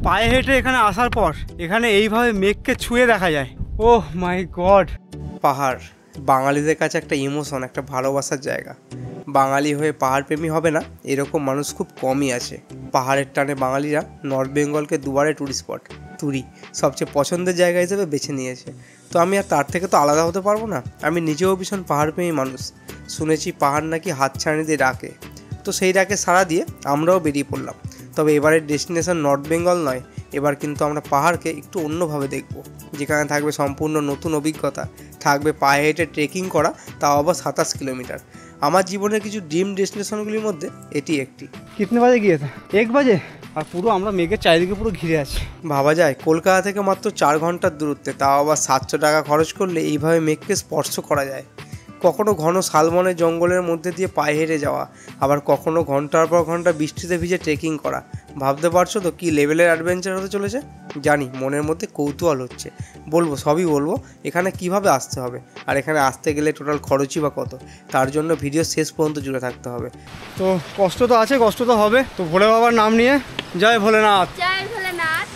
পায়ে হেঁটে এখানে আসার পর এখানে এইভাবে মেঘকে ছুঁয়ে দেখা যায়। ওহ মাই গড। পাহাড় বাঙালিদের কাছে একটা ইমোশন, একটা ভালোবাসার জায়গা। বাঙালি হয়ে পাহাড় প্রেমী হবে না এরকম মানুষ খুব কমই আছে। পাহাড়ের টানে বাঙালিরা নর্থ বেঙ্গলকে দুবারে ট্যুরিস্ট স্পট তুরি সবচেয়ে পছন্দের জায়গা হিসেবে বেছে নিয়েছে। তো আমি আর তার থেকে তো আলাদা হতে পারবো না। আমি নিজেও ভীষণ পাহাড়প্রেমী মানুষ। শুনেছি পাহাড় নাকি হাতছানি ডাকে, তো সেই ডাকে সাড়া দিয়ে আমরাও বেরিয়ে পড়লাম। তবে এবারের ডেস্টিনেশন নর্থ বেঙ্গল নয়, এবার কিন্তু আমরা পাহাড়কে একটু অন্যভাবে দেখব, যেখানে থাকবে সম্পূর্ণ নতুন অভিজ্ঞতা, থাকবে পায়ে হেঁটে ট্রেকিং করা, তাও আবার 27 কিলোমিটার। আমার জীবনের কিছু ড্রিম ডেস্টিনেশনগুলির মধ্যে এটি একটি। কিতনে বাজে গিয়ে থা? 1 বাজে, আর পুরো আমরা মেঘের চারিদিকে পুরো ঘিরে আছি। ভাবা যায় কলকাতা থেকে মাত্র 4 ঘন্টার দূরত্বে, তাও আবার 700 টাকা খরচ করলে এইভাবে মেঘকে স্পর্শ করা যায়। কখনো ঘন শালবনের জঙ্গলের মধ্যে দিয়ে পায়ে হেঁটে যাওয়া, আবার কখনো ঘন্টার পর ঘন্টা বৃষ্টিতে ভিজে ট্রেকিং করা। ভাবতে পারছো তো কী লেভেলের অ্যাডভেঞ্চার হতে চলেছে? জানি মনের মধ্যে কৌতূহল হচ্ছে, বলবো সবই বলবো। এখানে কিভাবে আসতে হবে, আর এখানে আসতে গেলে টোটাল খরচই বা কত, তার জন্য ভিডিও শেষ পর্যন্ত জুড়ে থাকতে হবে। তো কষ্ট তো আছে, কষ্ট তো হবে। তো ভোলে বাবার নাম নিয়ে জয় ভোলেনাথ, জয় ভোলেনাথ।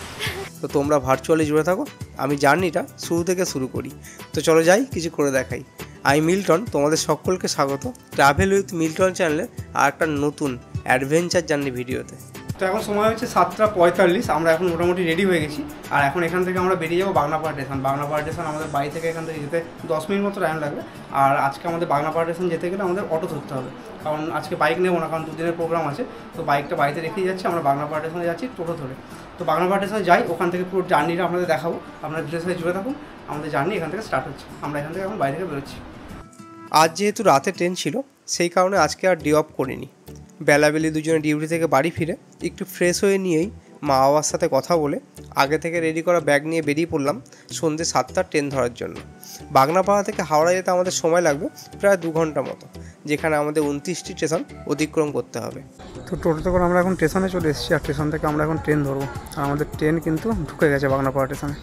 তো তোমরা ভার্চুয়ালি জুড়ে থাকো, আমি জার্নিটা শুরু থেকে শুরু করি। তো চলো যাই, কিছু করে দেখাই। আমি মিল্টন, তোমাদের সকলকে স্বাগত ট্রাভেল উইথ মিল্টন চ্যানেলে আর একটা নতুন অ্যাডভেঞ্চার জার্নি ভিডিওতে। তো এখন সময় হচ্ছে 7:45। আমরা এখন মোটামুটি রেডি হয়ে গেছি। আর এখন এখান থেকে আমরা বেরিয়ে যাবো বাগনাপাড়া স্টেশন। বাগনাপাড়া স্টেশন আমাদের বাড়ি থেকে এখান থেকে যেতে 10 মিনিট মতো টাইম লাগবে। আর আজকে আমাদের বাগনাপাড়া স্টেশন যেতে গেলে আমাদের অটো ধরতে হবে, কারণ আজকে বাইক নেবো না, কারণ 2 দিনের প্রোগ্রাম আছে। তো বাইকটা বাড়িতে রেখেই যাচ্ছি, আমরা বাগনাপাড়া স্টেশনে যাচ্ছি টোটো ধরে। তো বাগনাপাড়া স্টেশনে যাই, ওখান থেকে পুরো জার্নিটা আপনাদের দেখাবো। আপনারা ভিডিওর সাথে জুড়ে থাকুন। আমাদের জার্নি এখান থেকে স্টার্ট হচ্ছে। আমরা এখান থেকে এখন বাইরে থেকে বেরোচ্ছি। আজ যেহেতু রাতে ট্রেন ছিল, সেই কারণে আজকে আর ডে অফ করিনি। বেলাবেলি দুজনে ডিউটি থেকে বাড়ি ফিরে একটু ফ্রেশ হয়ে নিয়েই মা বাবার সাথে কথা বলে আগে থেকে রেডি করা ব্যাগ নিয়ে বেরিয়ে পড়লাম সন্ধ্যে 7টার ট্রেন ধরার জন্য। বাগনাপাড়া থেকে হাওড়া যেতে আমাদের সময় লাগবে প্রায় 2 ঘন্টা মতো, যেখানে আমাদের 29টি স্টেশন অতিক্রম করতে হবে। তো টোটোতে করে আমরা এখন স্টেশনে চলে এসেছি, আর স্টেশন থেকে আমরা এখন ট্রেন ধরবো। আর আমাদের ট্রেন কিন্তু ঢুকে গেছে বাগনাপাড়া স্টেশনে।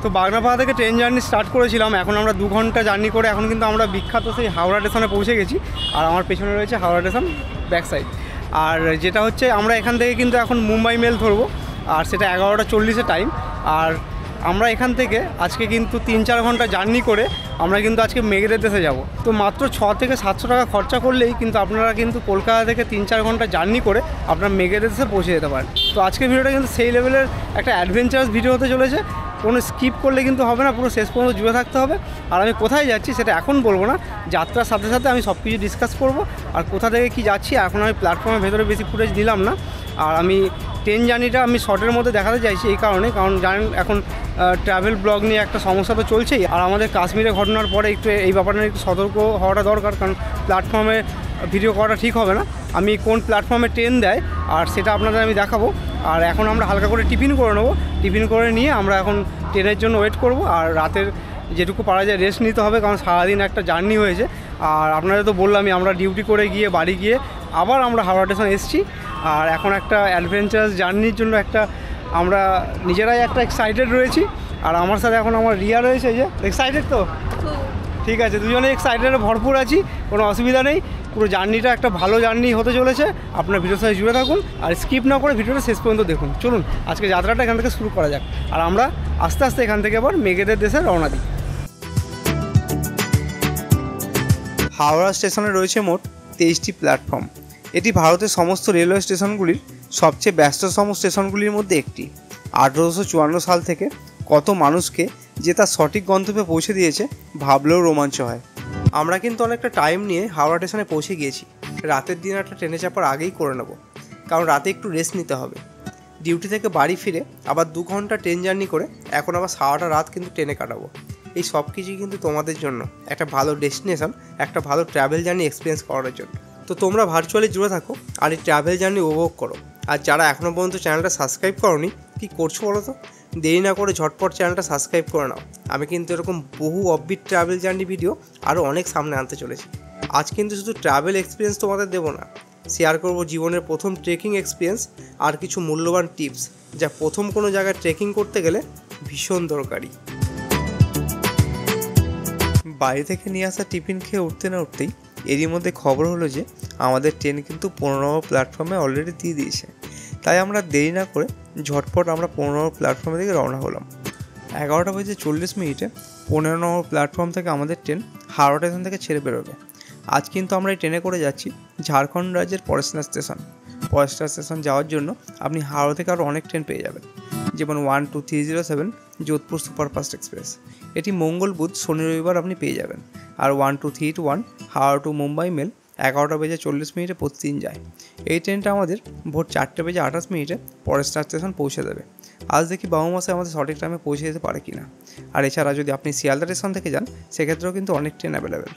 তো বাগনাপাড়া থেকে ট্রেন জার্নি স্টার্ট করেছিলাম। এখন আমরা 2 ঘন্টা জার্নি করে এখন কিন্তু আমরা বিখ্যাত সেই হাওড়া স্টেশনে পৌঁছে গেছি। আর আমার পেছনে রয়েছে হাওড়া স্টেশন ব্যাক সাইড। আর যেটা হচ্ছে আমরা এখান থেকে কিন্তু এখন মুম্বাই মেল ধরবো, আর সেটা 11:40 টাইম। আর আমরা এখান থেকে আজকে কিন্তু 3-4 ঘন্টা জার্নি করে আমরা কিন্তু আজকে মেঘেদের দেশে যাব। তো মাত্র 600 থেকে 700 টাকা খরচা করলেই কিন্তু আপনারা কিন্তু কলকাতা থেকে 3-4 ঘন্টা জার্নি করে আপনার মেঘেদের দেশে পৌঁছে যেতে পারেন। তো আজকের ভিডিওটা কিন্তু সেই লেভেলের একটা অ্যাডভেঞ্চারাস ভিডিও হতে চলেছে। কোনো স্কিপ করলে কিন্তু হবে না, পুরো শেষ পর্যন্ত জুড়ে থাকতে হবে। আর আমি কোথায় যাচ্ছি সেটা এখন বলবো না, যাত্রার সাথে সাথে আমি সব কিছু ডিসকাস করবো। আর কোথা থেকে কি যাচ্ছি এখন আমি প্ল্যাটফর্মের ভেতরে বেশি ফুটেজ নিলাম না। আর আমি ট্রেন জার্নিটা আমি শর্টের মধ্যে দেখাতে চাইছি এই কারণে, কারণ জানেন এখন ট্রাভেল ব্লগ নিয়ে একটা সমস্যা তো চলছেই। আর আমাদের কাশ্মীরের ঘটনার পরে একটু এই ব্যাপারটা একটু সতর্ক হওয়াটা দরকার, কারণ প্ল্যাটফর্মে ভিডিও করাটা ঠিক হবে না। আমি কোন প্ল্যাটফর্মে ট্রেন দেয় আর সেটা আপনাদের আমি দেখাবো। আর এখন আমরা হালকা করে টিফিন করে নেবো। টিফিন করে নিয়ে আমরা এখন ট্রেনের জন্য ওয়েট করব। আর রাতের যেটুকু পারা যায় রেস্ট নিতে হবে, কারণ সারাদিন একটা জার্নি হয়েছে। আর আপনাদের তো বললামই আমরা ডিউটি করে গিয়ে বাড়ি গিয়ে আবার আমরা হাওড়া স্টেশন এসেছি। আর এখন একটা অ্যাডভেঞ্চারাস জার্নির জন্য আমরা নিজেরাই একটা এক্সাইটেড রয়েছি। আর আমার সাথে এখন আমার রিয়া রয়েছে, যে এক্সাইটেড তো? ঠিক আছে, দুজনে এক্সাইটেডে ভরপুর আছি, কোনো অসুবিধা নেই। পুরো জার্নিটা একটা ভালো জার্নি হতে চলেছে। আপনার ভিডিওর সাথে জুড়ে থাকুন আর স্কিপ না করে ভিডিওটা শেষ পর্যন্ত দেখুন। চলুন আজকে যাত্রাটা এখান থেকে শুরু করা যাক। আর আমরা আস্তে আস্তে এখান থেকে আবার মেঘেদের দেশে রওনা দিই। হাওড়া স্টেশনে রয়েছে মোট 23টি প্ল্যাটফর্ম। এটি ভারতের সমস্ত রেলওয়ে স্টেশনগুলির সবচেয়ে ব্যস্ততম স্টেশনগুলির মধ্যে একটি। 1854 সাল থেকে কত মানুষকে যে তার সঠিক গন্তব্যে পৌঁছে দিয়েছে ভাবলেও রোমাঞ্চ হয়। আমরা কিন্তু অনেকটা টাইম নিয়ে হাওড়া স্টেশনে পৌঁছে গিয়েছি। রাতের ডিনারটা ট্রেনে চাপার আগেই করে নেব, কারণ রাতে একটু রেস্ট নিতে হবে। ডিউটি থেকে বাড়ি ফিরে আবার 2 ঘন্টা ট্রেন জার্নি করে এখন আবার সারাটা রাত কিন্তু ট্রেনে কাটাবো। এই সব কিছুই কিন্তু তোমাদের জন্য একটা ভালো ডেস্টিনেশন, একটা ভালো ট্রাভেল জার্নি এক্সপিরিয়েন্স করার জন্য। তো তোমরা ভার্চুয়ালি জুড়ে থাকো আর এই ট্রাভেল জার্নি উপভোগ করো। আর যারা এখনও পর্যন্ত চ্যানেলটা সাবস্ক্রাইব করোনি, কী করছো বলো তো? দেরি না করে ঝটপট চ্যানেলটা সাবস্ক্রাইব করে নাও। আমি কিন্তু এরকম বহু অফবিট ট্রাভেল জার্নি ভিডিও আরও অনেক সামনে আনতে চলেছি। আজ কিন্তু শুধু ট্রাভেল এক্সপিরিয়েন্স তোমাদের দেবো না, শেয়ার করব জীবনের প্রথম ট্রেকিং এক্সপিরিয়েন্স আর কিছু মূল্যবান টিপস যা প্রথম কোনো জায়গায় ট্রেকিং করতে গেলে ভীষণ দরকারি। বাড়ি থেকে নিয়ে আসা টিফিন খেয়ে উঠতে না উঠতেই এরই মধ্যে খবর হলো যে আমাদের ট্রেন কিন্তু 15 নম্বর প্ল্যাটফর্মে অলরেডি দিয়ে দিয়েছে। তাই আমরা দেরি না করে ঝটপট আমরা 15 নম্বর প্ল্যাটফর্মের দিকে রওনা হলাম। 11:40 15 নম্বর প্ল্যাটফর্ম থেকে আমাদের ট্রেন হাওড়া স্টেশন থেকে ছেড়ে বেরোবে। আজ কিন্তু আমরা এই ট্রেনে করে যাচ্ছি ঝাড়খণ্ড রাজ্যের পরেশনাথ স্টেশন। পরেশনাথ স্টেশন যাওয়ার জন্য আপনি হাওড়া থেকে আরও অনেক ট্রেন পেয়ে যাবেন, যেমন 12307 যোধপুর সুপারফাস্ট এক্সপ্রেস। এটি মঙ্গল, বুধ, শনি, রবিবার আপনি পেয়ে যাবেন। আর 12321 হাওড়া টু মুম্বাই মেল 11:40 প্রতিদিন যায়। এই ট্রেনটা আমাদের ভোর 4:28 পরেশনাথ স্টেশন পৌঁছে দেবে। আজ দেখি বাবু মাসে আমাদের সঠিক টাইমে পৌঁছে যেতে পারে কি না। আর এছাড়া যদি আপনি শিয়ালদা স্টেশন থেকে যান সেক্ষেত্রেও কিন্তু অনেক ট্রেন অ্যাভেলেবেল।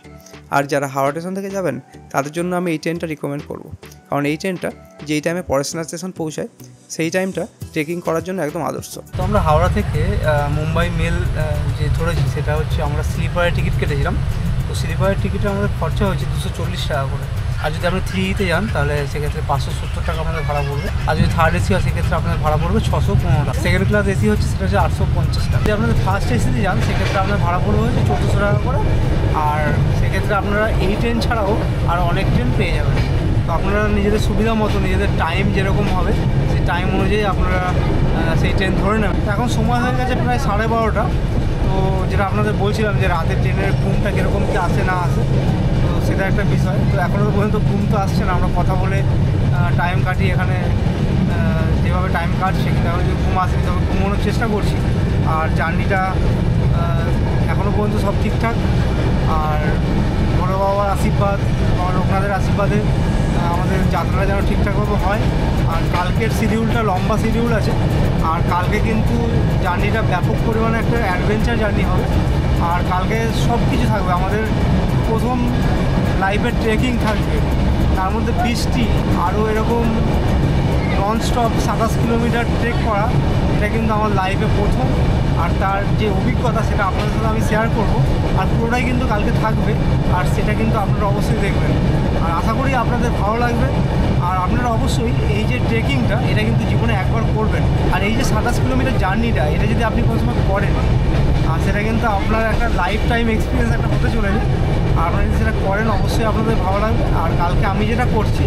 আর যারা হাওড়া স্টেশন থেকে যাবেন তাদের জন্য আমি এই ট্রেনটা রিকমেন্ড করব, কারণ এই ট্রেনটা যেই টাইমে পরেশনাথ স্টেশন পৌঁছায় সেই টাইমটা ট্রেকিং করার জন্য একদম আদর্শ। তো আমরা হাওড়া থেকে মুম্বাই মেল যে ধরেছি সেটা হচ্ছে আমরা স্লিপারের টিকিট কেটেছিলাম। তো স্লিপারের টিকিটে আমাদের খরচা হয়েছে 240 টাকা করে। আর যদি আপনি 3তে যান তাহলে সেক্ষেত্রে 570 টাকা আপনাদের ভাড়া পড়বে। আর যদি থার্ড এসি হয় সেক্ষেত্রে আপনাদের ভাড়া পড়বে 615 টাকা। সেকেন্ড ক্লাস এসি হচ্ছে সেটা হচ্ছে 850 টাকা। যদি আপনাদের ফার্স্ট এসিতে যান সেক্ষেত্রে আপনার ভাড়া পড়বে হচ্ছে 1400 টাকা করে। আর সেক্ষেত্রে আপনারা এই ট্রেন ছাড়াও আর অনেক ট্রেন পেয়ে যাবেন। তো আপনারা নিজেদের সুবিধা মতো নিজেদের টাইম যেরকম হবে সেই টাইম অনুযায়ী আপনারা সেই ট্রেন ধরে নেবেন। এখন সময় হয়ে গেছে প্রায় 12:30। তো যেটা আপনাদের বলছিলাম যে রাতের ট্রেনের ঘুমটা কীরকম কী আসে না আসে, তো সেটা একটা বিষয়। তো এখনও পর্যন্ত ঘুম তো আসছে না, আমরা কথা বলে টাইম কাটি এখানে, যেভাবে টাইম কাটছে কিন্তু এখন যদি ঘুম আসেনি তবে ঘুমানোর চেষ্টা করছি। আর জার্নিটা এখনও পর্যন্ত সব ঠিকঠাক। আর বড় বাবার আশীর্বাদ, আমার লোকনাথের আশীর্বাদে আমাদের যাত্রাটা যেন ঠিকঠাকভাবে হয়। আর কালকের শিডিউলটা লম্বা শিডিউল আছে, আর কালকে কিন্তু জার্নিটা ব্যাপক পরিমাণে একটা অ্যাডভেঞ্চার জার্নি হবে। আর কালকে সব কিছু থাকবে, আমাদের প্রথম লাইফের ট্রেকিং থাকবে, তার মধ্যে বৃষ্টি, আরও এরকম ননস্টপ 27 কিলোমিটার ট্রেক করা, এটা কিন্তু আমার লাইফে প্রথম। আর তার যে অভিজ্ঞতা সেটা আপনাদের সাথে আমি শেয়ার করব। আর পুরোটাই কিন্তু কালকে থাকবে, আর সেটা কিন্তু আপনারা অবশ্যই দেখবেন। আর আশা করি আপনাদের ভালো লাগবে। আর আপনারা অবশ্যই এই যে ট্রেকিংটা এটা কিন্তু জীবনে একবার করবেন। আর এই যে 27 কিলোমিটার জার্নিটা এটা যদি আপনি কোনো সময় করেন আর সেটা কিন্তু আপনার একটা লাইফ টাইম এক্সপিরিয়েন্স একটা হতে চলেছে। আর আপনারা যদি সেটা করেন অবশ্যই আপনাদের ভালো লাগবে। আর কালকে আমি যেটা করছি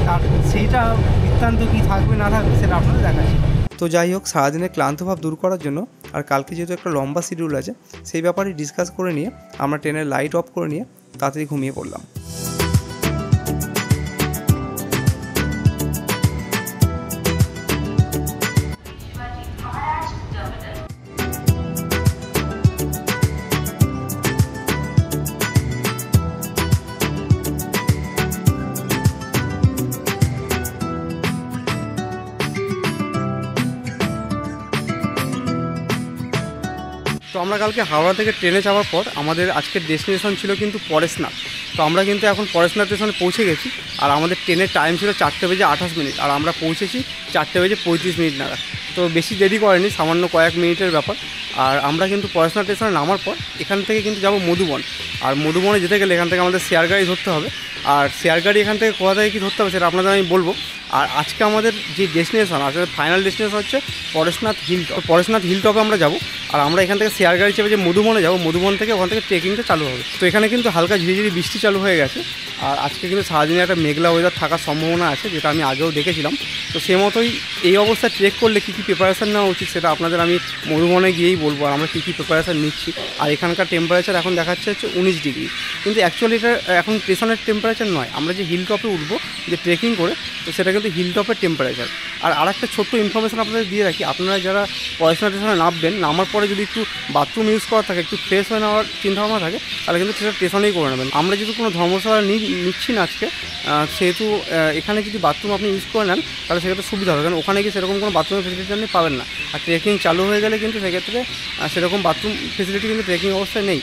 তার সেইটা বৃত্তান্ত কী থাকবে না থাকবে সেটা আপনাদের দেখাচ্ছি। তো যাই হোক, সারাদিনের ক্লান্তভাব দূর করার জন্য আর কালকে যেহেতু একটা লম্বা শিডিউল আছে সেই ব্যাপারে ডিসকাস করে নিয়ে আমরা ট্রেনের লাইট অফ করে নিয়ে তাড়াতাড়ি ঘুমিয়ে পড়লাম। তো আমরা কালকে হাওড়া থেকে ট্রেনে যাওয়ার পর আমাদের আজকের ডেস্টিনেশন ছিল কিন্তু পরেশনাথ। তো আমরা কিন্তু এখন পরেশনাথ স্টেশনে পৌঁছে গেছি। আর আমাদের ট্রেনের টাইম ছিল 4:28 আর আমরা পৌঁছেছি 4:35 নাগাদ। তো বেশি দেরি করেনি, সামান্য কয়েক মিনিটের ব্যাপার। আর আমরা কিন্তু পরেশনাথ স্টেশনে নামার পর এখান থেকে কিন্তু যাব মধুবন। আর মধুবনে যেতে গেলে এখান থেকে আমাদের শেয়ার গাড়ি ধরতে হবে। আর শেয়ার গাড়ি এখান থেকে কোথা থেকে কী ধরতে হবে সেটা আপনাদের আমি বলবো। আর আজকে আমাদের যে ডেস্টিনেশন আসলে ফাইনাল ডেস্টিনেশন হচ্ছে Parasnath hill top. Parasnath hill টপে আমরা যাব। আর আমরা এখান থেকে শেয়ার গাড়ি চেপে যে মধুবনে যাব, মধুবন থেকে ওখান থেকে ট্রেকিংটা চালু হবে। তো এখানে কিন্তু হালকা ঝিরিঝিরি বৃষ্টি চালু হয়ে গেছে। আর আজকে কিন্তু সারাদিনে একটা মেঘলা ওয়েদার থাকার সম্ভাবনা আছে, যেটা আমি আগেও দেখেছিলাম। তো সে মতোই এই অবস্থায় ট্রেক করলে কী কী প্রিপারেশান নেওয়া উচিত সেটা আপনাদের আমি মধুবনে গিয়েই বলবো। আর আমরা কী কী প্রিপারেশান নিচ্ছি। আর এখানকার টেম্পারেচার এখন দেখাচ্ছে হচ্ছে 19 ডিগ্রি, কিন্তু অ্যাকচুয়ালি এটা এখন স্টেশনের টেম্পারেচার নয়। আমরা যে হিল টপে উঠবো যে ট্রেকিং করে, তো সেটা কিন্তু হিল টপের টেম্পারেচার। আর আরেকটা ছোট্ট ইনফরমেশন আপনাদের দিয়ে রাখি, আপনারা যারা পরেশনাথ স্টেশনে নামবেন, নামার পরে যদি একটু বাথরুম ইউজ করা থাকে, একটু ফ্রেশ হয়ে নেওয়ার চিন্তাভাবনা থাকে, তাহলে কিন্তু সেটা স্টেশনেই করে নেবেন। আমরা যেহেতু কোনো ধর্মশালা নিচ্ছি না আজকে, সেহেতু এখানে যদি বাথরুম আপনি ইউজ করে নেন তাহলে সেক্ষেত্রে সুবিধা হবে, কারণ ওখানে গিয়ে সেরকম কোনো বাথরুমের ফেসিলিটি আপনি পাবেন না। আর ট্রেকিং চালু হয়ে গেলে কিন্তু সেক্ষেত্রে সেরকম বাথরুম ফেসিলিটি কিন্তু ট্রেকিং অবস্থায় নেই।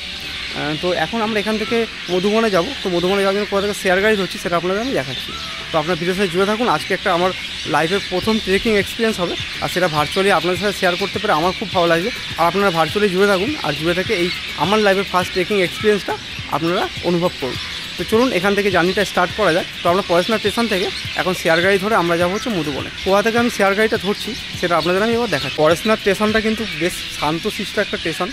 তো এখন আমরা এখান থেকে মধুবনে যাব। তো মধুবনে যাওয়ার জন্য কোথা থেকে শেয়ার গাড়ি ধরছি সেটা আপনাদের আমি দেখাচ্ছি। তো আপনার ভিডিওর সাথে জুড়ে থাকুন। আজকে একটা আমার লাইফের প্রথম ট্রেকিং এক্সপিরিয়েন্স হবে, আর সেটা ভার্চুয়ালি আপনাদের সাথে শেয়ার করতে পারে আমার খুব ভালো লাগছে। আর আপনারা ভার্চুয়ালি জুড়ে থাকুন, আর জুড়ে থেকে এই আমার লাইফের ফার্স্ট ট্রেকিং এক্সপিরিয়েন্সটা আপনারা অনুভব করুন। তো চলুন এখান থেকে জার্নিটা স্টার্ট করা যায়। তো আমরা পড়াশোনা স্টেশন থেকে এখন শেয়ার গাড়ি ধরে আমরা যাবো হচ্ছে মধুবনে। কোথা থেকে আমি শেয়ার গাড়িটা ধরছি সেটা আপনাদের আমি এবার দেখাচ্ছি। পড়াশোনা স্টেশনটা কিন্তু বেশ শান্তশিষ্ট একটা স্টেশন।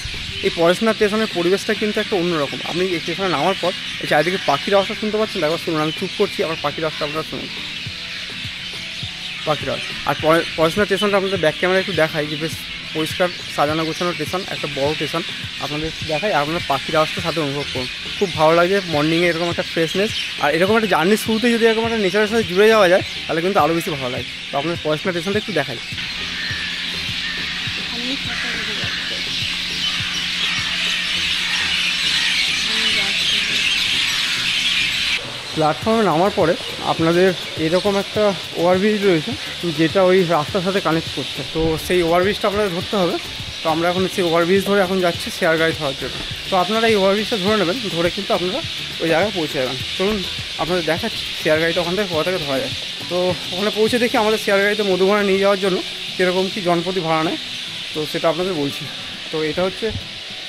এই পড়াশোনা স্টেশনের পরিবেশটা কিন্তু একটা অন্যরকম। আপনি এই স্টেশনে নামার পর এই চারিদিকে পাখির আওয়াজটা শুনতে পাচ্ছেন, একবার শুনুন। আমি চুপ করছি, আবার পাখির আওয়াজটা আপনারা শুনুন, পাখির আওয়াজ। আর পড়াশোনা স্টেশনটা আপনাদের ব্যাক ক্যামেরা একটু দেখাই যে বেশ পরিষ্কার সাজানো গোছানো স্টেশন, একটা বড় স্টেশন আপনাদের দেখাই। আর আপনারা পাখির আওয়াজটা সাথে অনুভব করুন, খুব ভালো লাগে। মর্নিংয়ে এরকম একটা ফ্রেশনেস আর এরকম একটা জার্নির শুরুতে যদি এরকম একটা নেচারের সাথে জুড়ে যাওয়া যায় তাহলে কিন্তু আরও বেশি ভালো লাগে। তো আপনার পড়াশোনা স্টেশনটা একটু দেখাই। প্ল্যাটফর্মে নামার পরে আপনাদের এরকম একটা ওভারব্রিজ রয়েছে যেটা ওই রাস্তার সাথে কানেক্ট করছে। তো সেই ওভারব্রিজটা আপনাদের ধরতে হবে। তো আমরা এখন সেই ওভারব্রিজ ধরে এখন যাচ্ছি শেয়ার গাড়ি ধরার জন্য। তো আপনারা এই ওভারব্রিজটা ধরে নেবেন, ধরে কিন্তু আপনারা ওই জায়গায় পৌঁছে যাবেন। চলুন আপনাদের দেখাচ্ছি শেয়ার গাড়িটা ওখান থেকে কোথা থেকে ধরা যায়। তো ওখানে পৌঁছে দেখি আমাদের শেয়ার গাড়িতে মধুবনে নিয়ে যাওয়ার জন্য কীরকম কী জনপ্রতি ভাড়া নেয়, তো সেটা আপনাদের বলছি। তো এটা হচ্ছে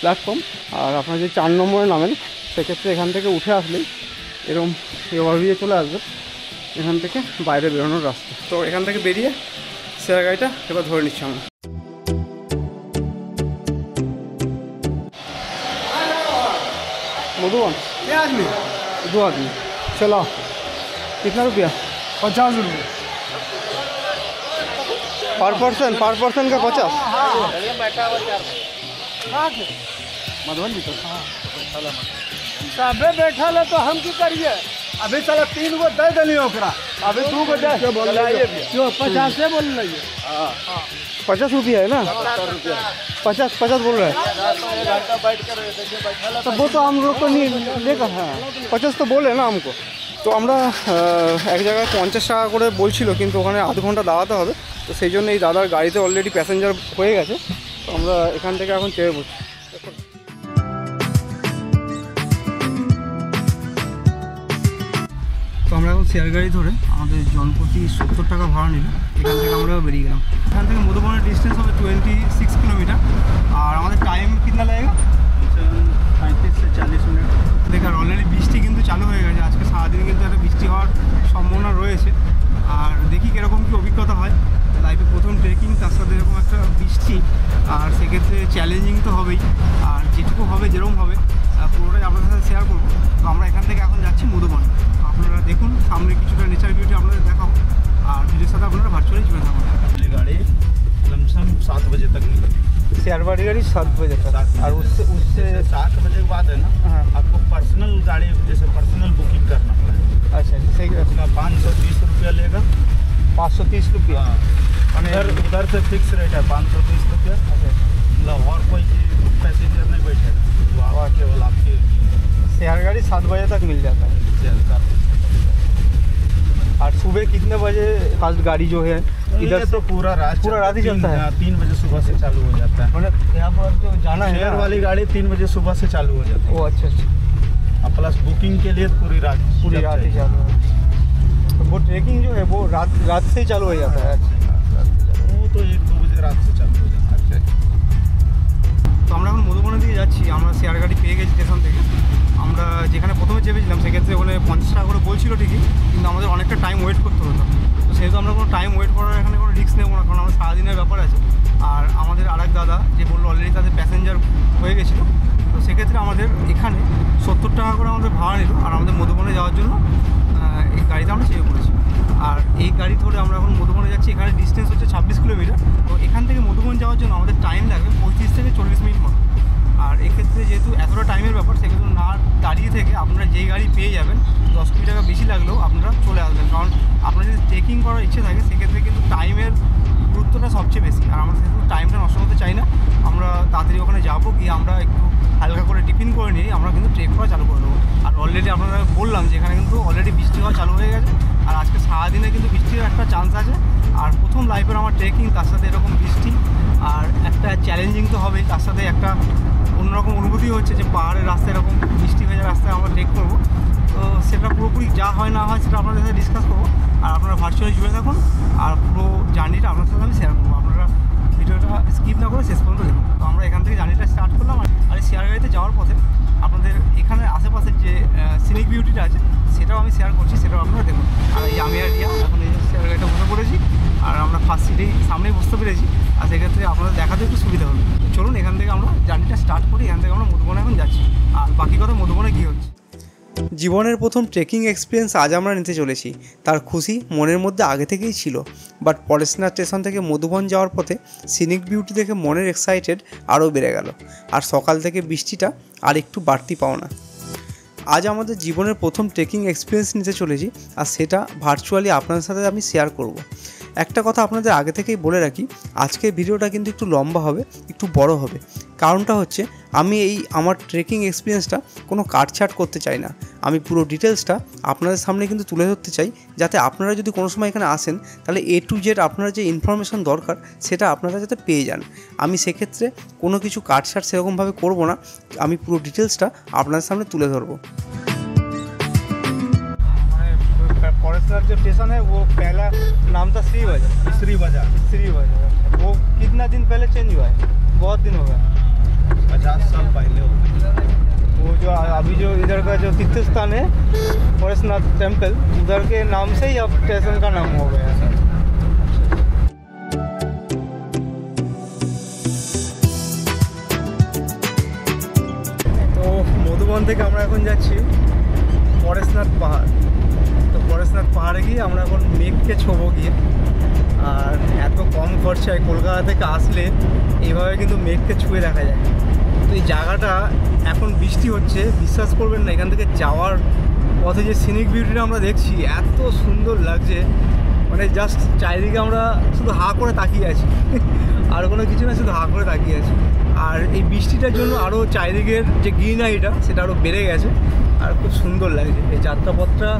প্ল্যাটফর্ম। আর আপনারা যে 4 নম্বরে নামেন সেক্ষেত্রে এখান থেকে উঠে আসলেই এরকম ওভারব্রিজে চলে আসবে, এখান থেকে বাইরে বেরোনোর রাস্তা। তো এখান থেকে বেরিয়ে শেয়ার গাড়িটা এবার ধরে নিচ্ছি আমরা। मधुबन 2 आदमी चलो। कितना रुपया? 50 रुपये पर पर्सन का 50। मधुबन भी तो सबे बैठा ले तो हम की करिए। अभी चलो 3 गो दे दिलिए ओकरा, अभी 2 गो दे क्यों 50 से बोल रही है। 50 रुपया है ना? 50 बोल रहा है। तो वो तो हम लोग को नहीं लेकर, हाँ 50 तो बोले ना हमको। তো আমরা এক জায়গায় 50 টাকা করে বলছিল, কিন্তু ওখানে আধ ঘন্টা দাঁড়াতে হবে। তো সেই জন্য এই দাদার গাড়িতে অলরেডি প্যাসেঞ্জার হয়ে গেছে। তো আমরা এখান থেকে এখন চেয়ে বসছি। তো আমরা এখন শেয়ার গাড়ি ধরে আমাদের জনপ্রতি 70 টাকা ভাড়া নিল। এখান থেকে আমরা বেরিয়ে গেলাম। এখান থেকে মধুবনের ডিস্টেন্স হবে 26 কিলোমিটার। আর আমাদের টাইম কিतना लगेगा? 35 से 40 मिनट। দেখার অলরেডি বৃষ্টি কিন্তু চালু হয়ে গেছে। আজকে সারাদিন কিন্তু একটা বৃষ্টি হওয়ার সম্ভাবনা রয়েছে। আর দেখি কীরকম কী অভিজ্ঞতা হয়। লাইফে প্রথম ট্রেকিং, তার সাথে এরকম একটা বৃষ্টি, আর সেক্ষেত্রে চ্যালেঞ্জিং তো হবেই। আর যেটুকু হবে যেরকম হবে পুরোটাই আপনাদের সাথে শেয়ার করবো। তো আমরা এখান থেকে এখন যাচ্ছি মধুবন। আপনারা দেখুন সামনে কিছুটা নেচার বিউটি আপনাদের দেখাবো, আর ভিডিওর সাথে আপনারা ভার্চুয়ালি জুড়ে থাকুন। गाड़ी लमसम 7 बजे तक निकलेगी। शेयर गाड़ी 7 बजे तक। और उससे 7 बजे के बाद है ना, हाँ। आपको पर्सनल गाड़ी जैसे पर्सनल बुकिंग करना पड़ेगा। अच्छा सही। उसका 530 रुपया लेगा। 530 रुपया। उधर से फिक्स रेट है 530 रुपया। अच्छा, मतलब और कोई पैसेंजर नहीं बैठेगा, वो आवा केवल आपके शेयर गाड़ी 7 बजे तक मिल जाता है। शेयर कर। और सुबह कितने बजे फर्स्ट गाड़ी जो है इधर तो पूरा रात ही चलता है। 3 बजे सुबह से चालू हो जाता है। मतलब यहाँ पर जो जाना है शेयर ना, वाली गाड़ी 3 बजे सुबह से चालू हो जाती है। वो अच्छा और प्लस बुकिंग के लिए पूरी रात ही चालू है। तो वो ट्रेकिंग जो है वो रात से ही चालू हो जाता है। वो तो 1-2 बजे रात से चालू हो जाता है। अच्छा। তো আমরা এখন মধুবনের দিকে যাচ্ছি। আমরা শেয়ার গাড়ি পেয়ে গেছি স্টেশন থেকে। আমরা যেখানে প্রথমে চেপেছিলাম সেক্ষেত্রে ওখানে 50 টাকা করে বলছিল ঠিকই, কিন্তু আমাদের অনেকটা টাইম ওয়েট করতে হতো। তো সেহেতু আমরা কোনো টাইম ওয়েট করার এখানে কোনো রিস্ক নেবো না, কারণ আমরা সারাদিনের ব্যাপার আছে। আর আমাদের আরেক দাদা যে বললো অলরেডি তাদের প্যাসেঞ্জার হয়ে গেছিলো, তো সেক্ষেত্রে আমাদের এখানে 70 টাকা করে আমাদের ভাড়া নিল। আর আমাদের মধুবনে যাওয়ার জন্য এই গাড়িতে আমরা চেয়ে পড়েছি। আর এই গাড়ি ধরে আমরা এখন মধুবনে যাচ্ছি। এখানে ডিস্টেন্স হচ্ছে 26 কিলোমিটার। তো এখান থেকে মধুবন যাওয়ার জন্য আমাদের টাইম লাগবে 35 থেকে 40 মিনিট মতো। আর এক্ষেত্রে যেহেতু এতটা টাইমের ব্যাপার, সেক্ষেত্রে না দাঁড়িয়ে থেকে আপনারা যেই গাড়ি পেয়ে যাবেন 10-20 টাকা বেশি লাগলেও আপনারা চলে আসবেন। কারণ আপনার যদি ট্রেকিং করার ইচ্ছে থাকে সেক্ষেত্রে কিন্তু টাইমের গুরুত্বটা সবচেয়ে বেশি। আর আমরা সেহেতু টাইমটা নষ্ট করতে চাই না। আমরা তাড়াতাড়ি ওখানে যাবো, গিয়ে আমরা একটু হালকা করে টিফিন করে নিয়ে আমরা কিন্তু ট্রেক করা চালু করে দেবো। আর অলরেডি আপনারা বললাম যে এখানে কিন্তু অলরেডি বৃষ্টি হওয়া চালু হয়ে গেছে। আর আজকে সারাদিনে কিন্তু বৃষ্টির একটা চান্স আছে। আর প্রথম লাইফের আমার ট্রেকিং, তার সাথে এরকম বৃষ্টি, আর একটা চ্যালেঞ্জিং তো হবেই, তার সাথে একটা অন্যরকম অনুভূতি হচ্ছে যে পাহাড়ের রাস্তায় এরকম বৃষ্টি ভেজা রাস্তায় আমরা ট্রেক করবো। তো সেটা পুরোপুরি যা হয় না হয় সেটা আপনাদের সাথে ডিসকাস করবো। আর আপনারা ভার্চুয়ালি জুড়ে থাকুন, আর পুরো জার্নিটা আপনার সাথে আমি শেয়ার করবো। আপনারা ভিডিওটা স্কিপ না করে শেষ পর্যন্ত দেখুন। তো আমরা এখান থেকে জার্নিটা স্টার্ট করলাম। আর এই শেয়ার গাড়িতে যাওয়ার পথে আপনাদের এখানে আশেপাশের যে সিনিক বিউটিটা আছে আর সেক্ষেত্রে আপনাদের দেখাতে একটু সুবিধা হবে। চলুন এখান থেকে আমরা জার্নিটা স্টার্ট করি। এখান থেকে আমরা মধুবনে এখন যাচ্ছি, আর বাকি কথা মধুবনে কী হচ্ছে। জীবনের প্রথম ট্রেকিং এক্সপিরিয়েন্স আজ আমরা নিতে চলেছি। তার খুশি মনের মধ্যে আগে থেকেই ছিল, বাট পরেশনাথ স্টেশন থেকে মধুবন যাওয়ার পথে সিনিক বিউটি দেখে মনের এক্সাইটেড আরও বেড়ে গেল। আর সকাল থেকে বৃষ্টিটা আর একটু বাড়তি পাওনা। আজ আমাদের জীবনের প্রথম ট্রেকিং এক্সপিরিয়েন্স নিতে চলেছি, আর সেটা ভার্চুয়ালি আপনাদের সাথে আমি শেয়ার করব। একটা কথা আপনাদের আগে থেকেই বলে রাখি, আজকের ভিডিওটা কিন্তু একটু লম্বা হবে, একটু বড় হবে। কারণটা হচ্ছে আমি আমার ট্রেকিং এক্সপিরিয়েন্সটা কোনো কাটছাট করতে চাই না। আমি পুরো ডিটেলসটা আপনাদের সামনে কিন্তু তুলে ধরতে চাই, যাতে আপনারা যদি কোনো সময় এখানে আসেন তাহলে A to Z আপনারা যে ইনফরমেশান দরকার সেটা আপনারা যাতে পেয়ে যান। আমি সেক্ষেত্রে কোনো কিছু কাটছাট সেরকমভাবে করব না, আমি পুরো ডিটেলসটা আপনাদের সামনে তুলে ধরবো। परेशनाथ जो स्टेशन है वो पहला नाम था श्री बाजार। श्री बाजार वो कितना दिन पहले चेंज हुआ है? बहुत दिन हो गया, 50 साल पहले हो गए। वो जो अभी जो इधर का जो तीर्थ स्थान है परेशनाथ टेम्पल, उधर के नाम से ही अब स्टेशन का नाम हो गया है। তো মধুবন থেকে আমরা এখন যাচ্ছি পরেশনাথ পাহাড়। তো পরেশনাথ পাহাড়ে গিয়ে আমরা এখন মেঘকে ছোবো গিয়ে। আর এত কম খরচায় কলকাতা থেকে আসলে এইভাবে কিন্তু মেঘকে ছুঁয়ে দেখা যায়। তো এই জায়গাটা এখন বৃষ্টি হচ্ছে, বিশ্বাস করবেন না, এখান থেকে যাওয়ার পথে যে সিনিক বিউটিটা আমরা দেখছি এত সুন্দর লাগছে, মানে জাস্ট চারিদিকে আমরা শুধু হা করে তাকিয়ে আছি, আর কোনো কিছু না, শুধু হা করে তাকিয়ে আছি। আর এই বৃষ্টিটার জন্য আরও চারিদিকের যে গ্রিনারিটা সেটা আরও বেড়ে গেছে, আর খুব সুন্দর লাগছে। এই যাত্রাপথটা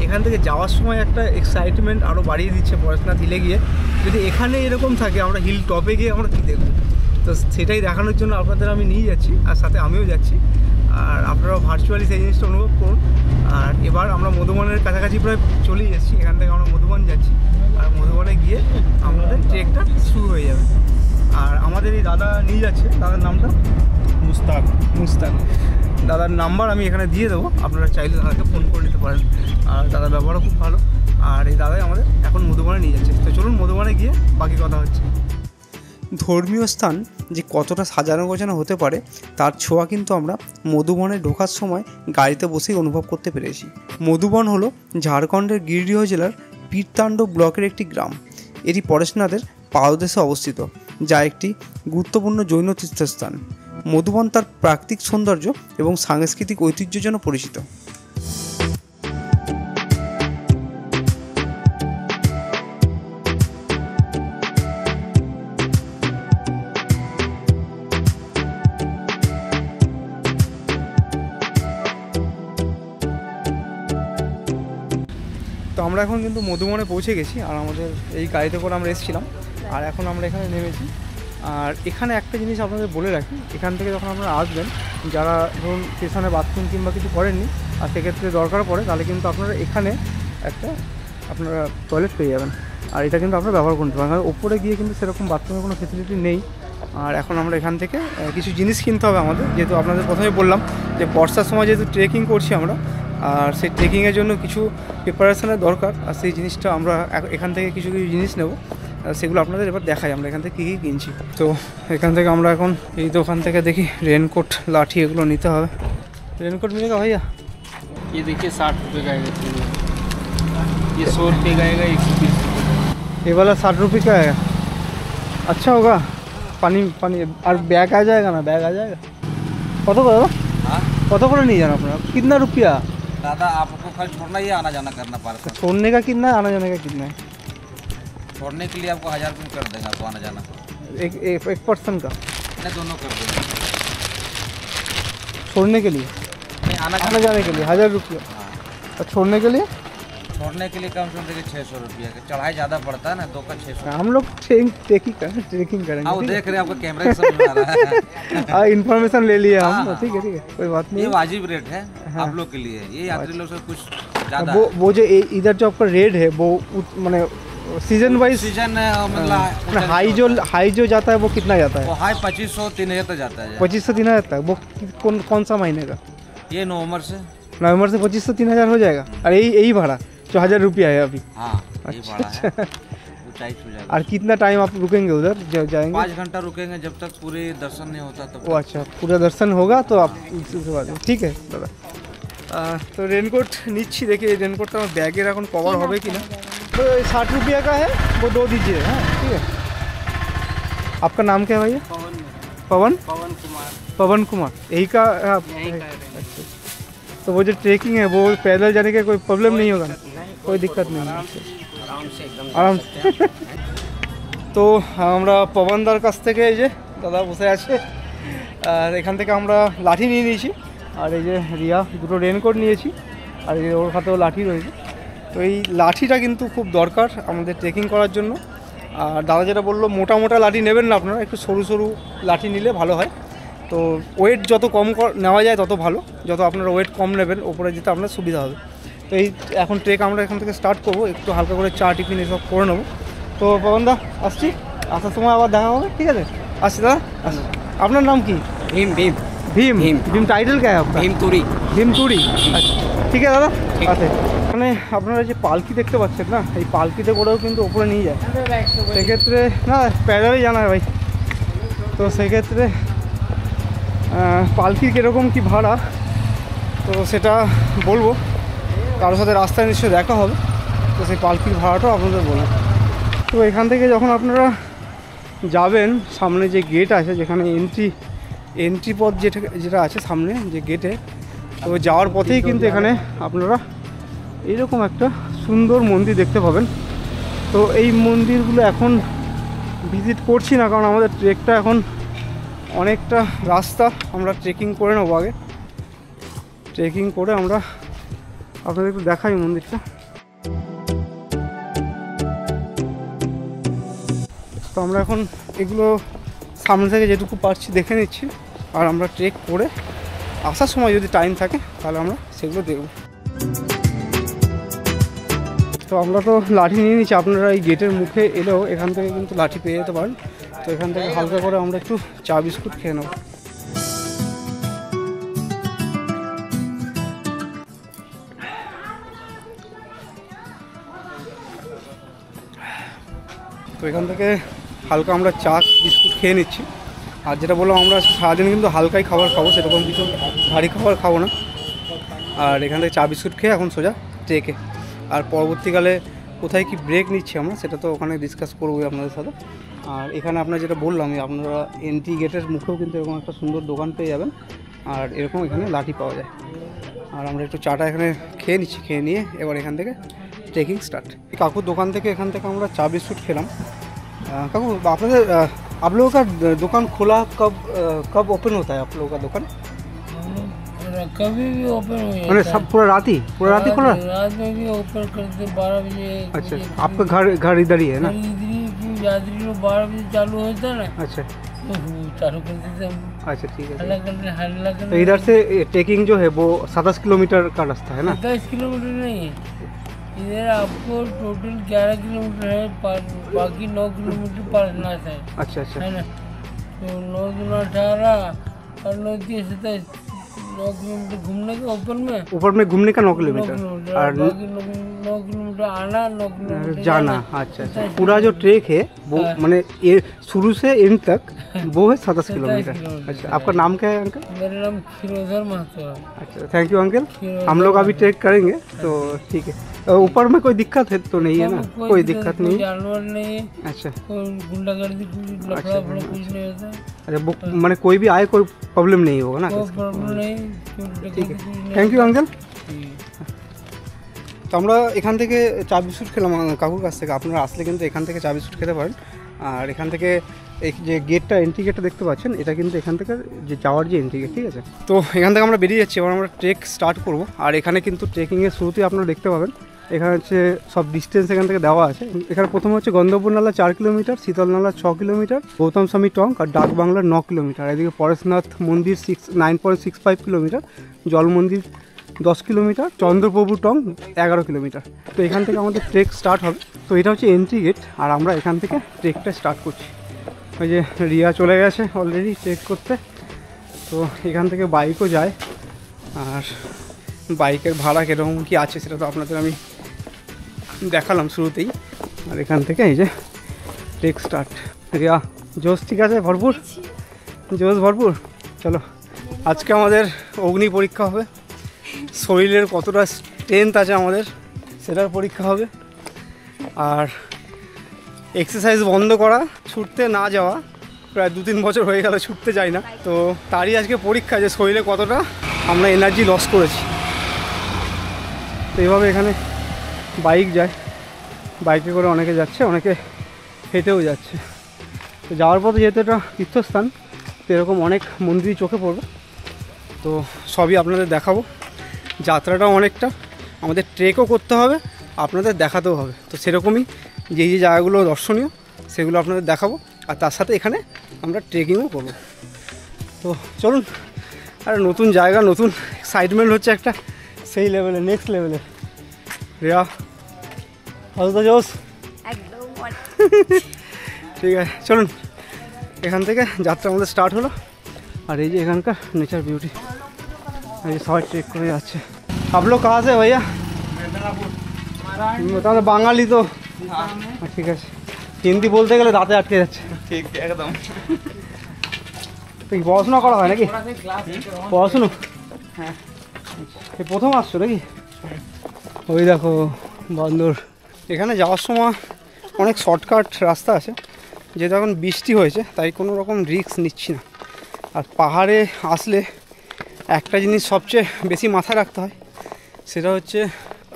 এখান থেকে যাওয়ার সময় একটা এক্সাইটমেন্ট আরও বাড়িয়ে দিচ্ছে। পরেশনাথ হিলে গিয়ে যদি এখানে এরকম থাকে, আমরা হিল টপে গিয়ে আমরা কী দেখব, তো সেটাই দেখানোর জন্য আপনাদের আমি নিয়ে যাচ্ছি, আর সাথে আমিও যাচ্ছি। আর আপনারাও ভার্চুয়ালি সেই জিনিসটা অনুভব করুন। আর এবার আমরা মধুবনের কাছাকাছি প্রায় চলেই এসেছি। এখান থেকে আমরা মধুবন যাচ্ছি, আর মধুবনে গিয়ে আমাদের ট্রেকটা শুরু হয়ে যাবে। আর আমাদের এই দাদা নিয়ে যাচ্ছে, দাদার নামটা মুস্তাক। দাদার নাম্বার আমি এখানে দিয়ে দেবো, আপনারা চাইলে দাদাকে ফোন করে নিতে পারেন। আর দাদার ব্যবহারও খুব ভালো। আর এই দাদাই আমাদের এখন মধুবনে নিয়ে যাচ্ছে। তো চলুন মধুবনে গিয়ে বাকি কথা হচ্ছে। ধর্মীয় স্থান যে কতটা সাজানো গোছানো হতে পারে তার ছোঁয়া কিন্তু আমরা মধুবনে ঢোকার সময় গাড়িতে বসেই অনুভব করতে পেরেছি। মধুবন হলো ঝাড়খণ্ডের গিরিডিহ জেলার পীরতাণ্ডব ব্লকের একটি গ্রাম। এটি পরেশনাথের পাদদেশে অবস্থিত, যা একটি গুরুত্বপূর্ণ জৈন তীর্থস্থান। মধুবন তার প্রাকৃতিক সৌন্দর্য এবং সাংস্কৃতিক ঐতিহ্যের জন্য পরিচিত। তো আমরা এখন কিন্তু মধুবনে পৌঁছে গেছি, আর আমাদের এই গাড়িতে করে আমরা এসেছিলাম, আর এখন আমরা এখানে নেমেছি। আর এখানে একটা জিনিস আপনাদের বলে রাখি, এখান থেকে যখন আপনারা আসবেন, যারা ধরুন স্টেশনে বাথরুম কিংবা কিছু করেননি আর সেক্ষেত্রে দরকার পড়ে, তাহলে কিন্তু আপনারা এখানে একটা আপনারা টয়লেট পেয়ে যাবেন। আর এটা কিন্তু আপনারা ব্যবহার করতে পারেন, কারণ ওপরে গিয়ে কিন্তু সেরকম বাথরুমের কোনো ফেসিলিটি নেই। আর এখন আমরা এখান থেকে কিছু জিনিস কিনতে হবে আমাদের, যেহেতু আপনাদের প্রথমে বললাম যে বর্ষার সময় যেহেতু ট্রেকিং করছি আমরা, আর সেই ট্রেকিংয়ের জন্য কিছু প্রিপারেশনের দরকার। আর সেই জিনিসটা আমরা এখান থেকে কিছু কিছু জিনিস নেব, সেগুলো আপনাদের এবার দেখাই আমরা এখান থেকে কী কী কিনছি। তো এখান থেকে আমরা এখন এই দোকান থেকে দেখি রেনকোট, লাঠি এগুলো নিতে হবে। रेनकोट मिलेगा भैया? ये देखिए 60 रुपये का आएगा, ये 100 रुपये का आएगा, 120 रुपये। ये वाला 60 रुपये का है, अच्छा होगा। पानी पानी और बैग आ जाएगा ना, बैग आ जाएगा। कत करो कत করে নিয়ে যান আপনারা? कितना रुपया दादा? आपको खाली छोड़ना ही आना जाना करना पड़ता है। छोड़ने का कितना, आना जाने का कितना है? छोड़ने के लिए आपको 1000 रुपये कर देंगे, आपको आना जाना एक पर्सन का, नहीं दोनों कर देंगे। छोड़ने के लिए नहीं, आना जाने के लिए 1000 रुपया, और छोड़ने के लिए छोड़ने के लिए कम से कम देखिए 600 रुपया का। चढ़ाई ज़्यादा पड़ता है ना, 2 का 600। हम लोग ट्रेकिंग करेंगे। हाँ, वो देख रहे हैं आपको कैमरा से समझ आ रहा है। इन्फॉर्मेशन ले लिए हम। हाँ, ठीक है कोई बात नहीं। ये वाजिब रेट है आप लोग के लिए, ये यात्री लोग से कुछ ज़्यादा। वो जो इधर जो आपका रेट है वो माने सीजन वाइज, सीजन मतलब हाई जो जाता है वो कितना जाता है? वो हाई 2500-3000 तक जाता है। 2500-3000 तक। वो कौन सा महीने का? ये नवंबर से 2500-3000 हो जाएगा। और यही भाड़ा जो 1000 रुपया है अभी। हाँ, यही भाड़ा है। टाइट हो जाएगा। और कितना टाइम आप रुकेंगे उधर जाएंगे? 5 घंटा रुकेंगे जब तक पूरे दर्शन नहीं होता तब ओ अच्छा, पूरा दर्शन होगा तो आप उसके बाद ठीक है दादा। तो रेनकोट নিচ্ছি, দেখি এই রেনकोटটা আমার ব্যাগের এখন কভার হবে কি না। तो 60 रुपये का है, वो 2 दीजिए। हाँ ठीक है। आपका नाम क्या है भैया? पवन। पवन कुमार यही का अच्छा। तो वो जो ट्रैकिंग है वो पैदल जाने का कोई प्रॉब्लम नहीं होगा? कोई दिक्कत नहीं आराम से। তো আমরা পবনদার কাছ থেকে এই যে দাদা বসে আছে, আর এখান থেকে আমরা লাঠি নিয়ে নিয়েছি, আর এই যে রিয়া দুটো রেনকোট নিয়েছি, আর এই যে ওর হাতেও লাঠি রয়েছে। তো এই লাঠিটা কিন্তু খুব দরকার আমাদের ট্রেকিং করার জন্য। আর দাদা যেটা বললো মোটা মোটা লাঠি নেবেন না আপনারা, একটু সরু সরু লাঠি নিলে ভালো হয়। তো ওয়েট যত কম নেওয়া যায় তত ভালো, যত আপনারা ওয়েট কম নেবেন ওপরে যেতে আপনার সুবিধা হবে। তো এই এখন ট্রেক আমরা এখান থেকে স্টার্ট করবো, একটু হালকা করে চা টিফিন এসব করে নেবো। তো পবনদা আসছি, আসার সময় আবার দেখা হবে, ঠিক আছে? আসছি দাদা, আসছি। আপনার নাম কি? भीम भीम भीम। भीम टाइटल क्या है आपका? भीम तुरी। भीम तुरी, আচ্ছা ঠিক আছে দাদা। আচ্ছা মানে আপনারা যে পালকি দেখতে পাচ্ছেন না, এই পালকিতে করেও কিন্তু ওপরে নিয়ে যায়। সেক্ষেত্রে না প্যাডেলেই জানা ভাই। তো সেক্ষেত্রে পালকির কীরকম কী ভাড়া তো সেটা বলবো, কারোর সাথে রাস্তায় নিশ্চয়ই দেখা হবে, তো সেই পালকির ভাড়াটাও আপনাদের বলবো। তো এখান থেকে যখন আপনারা যাবেন, সামনে যে গেট আছে যেখানে এন্ট্রি পথ যেটা আছে সামনে যে গেটে, তো যাওয়ার পথেই কিন্তু এখানে আপনারা এইরকম একটা সুন্দর মন্দির দেখতে পাবেন। তো এই মন্দিরগুলো এখন ভিজিট করছি না, কারণ আমাদের ট্রেকটা এখন অনেকটা রাস্তা, আমরা ট্রেকিং করে নেবো আগে। ট্রেকিং করে আমরা আপনাদের একটু দেখাই মন্দিরটা। তো আমরা এখন এগুলো সামনে থেকে যেটুকু পারছি দেখে নিচ্ছি, আর আমরা ট্রেক করে আসার সময় যদি টাইম থাকে তাহলে আমরা সেগুলো দেখব। তো আমরা তো লাঠি নিয়ে নিচ্ছি, আপনারা এই গেটের মুখে এলেও এখান থেকে কিন্তু লাঠি পেয়ে যেতে পারেন। তো এখান থেকে হালকা করে আমরা একটু চা বিস্কুট খেয়ে নেব। তো এখান থেকে হালকা আমরা চা বিস্কুট খেয়ে নিচ্ছি। আর যেটা বললাম আমরা সারাদিন কিন্তু হালকাই খাবার খাবো, সেরকম কিছু ভারী খাবার খাবো না। আর এখান থেকে চা বিস্কুট খেয়ে এখন সোজা ট্রেকে। আর পরবর্তীকালে কোথায় কি ব্রেক নিচ্ছি আমরা সেটা তো ওখানে ডিসকাস করবোই আপনাদের সাথে। আর এখানে আপনার যেটা বললাম আপনারা এন্ট্রি গেটের মুখেও কিন্তু এরকম একটা সুন্দর দোকান পেয়ে যাবেন, আর এরকম এখানে লাঠি পাওয়া যায়। আর আমরা একটু চাটা এখানে খেয়ে নিচ্ছি, খেয়ে নিয়ে এবার এখান থেকে ট্রেকিং স্টার্ট। কাকুর দোকান থেকে এখান থেকে আমরা চা বিস্কুট খেলাম। काकू আপনাদের आप लोगों का दुकान खुला कब ओपन होता है आप लोगों का दुकान? कभी भी ओपन हो जाता मैंने सब पूरा रात ही खुला? रात में भी ओपन करते 12 बजे। अच्छा आपका घर इधर ही है ना? यात्री लोग 12 बजे चालू होता है ना। अच्छा तो चालू कर देते हम। अच्छा ठीक है। हल्ला करने तो इधर से ट्रेकिंग जो है वो 27 किलोमीटर का रास्ता है ना? 10 किलोमीटर नहीं है, इधर आपको टोटल 11 किलोमीटर है, बाकी 9 किलोमीटर पारना है। अच्छा अच्छा है ना? तो 9 दूना 18 और 9 3 27, 9 किलोमीटर घूमने का ऊपर में घूमने का 9 किलोमीटर और बाकी 9 किलोमीटर आना, 9 किलोमीटर जाना। अच्छा अच्छा पूरा जो ट्रेक है वो मैंने ये शुरू से एंड तक वो है 27 किलोमीटर। अच्छा आपका नाम क्या है अंकल? मेरा नाम खिरोधर महतो है। अच्छा थैंक यू अंकल। हम लोग अभी ट्रेक करेंगे तो ठीक है। ऊपर में कोई दिक्कत है तो नहीं है ना? कोई दिक्कत नहीं, जानवर नहीं है। अच्छा कोई गुंडागर्दी कुछ लफड़ा फड़ा कुछ नहीं होता। अच्छा मैंने कोई भी आए कोई प्रॉब्लम नहीं होगा ना? कोई प्रॉब्लम नहीं, ঠিক আছে থ্যাংক ইউ আঙ্কেল। তো আমরা এখান থেকে চা বিস্কুট খেলাম কাকুর কাছ থেকে। আপনারা আসলে কিন্তু এখান থেকে চা বিস্কুট খেতে পারেন। আর এখান থেকে এই যে গেটটা এন্ট্রি গেটটা দেখতে পাচ্ছেন, এটা কিন্তু এখান থেকে যে যাওয়ার যে এন্ট্রি গেট, ঠিক আছে? তো এখান থেকে আমরা বেরিয়ে যাচ্ছি, এবার আমরা ট্রেক স্টার্ট করব। আর এখানে কিন্তু ট্রেকিংয়ের শুরুতেই আপনারা দেখতে পাবেন এখানে হচ্ছে সব ডিস্টেন্স এখান থেকে দেওয়া আছে। এখানে প্রথমে হচ্ছে গন্ধপুর নালা 4 কিলোমিটার, শীতল নালা 6 কিলোমিটার, গৌতম স্বামী টঙ্ক আর ডাক বাংলা 9 কিলোমিটার, এদিকে পরেশনাথ মন্দির 9.65 কিলোমিটার, জল মন্দির 10 কিলোমিটার, চন্দ্রপ্রভু টং 11 কিলোমিটার। তো এখান থেকে আমাদের ট্রেক স্টার্ট হবে। তো এটা হচ্ছে এন্ট্রি গেট, আর আমরা এখান থেকে ট্রেকটা স্টার্ট করছি। ওই যে রিয়া চলে গেছে অলরেডি ট্রেক করতে। তো এখান থেকে বাইকও যায়, আর বাইকের ভাড়া কীরকম কী আছে সেটা তো আপনাদের আমি দেখালাম শুরুতেই। আর এখান থেকে এই যে টেক স্টার্ট। রিয়া জোশ ঠিক আছে, ভরপুর জোশ ভরপুর। চলো আজকে আমাদের অগ্নি পরীক্ষা হবে, শরীরের কতটা স্ট্রেংথ আছে আমাদের সেটার পরীক্ষা হবে। আর এক্সারসাইজ বন্ধ করা, ছুটতে না যাওয়া, প্রায় 2-3 বছর হয়ে গেল ছুটতে যাই না, তো তারই আজকে পরীক্ষা যে শরীরে কতটা আমরা এনার্জি লস করেছি। তো এইভাবে এখানে বাইক যায়, বাইকে করে অনেকে যাচ্ছে, অনেকে হেঁটেও যাচ্ছে। তো যাওয়ার পথে যেহেতু এটা তীর্থস্থান, তো এরকম অনেক মন্দিরই চোখে পড়বে, তো সবই আপনাদের দেখাবো। যাত্রাটাও অনেকটা, আমাদের ট্রেকও করতে হবে, আপনাদের দেখাতেও হবে। তো সেরকমই যে জায়গাগুলো দর্শনীয় সেগুলো আপনাদের দেখাবো, আর তার সাথে এখানে আমরা ট্রেকিংও করবো। তো চলুন, আর নতুন জায়গা, নতুন এক্সাইটমেন্ট হচ্ছে একটা সেই লেভেলে, নেক্সট লেভেলে। রিয়া তো জোস একদম ঠিক আছে, চলুন এখান থেকে যাত্রা আমাদের স্টার্ট হলো। আর এই যে এখানকার নেচার বিউটি, এই যে সবাই ট্রেক করে যাচ্ছে। आप लोग कहाँ से भैया? তাহলে বাঙালি তো ঠিক আছে, হিন্দি বলতে গেলে দাঁতে আটকে যাচ্ছে। ठीक एकदम তো কি পড়াশোনা করা হয় নাকি? পড়াশুনো হ্যাঁ, এই প্রথম আসছো নাকি? ওই দেখো বন্দর। এখানে যাওয়ার সময় অনেক শর্টকাট রাস্তা আছে, যেহেতু এখন বৃষ্টি হয়েছে তাই কোনো রকম রিস্ক নিচ্ছি না। আর পাহাড়ে আসলে একটা জিনিস সবচেয়ে বেশি মাথায় রাখতে হয়, সেটা হচ্ছে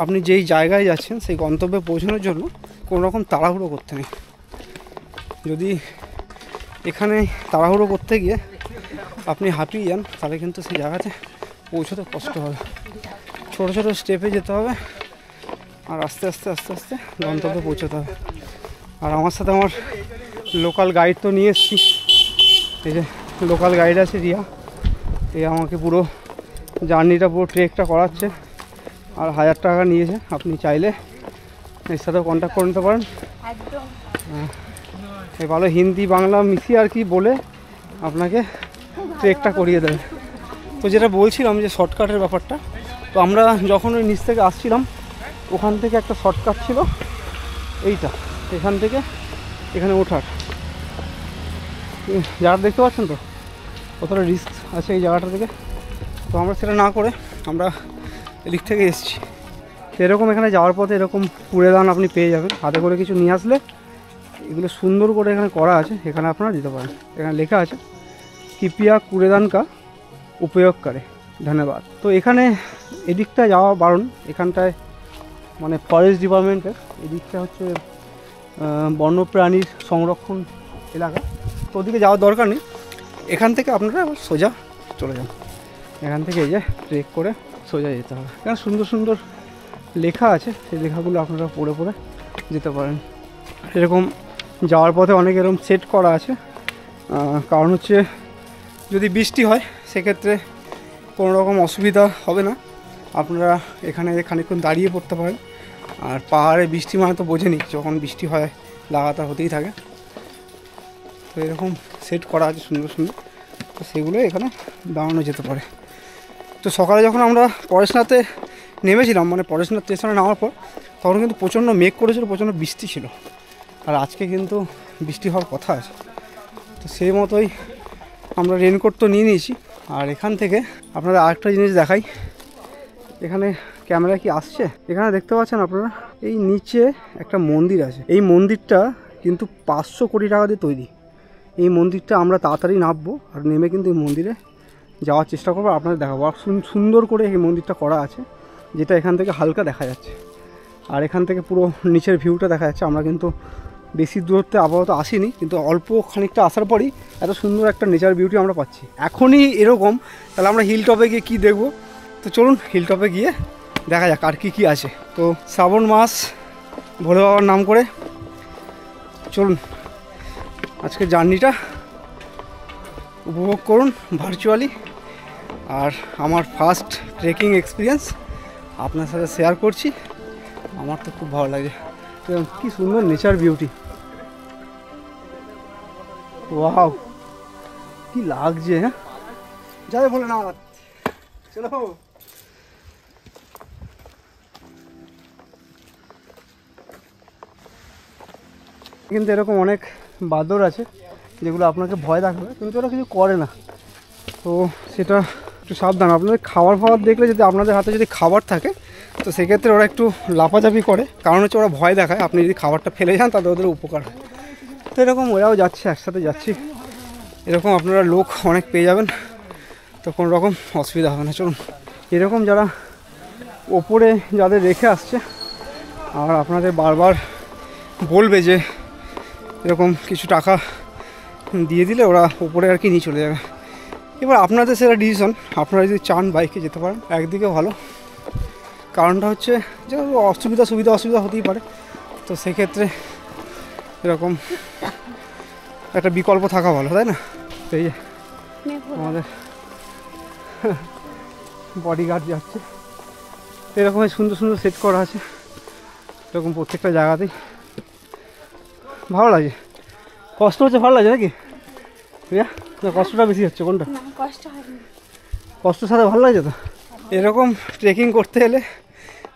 আপনি যেই জায়গায় যাচ্ছেন সেই গন্তব্যে পৌঁছানোর জন্য কোনো রকম তাড়াহুড়ো করতে নেই। যদি এখানে তাড়াহুড়ো করতে গিয়ে আপনি হাঁপিয়ে যান তাহলে কিন্তু সেই জায়গাতে পৌঁছতে কষ্ট হবে। ছোটো ছোটো স্টেপে যেতে হবে, আর আস্তে আস্তে আস্তে আস্তে গন্তব্যে পৌঁছতে হবে। আর আমার সাথে আমার লোকাল গাইড তো নিয়ে এসেছি, এই যে লোকাল গাইড আছে রিয়া, এই আমাকে পুরো জার্নিটা, পুরো ট্রেকটা করাচ্ছে, আর 1000 টাকা নিয়েছে। আপনি চাইলে এর সাথেও কন্ট্যাক্ট করে নিতে পারেন। একদম এই ভালো হিন্দি বাংলা মিশিয়ে আর কি বলে আপনাকে ট্রেকটা করিয়ে দেবে। তো যেটা বলছিলাম যে শর্টকাটের ব্যাপারটা, তো আমরা যখন ওই নিচ থেকে আসছিলাম ওখান থেকে একটা শর্টকাট ছিল এইটা, এখান থেকে এখানে ওঠার জায়গা দেখতে পাচ্ছেন তো কতটা রিস্ক আছে এই জায়গাটা থেকে। তো আমরা সেটা না করে আমরা এদিক থেকে এসেছি। তো এরকম এখানে যাওয়ার পথে এরকম কুড়েদান আপনি পেয়ে যাবেন, হাতে করে কিছু নিয়ে আসলে এগুলো সুন্দর করে এখানে করা আছে, এখানে আপনারা দিতে পারেন। এখানে লেখা আছে কৃপয়া কূড়েদান কা উপয়োগ করে, ধন্যবাদ। তো এখানে এদিকটা যাওয়া বারণ, এখানটায় মানে ফরেস্ট ডিপার্টমেন্টের এদিকটা হচ্ছে বন্যপ্রাণীর সংরক্ষণ এলাকা, তো ওদিকে যাওয়ার দরকার নেই। এখান থেকে আপনারা আবার সোজা চলে যান, এখান থেকে এই যে ট্রেক করে সোজা যেতে হবে। এখানে সুন্দর সুন্দর লেখা আছে, সেই লেখাগুলো আপনারা পড়ে পড়ে যেতে পারেন। এরকম যাওয়ার পথে অনেক এরকম সেট করা আছে, কারণ হচ্ছে যদি বৃষ্টি হয় সেক্ষেত্রে কোনো রকম অসুবিধা হবে না, আপনারা এখানে খানিকক্ষণ দাঁড়িয়ে পড়তে পারেন। আর পাহাড়ে বৃষ্টি মানে তো বোঝেনি, যখন বৃষ্টি হয় লাগাতার হতেই থাকে। তো এরকম সেট করা আছে সুন্দর সুন্দর, তো সেগুলো এখানে দাঁড়ানো যেতে পারে। তো সকালে যখন আমরা পরেশনাথে নেমেছিলাম, মানে পরেশনাথ স্টেশনে নামার পর, তখন কিন্তু প্রচণ্ড মেঘ করেছিল, প্রচণ্ড বৃষ্টি ছিল। আর আজকে কিন্তু বৃষ্টি হওয়ার কথা আছে, তো সেই মতোই আমরা রেনকোট তো নিয়ে নিয়েছি। আর এখান থেকে আপনারা আরেকটা জিনিস দেখাই, এখানে ক্যামেরা কি আসছে, এখানে দেখতে পাচ্ছেন আপনারা এই নিচে একটা মন্দির আছে। এই মন্দিরটা কিন্তু 500 কোটি টাকা দিয়ে তৈরি। এই মন্দিরটা আমরা তাড়াতাড়ি নামবো আর নেমে কিন্তু এই মন্দিরে যাওয়ার চেষ্টা করবো, আপনাদের দেখাবো। আর সুন্দর করে এই মন্দিরটা করা আছে, যেটা এখান থেকে হালকা দেখা যাচ্ছে। আর এখান থেকে পুরো নিচের ভিউটা দেখা যাচ্ছে। আমরা কিন্তু বেশি দূরত্বে আপাতত আসিনি, কিন্তু অল্প খানিকটা আসার পরই এত সুন্দর একটা নেচার বিউটি আমরা পাচ্ছি। এখনই এরকম, তাহলে আমরা হিল টপে গিয়ে কী দেখবো? তো চলুন হিল টপে গিয়ে দেখা যাক আর কী আছে। তো শ্রাবণ মাস, ভোলে বাবার নাম করে চলুন আজকে জার্নিটা উপভোগ করুন ভার্চুয়ালি। আর আমার ফার্স্ট ট্রেকিং এক্সপিরিয়েন্স আপনার সাথে শেয়ার করছি, আমার তো খুব ভালো লাগে। তো কী সুন্দর নেচার বিউটি, ওয়াও কি লাগছে। হ্যাঁ যাই বলে না, চলো। কিন্তু এরকম অনেক বাদর আছে যেগুলো আপনাকে ভয় দেখাবে, কিন্তু ওরা কিছু করে না। তো সেটা একটু সাবধান। আপনাদের খাবার দেখলে যদি আপনাদের হাতে যদি খাবার থাকে তো সেক্ষেত্রে ওরা একটু লাফাঝাপি করে, কারণ হচ্ছে ওরা ভয় দেখায়। আপনি যদি খাবারটা ফেলে যান তাহলে ওদের উপকার হয়। তো এরকম ওরাও যাচ্ছে, একসাথে যাচ্ছি, এরকম আপনারা লোক অনেক পেয়ে যাবেন, তো কোনো রকম অসুবিধা হবে না। চলুন, এরকম যারা ওপরে যাদের রেখে আসছে আর আপনাদের বারবার বলবে যে এরকম কিছু টাকা দিয়ে দিলে ওরা ওপরে আর কি নিয়ে চলে যাবে। এবার আপনাদের সেটা ডিসিশন, আপনারা যদি চান বাইকে যেতে পারেন, একদিকে ভালো। কারণটা হচ্ছে যে অসুবিধা হতেই পারে, তো সেক্ষেত্রে এরকম একটা বিকল্প থাকা ভালো, তাই না? তো এই আমাদের বডিগার্ড যাচ্ছে, এরকম সুন্দর সুন্দর সেট করা আছে এরকম প্রত্যেকটা জায়গাতেই। ভালো লাগে, কষ্ট হচ্ছে, ভালো লাগে নাকি? না কষ্টটা বেশি হচ্ছে? কোনটা কষ্টের সাথে ভালো লাগে? তো এরকম ট্রেকিং করতে এলে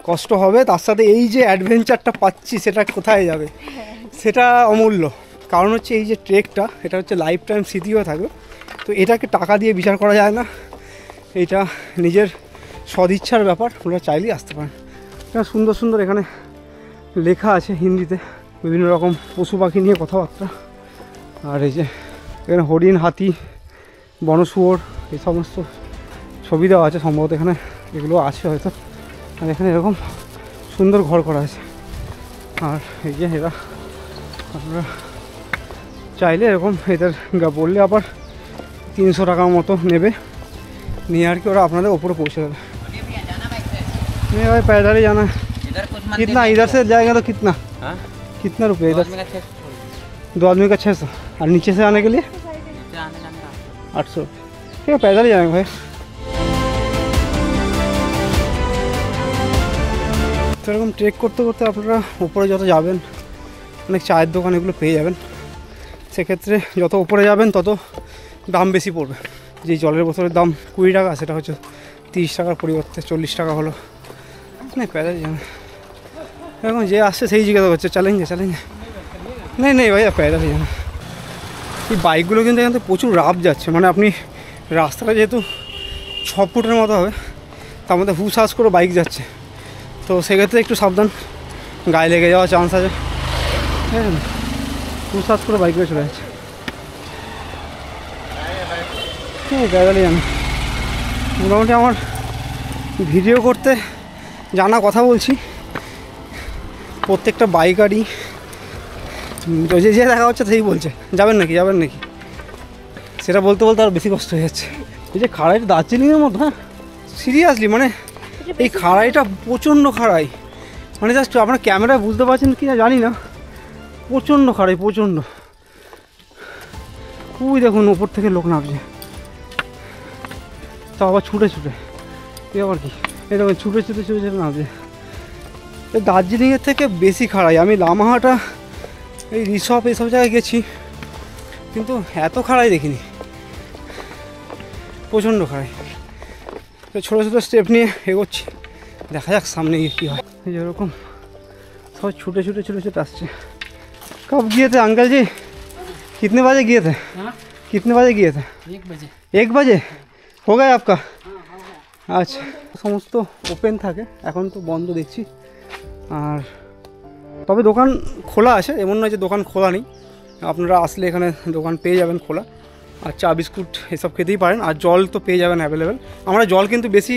কষ্ট হবে, তার সাথে এই যে অ্যাডভেঞ্চারটা পাচ্ছি সেটা কোথায় যাবে, সেটা অমূল্য। কারণ হচ্ছে এই যে ট্রেকটা, এটা হচ্ছে লাইফ টাইম স্মৃতি হয়ে থাকবে। তো এটাকে টাকা দিয়ে বিচার করা যায় না, এটা নিজের সদিচ্ছার ব্যাপার। ওরা চাইলেই আসতে পারেন। এটা সুন্দর সুন্দর এখানে লেখা আছে হিন্দিতে, বিভিন্ন রকম পশু পাখি নিয়ে কথাবার্তা। আর এই যে এখানে হরিণ, হাতি, বনশুয়োর এই সমস্ত ছবি দেওয়া আছে, সম্ভবত এখানে এগুলো আছে হয়তো। আর এখানে এরকম সুন্দর ঘর করা আছে। আর এই যে এরা আপনারা চাইলে এরকম এদের বললে আবার 300 টাকার মতো নেবে, নিয়ে আর কি ওরা আপনাদের ওপরে পৌঁছে দেবে। नहीं भाई पैदल ही जाना है। कितना इधर से जाएगा तो कितना? कितना रुपये इधर? 2 आदमी का 600। और नीचे से आने के लिए 800 रुपये। ठीक है, पैदल ही जाएंगे भाई। তো এরকম ট্রেক করতে করতে আপনারা উপরে যত যাবেন অনেক চায়ের দোকান এগুলো পেয়ে যাবেন। সেক্ষেত্রে যত উপরে যাবেন তত দাম বেশি পড়বে। যে জলের বোতলের দাম 20 টাকা, সেটা হচ্ছে 30 টাকার পরিবর্তে 40 টাকা হলো। না पैदल जाना, এখন যে আসছে সেই জিজ্ঞাসা করছে চলেंगे नहीं नहीं ভাইয়া पैदल ही जाना। এই বাইকগুলো কিন্তু এখান থেকে প্রচুর রাফ যাচ্ছে, মানে আপনি রাস্তাটা যেহেতু 6 ফুটের মতো হবে, তার মধ্যে হুশাস করে বাইক যাচ্ছে, তো সেক্ষেত্রে একটু সাবধান, গায়ে লেগে যাওয়ার চান্স আছে। হ্যাঁ, হুশাস করে বাইক চলে যাচ্ছে। হ্যাঁ पैदल ही जाना। মোটামুটি আমার ভিডিও করতে জানা কথা বলছি, প্রত্যেকটা বাইকারই যে যে দেখা হচ্ছে সেই বলছে যাবেন নাকি সেটা বলতে আর বেশি কষ্ট হয়ে যাচ্ছে। এই যে খাড়াইটা দার্জিলিংয়ের মতো, হ্যাঁ সিরিয়াসলি, মানে এই খাড়াইটা প্রচণ্ড খাড়াই, মানে জাস্ট আপনার ক্যামেরায় বুঝতে পারছেন কি না জানি না, প্রচণ্ড খাড়াই, প্রচণ্ড। খুবই দেখুন উপর থেকে লোক নামছে, তা আবার ছুটে এ আবার কি, এরকম ছুটে নামছে। দার্জিলিংয়ের থেকে বেশি খাড়াই। আমি লামাহাটা, এই রিসপ এইসব জায়গায় গেছি, কিন্তু এত খাড়াই দেখিনি, প্রচণ্ড খাড়াই। তো ছোটো ছোটো স্টেপ নিয়ে এগোচ্ছি, দেখা যাক সামনে গিয়ে কী হয়। এই যেরকম সব ছুটে আসছে। कब गए थे अंकल जी? कितने बजे गए थे? कितने बजे गए थे? 1 बजे हो गया आपका? আচ্ছা, সমস্ত ওপেন থাকে, এখন তো বন্ধ দেখছি। আর তবে দোকান খোলা আছে, এমন নয় যে দোকান খোলা নেই। আপনারা আসলে এখানে দোকান পেয়ে যাবেন খোলা, আর চা বিস্কুট এসব খেতেই পারেন। আর জল তো পেয়ে যাবেন অ্যাভেলেবেল। আমরা জল কিন্তু বেশি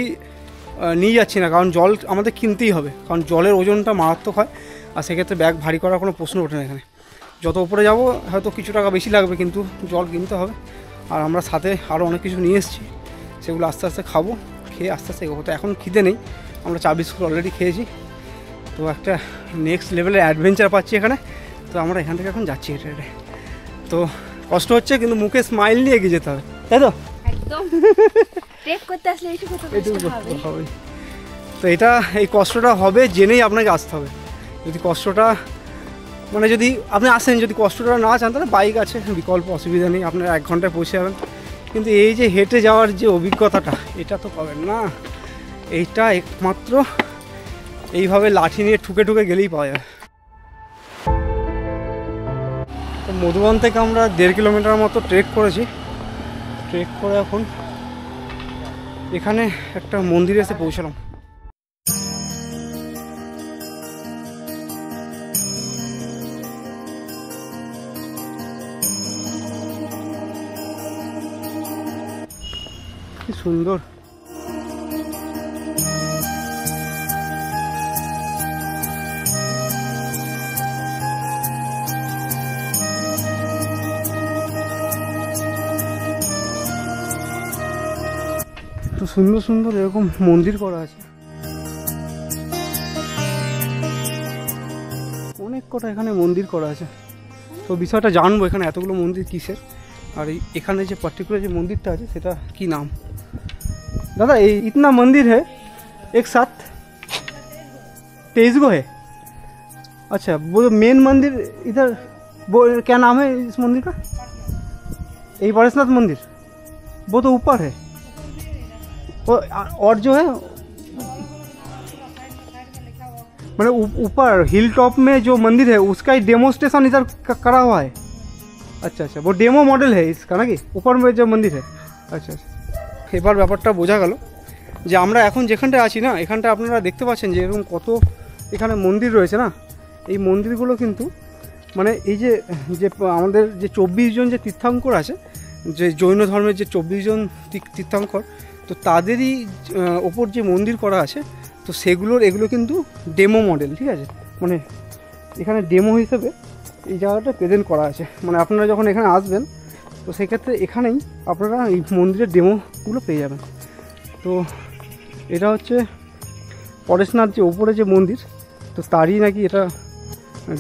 নিয়ে যাচ্ছি না, কারণ জল আমাদের কিনতেই হবে, কারণ জলের ওজনটা মারাত্মক হয়। আর সেক্ষেত্রে ব্যাগ ভারী করার কোনো প্রশ্ন ওঠে না। এখানে যত উপরে যাব হয়তো কিছু টাকা বেশি লাগবে, কিন্তু জল কিনতে হবে। আর আমরা সাথে আরও অনেক কিছু নিয়ে এসেছি, সেগুলো আস্তে আস্তে খাবো, খেয়ে আস্তে আস্তে এগোবো। তো এখন খিদে নেই, আমরা চা বিস্কুট অলরেডি খেয়েছি। তো একটা নেক্সট লেভেলের অ্যাডভেঞ্চার পাচ্ছি এখানে। তো আমরা এখান থেকে এখন যাচ্ছি হেঁটে। তো কষ্ট হচ্ছে, কিন্তু মুখে স্মাইল নিয়ে এগিয়ে যেতে হবে, তাই তো? একদম ট্রেক করতে আসলে এইটুকু হবে। তো এই কষ্টটা হবে জেনেই আপনাকে আসতে হবে। যদি কষ্টটা মানে যদি আপনি আসেন, যদি কষ্টটা না চান তাহলে বাইক আছে, বিকল্প, অসুবিধা নেই, আপনারা 1 ঘন্টায় পৌঁছে যাবেন। কিন্তু এই যে হেঁটে যাওয়ার যে অভিজ্ঞতাটা, এটা তো পাবেন না। এইটা একমাত্র এইভাবে লাঠি নিয়ে ঠুকে গেলেই পাওয়া যাবে। মধুবন থেকে আমরা 1.5 কিলোমিটার মতো ট্রেক করেছি। ট্রেক করে এখন এখানে একটা মন্দিরে এসে পৌঁছালাম। কি সুন্দর। সুন্দর সুন্দর এরকম মন্দির করা আছে, অনেক কটা এখানে মন্দির করা আছে। তো বিষয়টা জানবো এখানে এতগুলো মন্দির কিসের, আর এখানে যে পার্টিকুলার যে মন্দিরটা আছে সেটা কি নাম। দাদা ये इतना मंदिर है एक साथ 23 गो है? अच्छा वो मेन मंदिर इधर वो क्या नाम है इस मंदिर का? यही परेशनाथ मंदिर, वो तो ऊपर है। और जो है मतलब ऊपर हिल टॉप में जो मंदिर है उसका ही डेमोस्ट्रेशन इधर करा हुआ है। अच्छा अच्छा वो डेमो मॉडल है इसका ना कि ऊपर में जो मंदिर है। अच्छा अच्छा এবার ব্যাপারটা বোঝা গেল যে আমরা এখন যেখানটায় আছি না, এখানটা আপনারা দেখতে পাচ্ছেন যে এরকম কত এখানে মন্দির রয়েছে না। এই মন্দিরগুলো কিন্তু মানে এই যে যে আমাদের যে 24 জন যে তীর্থঙ্কর আছে, যে জৈন ধর্মের যে 24 জন তীর্থঙ্কর, তো তাদেরই ওপর যে মন্দির করা আছে, তো এগুলো কিন্তু ডেমো মডেল, ঠিক আছে। মানে এখানে ডেমো হিসেবে এই জায়গাটা প্রেজেন্ট করা আছে। মানে আপনারা যখন এখানে আসবেন তো সেক্ষেত্রে এখানেই আপনারা এই মন্দিরের ডেমোগুলো পেয়ে যাবেন। তো এটা হচ্ছে পরেশনাথ যে ওপরে যে মন্দির, তো তারই নাকি এটা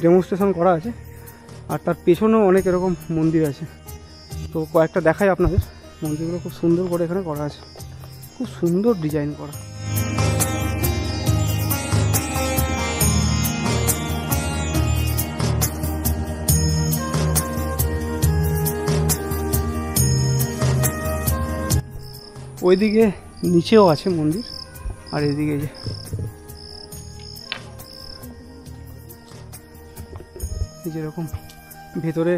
ডেমনস্ট্রেশন করা আছে। আর তার পেছনেও অনেক এরকম মন্দির আছে। তো কয়েকটা দেখাই আপনাদের। মন্দিরগুলো খুব সুন্দর করে এখানে করা আছে, খুব সুন্দর ডিজাইন করা। ওইদিকে নিচেও আছে মন্দির, আর এদিকে যেরকম ভেতরে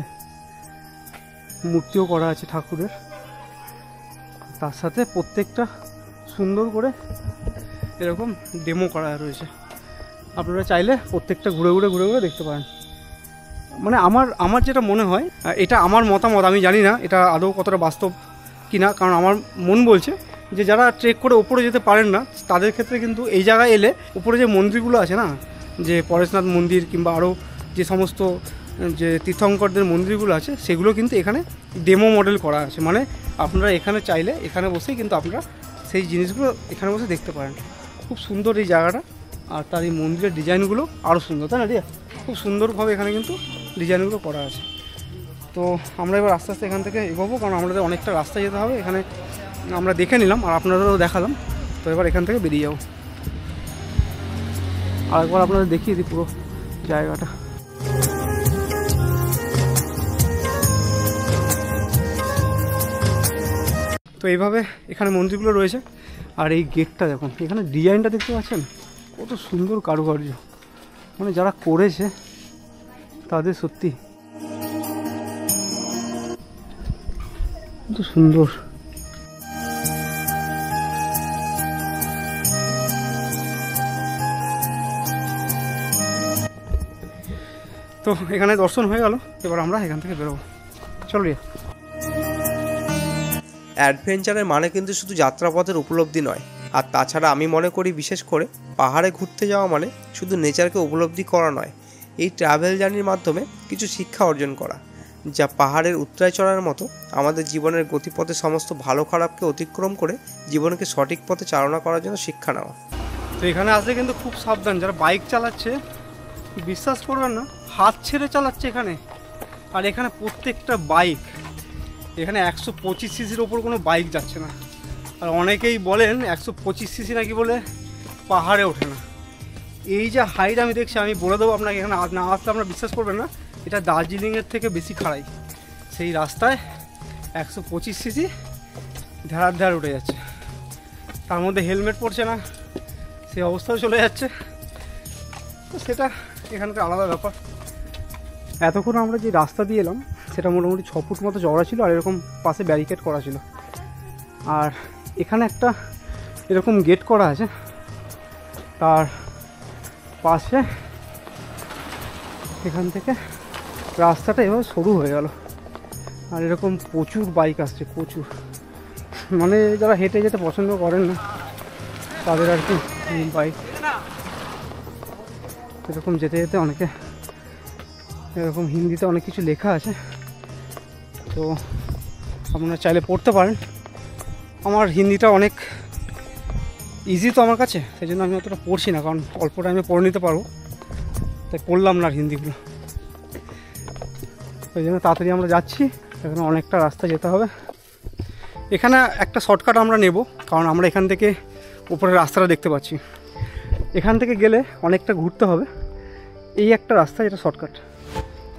মূর্তিও করা আছে ঠাকুরের, তার সাথে প্রত্যেকটা সুন্দর করে এরকম ডেমো করা রয়েছে। আপনারা চাইলে প্রত্যেকটা ঘুরে ঘুরে দেখতে পারেন। মানে আমার যেটা মনে হয়, এটা আমার মতামত, আমি জানি না এটা আদৌ কতটা বাস্তব কিনা, কারণ আমার মন বলছে যে যারা ট্রেক করে ওপরে যেতে পারেন না তাদের ক্ষেত্রে কিন্তু এই জায়গায় এলে উপরে যে মন্দিরগুলো আছে না, যে পরেশনাথ মন্দির কিংবা আরও যে সমস্ত যে তীর্থঙ্করদের মন্দিরগুলো আছে, সেগুলো কিন্তু এখানে ডেমো মডেল করা আছে। মানে আপনারা এখানে চাইলে এখানে বসেই কিন্তু আপনারা সেই জিনিসগুলো এখানে বসে দেখতে পারেন। খুব সুন্দর এই জায়গাটা, আর তার এই মন্দিরের ডিজাইনগুলো আরও সুন্দর, তাই না রিয়া? খুব সুন্দরভাবে এখানে কিন্তু ডিজাইনগুলো করা আছে। তো আমরা এবার আস্তে আস্তে এখান থেকে এগোবো, কারণ আমাদের অনেকটা রাস্তা যেতে হবে। এখানে আমরা দেখে নিলাম আর আপনাদেরও দেখালাম। তো এবার এখান থেকে বেরিয়ে যাবো। আরেকবার আপনাদের দেখিয়ে দিই পুরো জায়গাটা। তো এইভাবে এখানে মন্দিরগুলো রয়েছে। আর এই গেটটা দেখুন, এখানে ডিজাইনটা দেখতে পাচ্ছেন কত সুন্দর কারুকার্য। মানে যারা করেছে তাদের সত্যি কত সুন্দর। তো এখানে দর্শন হয়ে গেল, এবার আমরা এখান থেকে বেরোবো। চলো রিয়া। অ্যাডভেঞ্চারের মানে কিন্তু শুধু যাত্রাপথের উপলব্ধি নয়, আর তাছাড়া আমি মনে করি বিশেষ করে পাহাড়ে ঘুরতে যাওয়া মানে শুধু নেচারকে উপলব্ধি করা নয়, এই ট্রাভেল জার্নির মাধ্যমে কিছু শিক্ষা অর্জন করা, যা পাহাড়ের উৎরাই চড়ার মতো আমাদের জীবনের গতিপথে সমস্ত ভালো খারাপকে অতিক্রম করে জীবনকে সঠিক পথে চালনা করার জন্য শিক্ষা নেওয়া। তো এখানে আসলে কিন্তু খুব সাবধান, যারা বাইক চালাচ্ছে বিশ্বাস করবেন না, হাত ছেড়ে চালাচ্ছে এখানে। আর এখানে প্রত্যেকটা বাইক, এখানে 125 সিসির ওপর কোনো বাইক যাচ্ছে না। আর অনেকেই বলেন 125 সিসি নাকি বলে পাহাড়ে ওঠে না। এই যে হাইট আমি দেখছি, আমি বলে দেবো আপনাকে, এখানে না আসলে আপনারা বিশ্বাস করবেন না, এটা দার্জিলিংয়ের থেকে বেশি খাড়াই। সেই রাস্তায় 125 সিসি ধার ধার উঠে যাচ্ছে, তার মধ্যে হেলমেট পরছে না, সেই অবস্থাও চলে যাচ্ছে। তো সেটা এখানকার আলাদা ব্যাপার। এতক্ষণ আমরা যে রাস্তা দিয়ে এলাম সেটা মোটামুটি 6 ফুট মতো চওড়া ছিল, আর এরকম পাশে ব্যারিকেড করা ছিল। আর এখানে একটা এরকম গেট করা আছে, তার পাশে এখান থেকে রাস্তাটা এভাবে সরু হয়ে গেল। আর এরকম প্রচুর বাইক আসছে, প্রচুর, মানে যারা হেঁটে যেতে পছন্দ করেন না তাদের আর কি বাইক এরকম যেতে যেতে অনেকে এরকম হিন্দিতে অনেক কিছু লেখা আছে, তো আপনারা চাইলে পড়তে পারেন। আমার হিন্দিটা অনেক ইজি তো আমার কাছে, সেই জন্য আমি অতটা পড়ছি না, কারণ অল্প টাইমে পড়ে নিতে পারবো, তাই পড়লাম না আর হিন্দিগুলো। ওই জন্য তাড়াতাড়ি আমরা যাচ্ছি, এখানে অনেকটা রাস্তা যেতে হবে। এখানে একটা শর্টকাট আমরা নেব, কারণ আমরা এখান থেকে উপরের রাস্তাটা দেখতে পাচ্ছি। এখান থেকে গেলে অনেকটা ঘুরতে হবে, এই একটা রাস্তা যেটা শর্টকাট।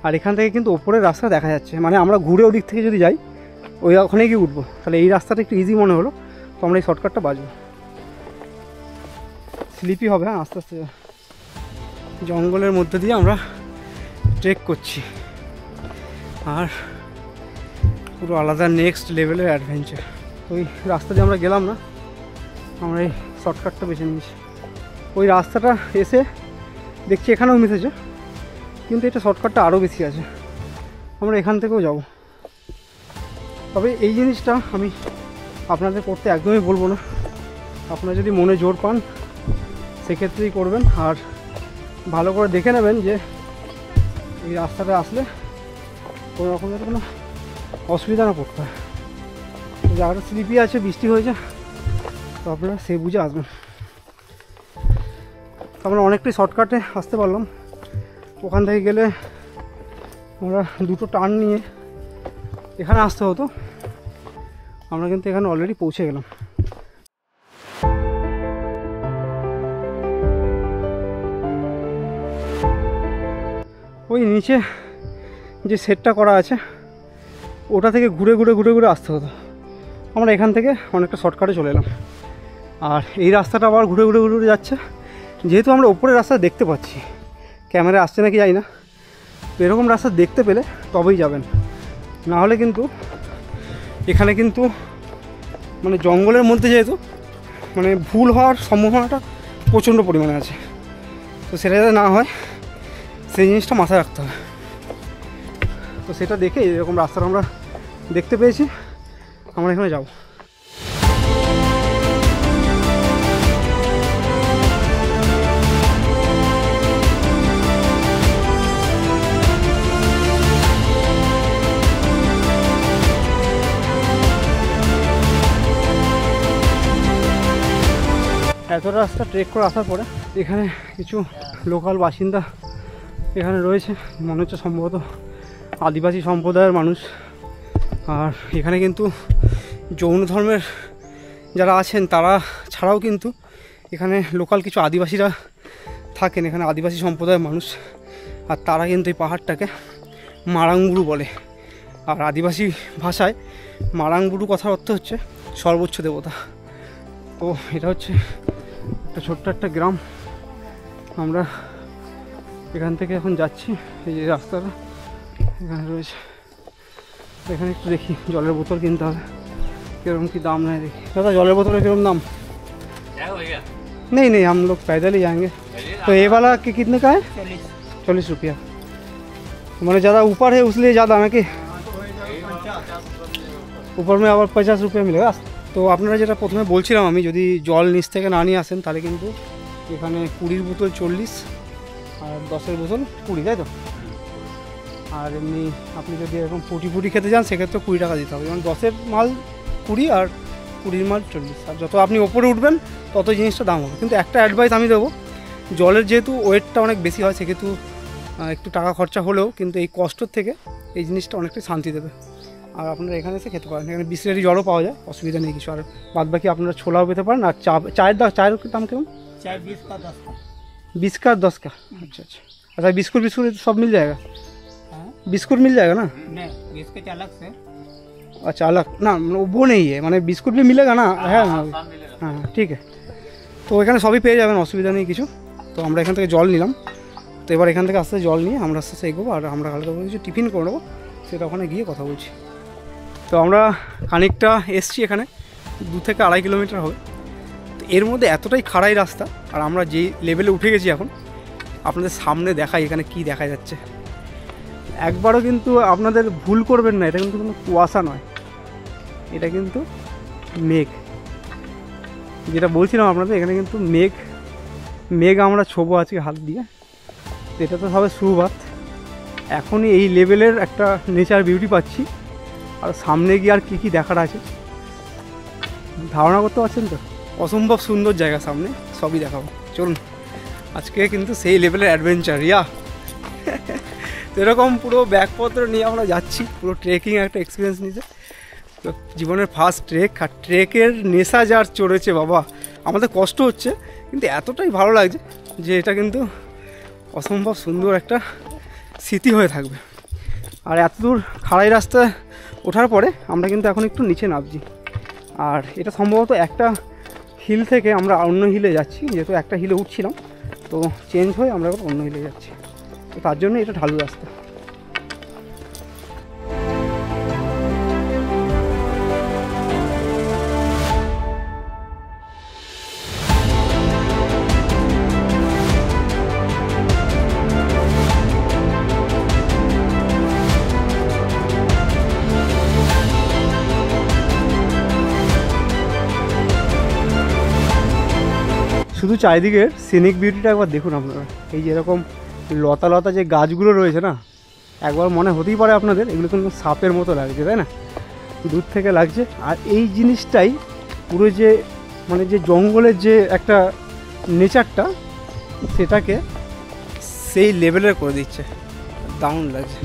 আর এখান থেকে কিন্তু ওপরের রাস্তা দেখা যাচ্ছে, মানে আমরা ঘুরে ওদিক থেকে যদি যাই ওখানে গিয়ে উঠবো, তাহলে এই রাস্তাটা একটু ইজি মনে হলো, তো আমরা এই শর্টকাটটা বাজবো। স্লিপি হবে, হ্যাঁ আস্তে আস্তে জঙ্গলের মধ্যে দিয়ে আমরা ট্রেক করছি, আর পুরো আলাদা নেক্সট লেভেলের অ্যাডভেঞ্চার। ওই রাস্তা দিয়ে আমরা গেলাম না, আমরা এই শর্টকাটটা বেছে নিয়েছি। ওই রাস্তাটা এসে দেখছি এখানেও মিশেছে, কিন্তু এটা শর্টকাটটা আরও বেশি আছে, আমরা এখান থেকেও যাব। তবে এই জিনিসটা আমি আপনাদের করতে একদমই বলবো না, আপনারা যদি মনে জোর পান সেক্ষেত্রেই করবেন, আর ভালো করে দেখে নেবেন যে এই রাস্তাটা আসলে কোনো রকমের কোনো অসুবিধা না পড়তে হয়। জায়গাটা স্লিপি আছে, বৃষ্টি হয়েছে, তো আপনারা সে বুঝে আসবেন। আমরা অনেকটাই শর্টকাটে আসতে পারলাম। ওখান থেকে গেলে আমরা দুটো টার্ন নিয়ে এখানে আসতে হতো, আমরা কিন্তু এখানে অলরেডি পৌঁছে গেলাম। ওই নিচে যে সেটটা করা আছে ওটা থেকে ঘুরে ঘুরে ঘুরে ঘুরে আসতে হতো, আমরা এখান থেকে অনেকটা শর্টকাটে চলে এলাম। আর এই রাস্তাটা আবার ঘুরে ঘুরে ঘুরে ঘুরে যাচ্ছে, যেহেতু আমরা উপরের রাস্তা দেখতে পাচ্ছি, ক্যামেরা আসছে নাকি জানি না, তো এরকম রাস্তা দেখতে পেলে তবেই যাবেন, না হলে কিন্তু এখানে কিন্তু মানে জঙ্গলের মধ্যে যেহেতু মানে ভুল হওয়ার সম্ভাবনাটা প্রচণ্ড পরিমাণে আছে, তো সেটা যাতে না হয় সেই জিনিসটা মাথায় রাখতে হবে। তো সেটা দেখে এরকম রাস্তাটা আমরা দেখতে পেয়েছি, আমরা এখানে যাব। এত রাস্তা ট্রেক করে আসার পরে এখানে কিছু লোকাল বাসিন্দা এখানে রয়েছে, মনে হচ্ছে সম্ভবত আদিবাসী সম্প্রদায়ের মানুষ। আর এখানে কিন্তু জৈন ধর্মের যারা আছেন তারা ছাড়াও কিন্তু এখানে লোকাল কিছু আদিবাসীরা থাকেন, এখানে আদিবাসী সম্প্রদায়ের মানুষ, আর তারা কিন্তু এই পাহাড়টাকে মারাংবুরু বলে। আর আদিবাসী ভাষায় মারাংবুরু কথার অর্থ হচ্ছে সর্বোচ্চ দেবতা। তো এটা হচ্ছে একটা ছোট্ট একটা গ্রাম, আমরা এখান থেকে এখন যাচ্ছি। এই যে রাস্তাটা এখানে রয়েছে, এখানে একটু দেখি জলের বোতল কিনতে হবে, কীরকম কী दाम নেয় দেখি। दादा जलेर बोतल कীরকম दाम? नहीं नहीं हम लोग पैदल ही जाएंगे। तो ये वाला कितने का है? 40 रुपया। मैंने ज़्यादा ऊपर है उसलिए ज़्यादा है कि ऊपर में আবার 50 रुपया मिलेगा। তো আপনারা যেটা প্রথমে বলছিলাম আমি, যদি জল নিচ থেকে না নিয়ে আসেন তাহলে কিন্তু এখানে 20 বোতল 40 আর 10 বোতল 20, তাই তো? আর এমনি আপনি যদি এরকম ফুটি খেতে যান সেক্ষেত্রে 20 টাকা দিতে হবে, যেমন 10 মাল 20 আর 20 মাল 40। আর যত আপনি ওপরে উঠবেন তত জিনিসটা দাম হবে। কিন্তু একটা অ্যাডভাইস আমি দেবো, জলের যেহেতু ওয়েটটা অনেক বেশি হয় সেক্ষেত্রে একটু টাকা খরচা হলেও কিন্তু এই কষ্টর থেকে এই জিনিসটা অনেকটাই শান্তি দেবে। আর আপনারা এখানে এসে খেতে পারেন, এখানে বিসলেরি জলও পাওয়া যায়, অসুবিধা নেই কিছু। আর বাদ বাকি আপনারা ছোলাও পেতে পারেন। আর চায়ের দাম কেমন? चाय 20 का 10 का। 20 का 10 का, अच्छा अच्छा। अच्छा बिस्कुट सब मिल जाएगा? बिस्कुट मिल जाएगा ना? नहीं, बिस्किट अलग से। अच्छा अलग ना, वो नहीं है, মানে बिस्कुट भी मिलेगा ना? है हाँ ठीक है। তো এখানে সবই পেয়ে যাবেন, অসুবিধা নেই কিছু। তো আমরা এখান থেকে জল নিলাম, তো এবার এখান থেকে আস্তে জল নিয়ে আমরা আস্তে আস্তে এগোবো, আর আমরা হালকা করে কিছু টিফিন করে নেবো, সেটা ওখানে গিয়ে কথা বলছি। তো আমরা খানিকটা এসছি, এখানে 2 থেকে 2.5 কিলোমিটার হবে। তো এর মধ্যে এতটাই খাড়াই রাস্তা, আর আমরা যেই লেভেলে উঠে গেছি এখন, আপনাদের সামনে দেখাই এখানে কি দেখা যাচ্ছে। একবারও কিন্তু আপনাদের ভুল করবেন না, এটা কিন্তু কোনো কুয়াশা নয়, এটা কিন্তু মেঘ। যেটা বলছিলাম আপনাদের, এখানে কিন্তু মেঘ আমরা ছোবো আজকে হাত দিয়ে। এটা তো সবে শুরুবাত, এখনই এই লেভেলের একটা নেচার বিউটি পাচ্ছি, আর সামনে গিয়ে আর কী কী দেখার আছে ধারণা করতে পারছেন তো। অসম্ভব সুন্দর জায়গা, সামনে সবই দেখাবো, চলুন। আজকে কিন্তু সেই লেভেলের অ্যাডভেঞ্চার তো এরকম পুরো ব্যাগপত্র নিয়ে আমরা যাচ্ছি, পুরো ট্রেকিং একটা এক্সপিরিয়েন্স নিতে। তো জীবনের ফার্স্ট ট্রেক, আর ট্রেকের নেশা যার চড়েছে বাবা, আমাদের কষ্ট হচ্ছে কিন্তু এতটাই ভালো লাগছে যে এটা কিন্তু অসম্ভব সুন্দর একটা স্মৃতি হয়ে থাকবে। আর এত দূর খাড়াই রাস্তা ওঠার পরে আমরা কিন্তু এখন একটু নিচে নামছি, আর এটা সম্ভবত একটা হিল থেকে আমরা অন্য হিলে যাচ্ছি, যেহেতু একটা হিলে উঠছিলাম তো চেঞ্জ হয়ে আমরা অন্য হিলে যাচ্ছি, তো তার জন্য এটা ঢালু রাস্তা। শুধু চারিদিকের সিনিক বিউটিটা একবার দেখুন আপনারা, এই যে এরকম লতা লতা যে গাছগুলো রয়েছে না, একবার মনে হতেই পারে আপনাদের এগুলো কিন্তু সাপের মতো লাগছে, তাই না? দূর থেকে লাগছে। আর এই জিনিসটাই পুরো যে মানে যে জঙ্গলের যে একটা নেচারটা, সেটাকে সেই লেভেলের করে দিচ্ছে, দারুণ লাগছে।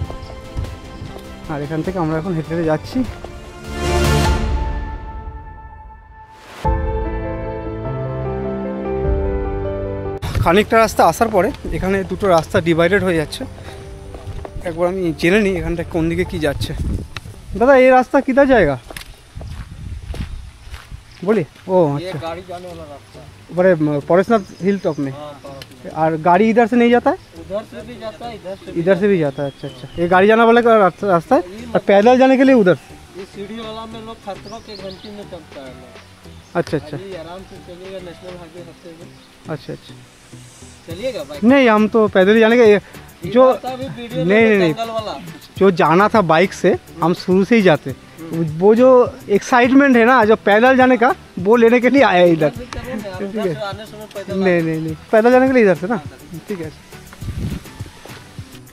আর এখান থেকে আমরা এখন হেঁটে হেঁটে যাচ্ছি। খানিকটা রাস্তা আসার পরে এখানে দুটো রাস্তা ডিভাইডেড হয়ে যাচ্ছে, একবার আমি জেনে নিই এখানটা কোন দিকে কি যাচ্ছে। দাদা এই রাস্তা কিধর জায়গা বলি? ও अच्छा, गाड़ी जाने वाला रास्ता बड़े परेशनाथ हिल टॉप में। और गाड़ी इधर से नहीं जाता है? उधर से भी जाता है, इधर से भी जाता है। अच्छा अच्छा, ये गाड़ी जाने वाला का रास्ता है, और पैदल जाने के लिए उधर। ये सीढ़ी वाला में लोग खतरों के घंटी में चलता है लोग। अच्छा अच्छा अभी आराम से चलिएगा, नेशनल हाईवे रास्ते में अच्छा अच्छा। चलिएगा बाइक। नहीं हम तो पैदल ही जाने के जो वीडियो नहीं नहीं नहीं जंगल वाला जो जाना था बाइक से, हम शुरू से ही जाते। वो जो एक्साइटमेंट है ना जो पैदल जाने का, वो लेने के लिए आया इधर। ठीक है, आने समय पैदल नहीं नहीं नहीं पैदल जाने के लिए इधर से ना, ঠিক আছে।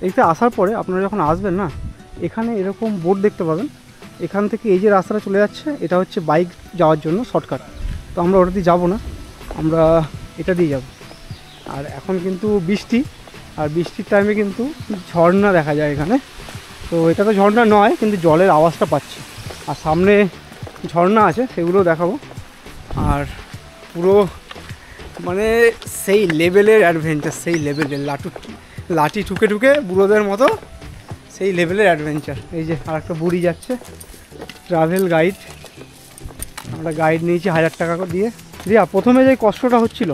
এইটা আসার পরে আপনারা যখন আসবেন না, এখানে এরকম বোর্ড দেখতে পাবেন, এখান থেকে এই যে রাস্তাটা চলে যাচ্ছে এটা হচ্ছে বাইক যাওয়ার জন্য শর্টকাট। তো আমরা ওটা দিয়ে যাবো না, আমরা এটা দিয়ে যাব। আর এখন কিন্তু বৃষ্টি, আর বৃষ্টির টাইমে কিন্তু ঝর্ণা দেখা যায় এখানে। তো এটা তো ঝর্ণা নয়, কিন্তু জলের আওয়াজটা পাচ্ছি, আর সামনে ঝর্ণা আছে সেগুলো দেখাবো। আর পুরো মানে সেই লেভেলের অ্যাডভেঞ্চার, সেই লেভেলের লাঠি ঠুকে ঠুকে বুড়োদের মতো সেই লেভেলের অ্যাডভেঞ্চার। এই যে আর একটা বুড়ি যাচ্ছে, ট্রাভেল গাইড, আমরা গাইড নিয়েছি 1000 টাকা করে দিয়ে। রিয়া প্রথমে যে কষ্টটা হচ্ছিল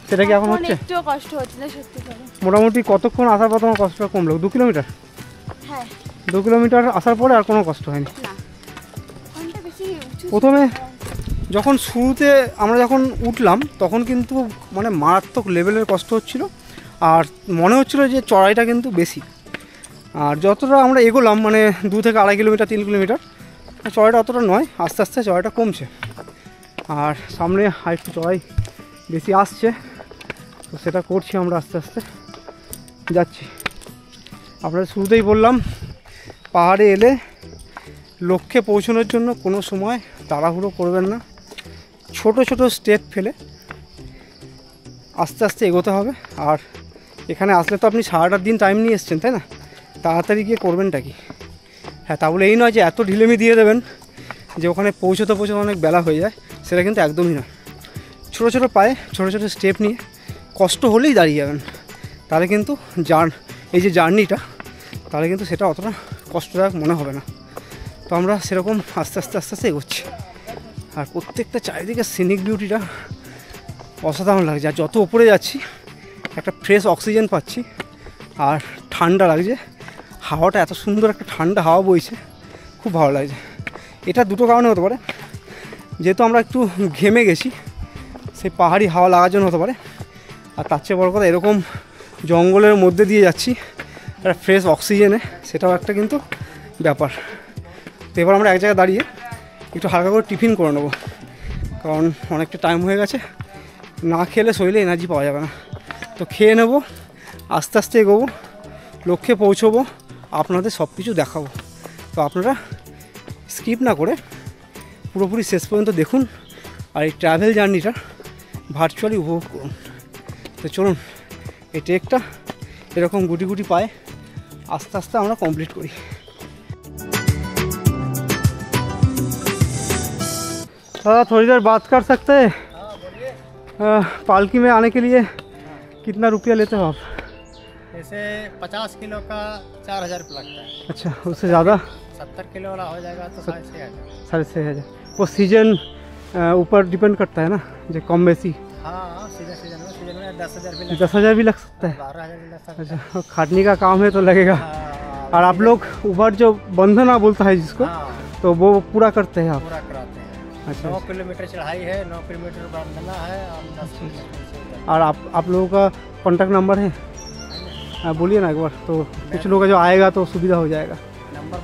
সেটা কি এখন হচ্ছে? একটু কষ্ট হচ্ছে না সত্যি করে। মোটামুটি কতক্ষণ আসার পর তোমার কষ্টটা কমলো? 2 কিলোমিটার? হ্যাঁ 2 কিলোমিটার আসার পরে আর কোনো কষ্ট হয়নি। না কোনটা বেশি উঁচু প্রথমে যখন শুরুতে আমরা যখন উঠলাম তখন কিন্তু মানে মারাত্মক লেভেলের কষ্ট হচ্ছিল, আর মনে হচ্ছিল যে চড়াইটা কিন্তু বেশি। আর যতটা আমরা এগোলাম মানে 2 থেকে 2.5 কিলোমিটার 3 কিলোমিটার, চড়াইটা অতটা নয়, আস্তে আস্তে চড়াইটা কমছে। আর সামনে আরেকটু চড়াই বেশি আসছে, তো সেটা করছি আমরা আস্তে আস্তে যাচ্ছি। আপনারা শুরুতেই বললাম, পাহাড়ে এলে লক্ষ্যে পৌঁছানোর জন্য কোনো সময় তাড়াহুড়ো করবেন না, ছোট ছোট স্টেপ ফেলে আস্তে আস্তে এগোতে হবে। আর এখানে আসলে তো আপনি সারাটা দিন টাইম নিয়ে এসছেন, তাই না? তাড়াতাড়ি গিয়ে করবেনটা কি? হ্যাঁ, তাহলে এই নয় যে এত ঢিলেমি দিয়ে দেবেন যে ওখানে পৌঁছতে অনেক বেলা হয়ে যায়, সেটা কিন্তু একদমই নয়। ছোটো ছোটো পায়ে ছোটো ছোটো স্টেপ নিয়ে কষ্ট হলেই দাঁড়িয়ে যাবেন, তাহলে কিন্তু এই যে জার্নিটা, তাহলে কিন্তু সেটা অতটা কষ্টদায়ক মনে হবে না। তো আমরা সেরকম আস্তে আস্তে আস্তে আস্তে এগোচ্ছি, আর প্রত্যেকটা চারিদিকে সিনিক বিউটিটা অসাধারণ লাগছে। আর যত উপরে যাচ্ছি একটা ফ্রেশ অক্সিজেন পাচ্ছি, আর ঠান্ডা লাগছে, হাওয়াটা এত সুন্দর একটা ঠান্ডা হাওয়া বইছে, খুব ভালো লাগছে। এটা দুটো কারণে হতে পারে, যেহেতু আমরা একটু ঘেমে গেছি সেই পাহাড়ি হাওয়া লাগার জন্য হতে পারে, আর তার চেয়ে বড় কথা এরকম জঙ্গলের মধ্যে দিয়ে যাচ্ছি একটা ফ্রেশ অক্সিজেনে, সেটাও একটা কিন্তু ব্যাপার। তো এবার আমরা এক জায়গায় দাঁড়িয়ে একটু হালকা করে টিফিন করে নেবো, কারণ অনেকটা টাইম হয়ে গেছে, না খেলে শরীরে এনার্জি পাওয়া যাবে না। তো খেয়ে নেবো, আস্তে আস্তে এগোবো, লক্ষ্যে পৌঁছবো, আপনাদের সব কিছু দেখাবো। তো আপনারা স্কিপ না করে পুরোপুরি শেষ পর্যন্ত দেখুন, আর এই ট্রাভেল জার্নিটা ভার্চুয়ালি উপভোগ করুন। তো চলুন এই ট্রেকটা এরকম গুটি গুটি পায়ে আস্তে আস্তে আমরা কমপ্লিট করি। थोड़ी देर बात कर सकते हैं? पालकी में आने के लिए कितना रुपया लेते हो आप? जैसे 50 किलो का 4,000 रुपये लगता है। अच्छा, उससे ज़्यादा? 70 किलो वाला हो जाएगा तो 6,500। 6,500। वो सीजन ऊपर डिपेंड करता है ना, जो कम बेसी? हाँ, सीजन में 10,000 भी 10,000 भी लग सकता है। 12,000 भी लग सकता है। अच्छा, खाटने का काम है तो लगेगा। और आप लोग ऊबर जो बंधना बोलता है जिसको, तो वो पूरा करते हैं आप? पूरा कराते हैं। अच्छा, 9 किलोमीटर चढ़ाई है, 9 किलोमीटर बांधना है, और 10 किलोमीटर। और आप लोगों का कॉन्टैक्ट नंबर है? बोलिए ना एक बार, तो कुछ लोग जो आएगा तो सुविधा हो जाएगा। नंबर,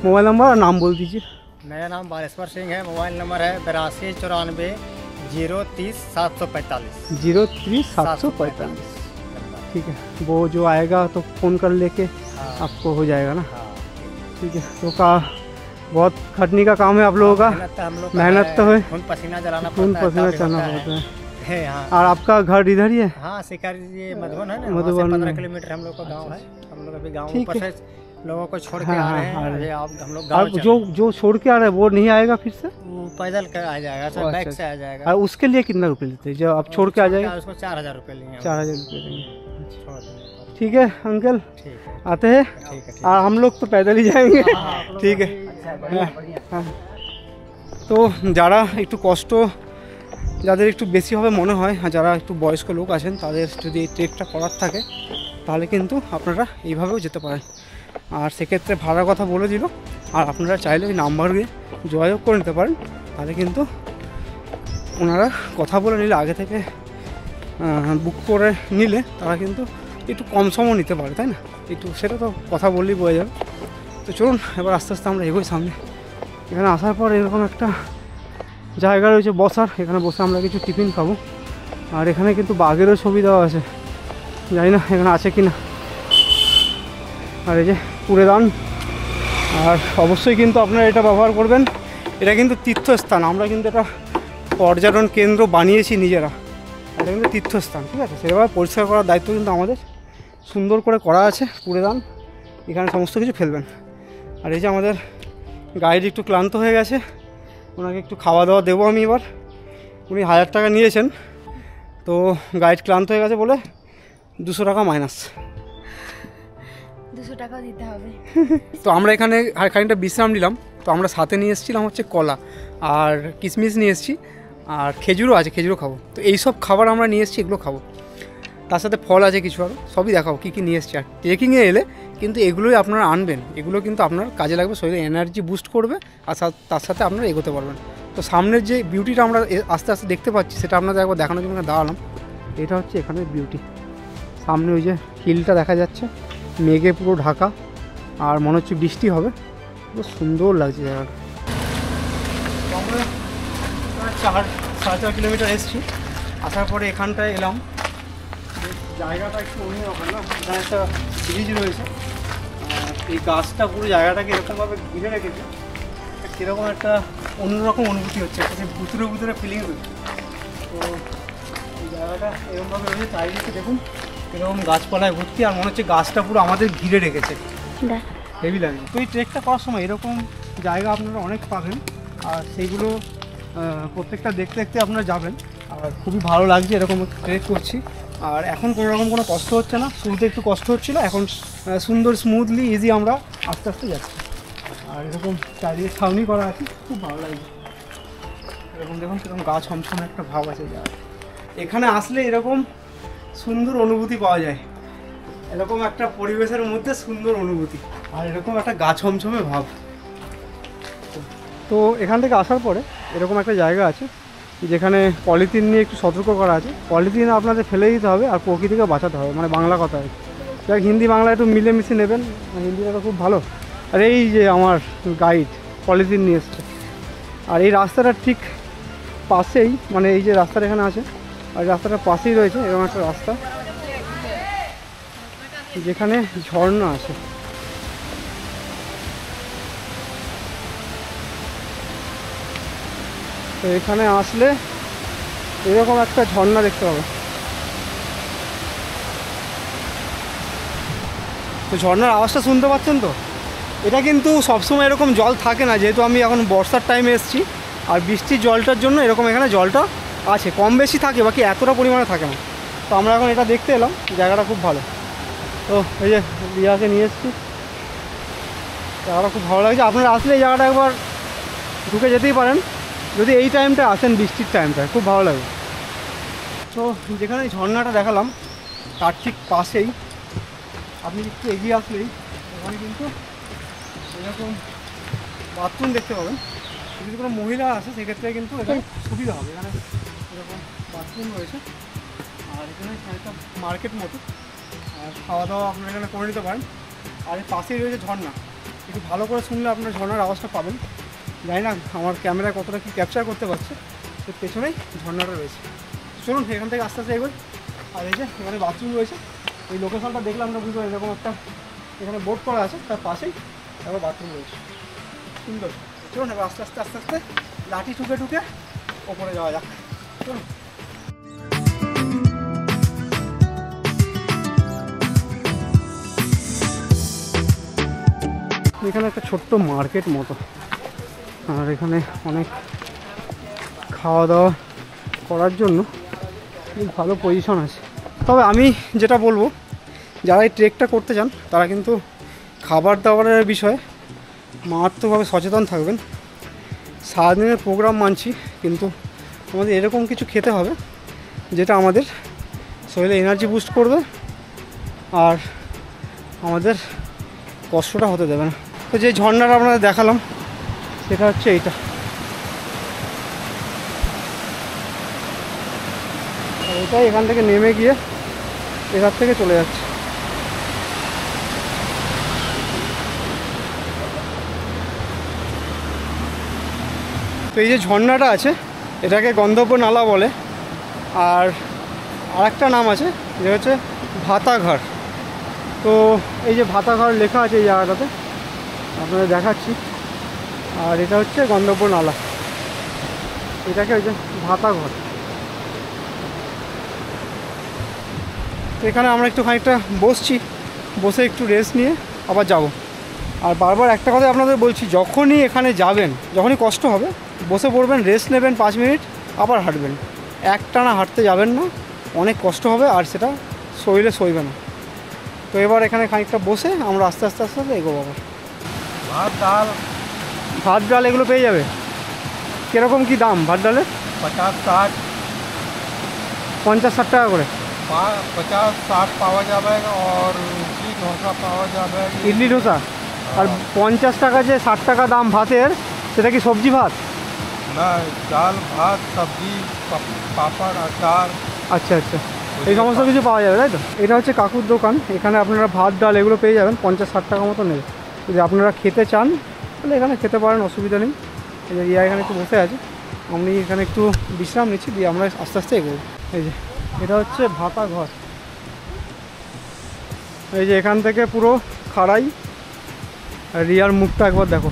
मोबाइल नंबर और नाम बोल दीजिए। मेरा नाम बालेश्वर सिंह है, मोबाइल नंबर है 8294 030 745। 030 745। ठीक है, वो जो आएगा तो फ़ोन कर लेके आपको हो जाएगा ना। ठीक है, तो बहुत खटनी का काम है आप लोगों का, मेहनत तो है, खून पसीना जलाना खून पड़ता है, पसीना तब चलना होता पड़ता है। हाँ। और आपका घर इधर ही है? हाँ, शिकारी ये मधुबन है ना, मधुबन वहाँ से 15 में। किलोमीटर हम लोग का गांव है। हम लोग अभी गांव ठीक ऊपर है। से लोगों को छोड़ के हाँ, आ हाँ, रहे हैं। हाँ। अभी आप हम लोग और गांव जो छोड़ के आ रहा है वो नहीं आएगा फिर से? वो पैदल का आ जाएगा, सब अच्छा, बाइक से आ जाएगा। और उसके लिए कितना रुपये लेते हैं जो आप छोड़ के आ जाएगा? उसको 4,000 रुपये लेंगे। 4,000 रुपये देंगे। छोड़ देंगे। ठीक है अंकल, ठीक है, आते हैं। ठीक है। और हम लोग तो पैदल ही जाएंगे। ठीक है। হ্যাঁ, তো যারা একটু কষ্ট, যাদের একটু বেশি হবে মনে হয়, আর যারা একটু বয়স্ক লোক আছেন তাদের যদি এই ট্রেকটা করার থাকে তাহলে কিন্তু আপনারা এইভাবেও যেতে পারেন। আর সেক্ষেত্রে ভাড়ার কথা বলে দিল, আর আপনারা চাইলে ওই নাম্বার দিয়ে যোগাযোগ করে নিতে পারেন, তাহলে কিন্তু ওনারা কথা বলে নিলে, আগে থেকে বুক করে নিলে তারা কিন্তু একটু কম সময় নিতে পারে, তাই না? একটু সেটা তো কথা বললেই বোঝা যাবে। তো চলুন এবার আস্তে আস্তে আমরা এগোই সামনে। এখানে আসার পর এরকম একটা জায়গা রয়েছে বসার, এখানে বসে আমরা কিছু টিফিন খাবো। আর এখানে কিন্তু বাঘেরও ছবি দেওয়া আছে, জানি না এখানে আছে কি না। আর এই যে কূড়েদান, আর অবশ্যই কিন্তু আপনারা এটা ব্যবহার করবেন। এটা কিন্তু তীর্থস্থান, আমরা কিন্তু এটা পর্যটন কেন্দ্র বানিয়েছি নিজেরা, এটা কিন্তু তীর্থস্থান, ঠিক আছে? সেভাবে পরিষ্কার করার দায়িত্ব কিন্তু আমাদের। সুন্দর করে করা আছে কূড়েদান, এখানে সমস্ত কিছু ফেলবেন। আর এই যে আমাদের গাইড একটু ক্লান্ত হয়ে গেছে, ওনাকে একটু খাওয়া দাওয়া দেবো আমি এবার। উনি 1000 টাকা নিয়েছেন, তো গাইড ক্লান্ত হয়ে গেছে বলে 200 টাকা মাইনাস। 200 টাকাও দিতে হবে। তো আমরা এখানে আর খানিকটা বিশ্রাম নিলাম। তো আমরা সাথে নিয়ে এসেছিলাম হচ্ছে কলা আর কিশমিশ নিয়ে এসেছি, আর খেজুরও আছে, খেজুরও খাবো। তো এইসব খাবার আমরা নিয়ে এসেছি, এগুলো খাবো। তার সাথে ফল আছে কিছু, আরও সবই দেখাবো কী কী নিয়ে এসেছি। আর ট্রেকিংয়ে এলে কিন্তু এগুলোই আপনারা আনবেন, এগুলো কিন্তু আপনার কাজে লাগবে, শরীরে এনার্জি বুস্ট করবে, আর তার সাথে আপনারা এগোতে পারবেন। তো সামনের যে বিউটিটা আমরা আস্তে আস্তে দেখতে পাচ্ছি, সেটা আপনাদের একবার দেখানোর জন্য দাঁড়ালাম। এটা হচ্ছে এখানের বিউটি। সামনে ওই যে হিলটা দেখা যাচ্ছে, মেঘে পুরো ঢাকা, আর মনে হচ্ছে বৃষ্টি হবে, খুব সুন্দর লাগছে জায়গাটা। আমরা 4.5 কিলোমিটার এসেছি, আসার পরে এখানটায় এলাম। জায়গাটা একটু অন্যরকম না, এখানে একটা ব্রিজ রয়েছে, এই গাছটা পুরো জায়গাটাকে এরকমভাবে ঘিরে রেখেছে, কীরকম একটা অন্যরকম অনুভূতি হচ্ছে, একটা ভুতুরে ভুতুরে ফিলিংস হচ্ছে। তো এই জায়গাটা এরকমভাবে রয়েছে, চারিদিকে দেখুন এরকম গাছপালায় ভর্তি, আর মনে হচ্ছে গাছটা পুরো আমাদের ঘিরে রেখেছে, হেভি লাগে। তো এই ট্রেকটা করার সময় এরকম জায়গা আপনারা অনেক পাবেন, আর সেইগুলো প্রত্যেকটা দেখতে দেখতে আপনারা যাবেন, আর খুবই ভালো লাগছে এরকম ট্রেক করছি। আর এখন কোনো রকম কোনো কষ্ট হচ্ছে না, শুরুতে একটু কষ্ট হচ্ছিলো, এখন সুন্দর স্মুথলি ইজি আমরা আস্তে আস্তে যাচ্ছি। আর এরকম চারিদিকে ছাউনি করা আছে, খুব ভালো লাগছে। এরকম দেখুন সেরকম গা ছমছমে একটা ভাব আছে। এখানে আসলে এরকম সুন্দর অনুভূতি পাওয়া যায়। এরকম একটা পরিবেশের মধ্যে সুন্দর অনুভূতি আর এরকম একটা গা ছমছমে ভাব। তো এখান থেকে আসার পরে এরকম একটা জায়গা আছে যেখানে পলিথিন নিয়ে একটু সতর্ক করা আছে। পলিথিন আপনাদের ফেলে দিতে হবে আর প্রকৃতিকে বাঁচাতে হবে, মানে বাংলা কথা আর কি। যাক হিন্দি বাংলা একটু মিলেমিশে নেবেন, হিন্দিটা তো খুব ভালো। আর এই যে আমার গাইড পলিথিন নিয়ে এসছে, আর এই রাস্তাটার ঠিক পাশেই, মানে এই যে রাস্তাটা এখানে আছে আর রাস্তাটার পাশেই রয়েছে এরকম একটা রাস্তা যেখানে ঝর্ণা আছে। তো এখানে আসলে এরকম একটা ঝর্ণা দেখতে পাবে। তো ঝর্ণার আওয়াজটা শুনতে পাচ্ছেন তো? এটা কিন্তু সবসময় এরকম জল থাকে না, যেহেতু আমি এখন বর্ষার টাইমে এসেছি আর বৃষ্টির জলটার জন্য এরকম এখানে জলটা আছে, কম বেশি থাকে, বাকি এতটা পরিমাণে থাকে না। তো আমরা এখন এটা দেখতে এলাম, জায়গাটা খুব ভালো। তো এই যে রিয়াকে নিয়ে এসেছি, জায়গাটা খুব ভালো লাগছে। আপনারা আসলে এই জায়গাটা একবার ঢুকে যেতেই পারেন যদি এই টাইমটা আসেন, বৃষ্টির টাইমটা খুব ভালো লাগে। তো যেখানে ঝর্ণাটা দেখালাম তার ঠিক পাশেই আপনি একটু এগিয়ে আসলেই ওখানে কিন্তু এরকম বাথরুম দেখতে পাবেন। যদি কোনো মহিলা আসে সেক্ষেত্রে কিন্তু এখানে সুবিধা হবে। এখানে এরকম বাথরুম রয়েছে আর এখানে একটা মার্কেট মতো, আর খাওয়া দাওয়া আপনারা এখানে করে নিতে পারেন। আর এর পাশেই রয়েছে ঝর্ণা, একটু ভালো করে শুনলে আপনার ঝর্ণার আওয়াজটা পাবেন। জানি না আমার ক্যামেরায় কতটা কি ক্যাপচার করতে পারছে, তো পেছনেই ঝর্ণাটা রয়েছে। চলুন এখান থেকে আস্তে আস্তে এগোই। আর এই যে এখানে বাথরুম রয়েছে, এই লোকেশনটা দেখলে আমরা বুঝতে পারি এরকম একটা এখানে বোর্ড করা আছে, তার পাশেই এবার বাথরুম রয়েছে, সুন্দর। চলুন এবার আস্তে আস্তে আস্তে আস্তে লাঠি ঠুকে ঠুকে ওপরে যাওয়া যাক। চলুন। এখানে একটা ছোট্ট মার্কেট মতো, আর এখানে অনেক খাওয়া দাওয়া করার জন্য খুব ভালো পজিশন আছে। তবে আমি যেটা বলবো, যারা এই ট্রেকটা করতে চান তারা কিন্তু খাবার দাবারের বিষয়ে মারাত্মকভাবে সচেতন থাকবেন। সারাদিনের প্রোগ্রাম মানছি, কিন্তু আমাদের এরকম কিছু খেতে হবে যেটা আমাদের শরীরে এনার্জি বুস্ট করবে আর আমাদের কষ্টটা হতে দেবে না। তো যে ঝর্ণাটা আপনাদের দেখালাম সেটা হচ্ছে এইটা। এটাই এখান থেকে নেমে গিয়ে এখান থেকে চলে যাচ্ছে। তো এই যে ঝর্ণাটা আছে এটাকে গন্ধব্য নালা বলে, আর আরেকটা নাম আছে যে হচ্ছে ভাতাঘর। তো এই যে ভাতাঘর লেখা আছে এই জায়গাটাতে, আপনাদের দেখাচ্ছি। আর এটা হচ্ছে গন্ধব্য নালা, এটাকে ওই যে ভাতাঘর। এখানে আমরা একটু খানিকটা বসছি, বসে একটু রেস্ট নিয়ে আবার যাব। আর বারবার একটা কথা আপনাদের বলছি, যখনই এখানে যাবেন, যখনই কষ্ট হবে বসে পড়বেন, রেস্ট নেবেন 5 মিনিট, আবার হাঁটবেন। একটানা হাঁটতে যাবেন না, অনেক কষ্ট হবে আর সেটা শরীরে সইবে না। তো এবার এখানে খানিকটা বসে আমরা আস্তে আস্তে আস্তে আস্তে এগোবো। আবার ভাত ডাল এগুলো পেয়ে যাবে। কীরকম কী দাম ভাত ডালের? 50-60 50-60 টাকা করে 50-60 পাওয়া যাবে। আর ইডলি ধোসা পাওয়া যাবে। ইডলি ধোসা। আর 50 টাকা যে 60 টাকা দাম ভাতের, সেটা কি সবজি ভাত? না, ডাল ভাত সবজি পাপড় আচার। আচ্ছা আচ্ছা, এই সমস্ত কিছু পাওয়া যাবে, তাই তো? এটা হচ্ছে কাকুর দোকান, এখানে আপনারা ভাত ডাল এগুলো পেয়ে যাবেন। 50-60 টাকা মতো নেবে। যদি আপনারা খেতে চান তাহলে এখানে খেতে পারেন, অসুবিধা নেই। এই যে রিয়া এখানে একটু বসে আছে, আমি এখানে একটু বিশ্রাম নিচ্ছি, দিয়ে আমরা আস্তে আস্তে এগোবো। এই যে এটা হচ্ছে ভাতা ঘর। এই যে এখান থেকে পুরো খাড়াই, আর রিয়ার মুখটা একবার দেখো।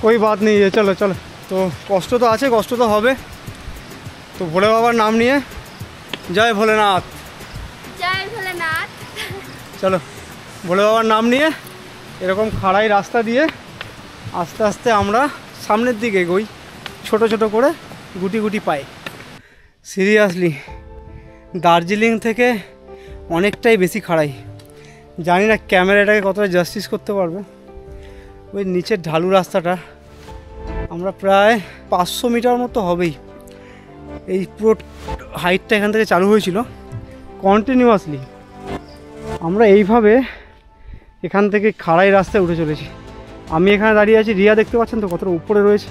कोई बात नहीं है, चलो चलो। तो কষ্ট তো আছে, কষ্ট তো হবে। তো ভোলে বাবার নাম নিয়ে জয় ভোলেনাথ, জয় ভোলেনাথ। চলো ভোলে বাবার নাম নিয়ে এরকম খাড়াই রাস্তা দিয়ে আস্তে আস্তে আমরা সামনের দিকে এগোই, ছোট ছোট করে গুটি গুটি পাই। সিরিয়াসলি দার্জিলিং থেকে অনেকটাই বেশি খাড়াই। জানি না ক্যামেরাটাকে কতটা জাস্টিস করতে পারবে। ওই নিচের ঢালু রাস্তাটা আমরা প্রায় 500 মিটার মতো হবেই। এই পুরো হাইটটা এখান থেকে চালু হয়েছিল, কন্টিনিউয়াসলি আমরা এইভাবে এখান থেকে খাড়াই রাস্তায় উঠে চলেছি। আমি এখানে দাঁড়িয়ে আছি, রিয়া দেখতে পাচ্ছেন তো কতটা উপরে রয়েছে,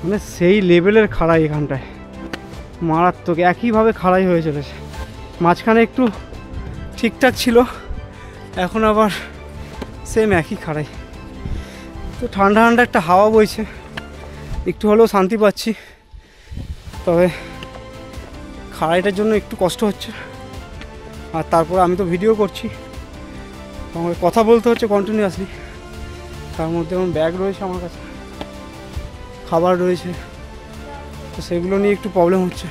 মানে সেই লেভেলের খাড়াই এখানটায়, মারাত্মক একইভাবে খাড়াই হয়ে চলেছে। মাঝখানে একটু ঠিকঠাক ছিল, এখন আবার সেম একই খাড়াই। তো ঠান্ডা ঠান্ডা একটা হাওয়া বইছে, একটু হলেও শান্তি পাচ্ছি। তবে খাড়াইটার জন্য একটু কষ্ট হচ্ছে, আর তারপর আমি তো ভিডিও করছি, আমাকে কথা বলতে হচ্ছে কন্টিনিউয়াসলি। তার মধ্যে আমার ব্যাগ রয়েছে, আমার কাছে খাবার রয়েছে, তো সেগুলো নিয়ে একটু প্রবলেম হচ্ছে।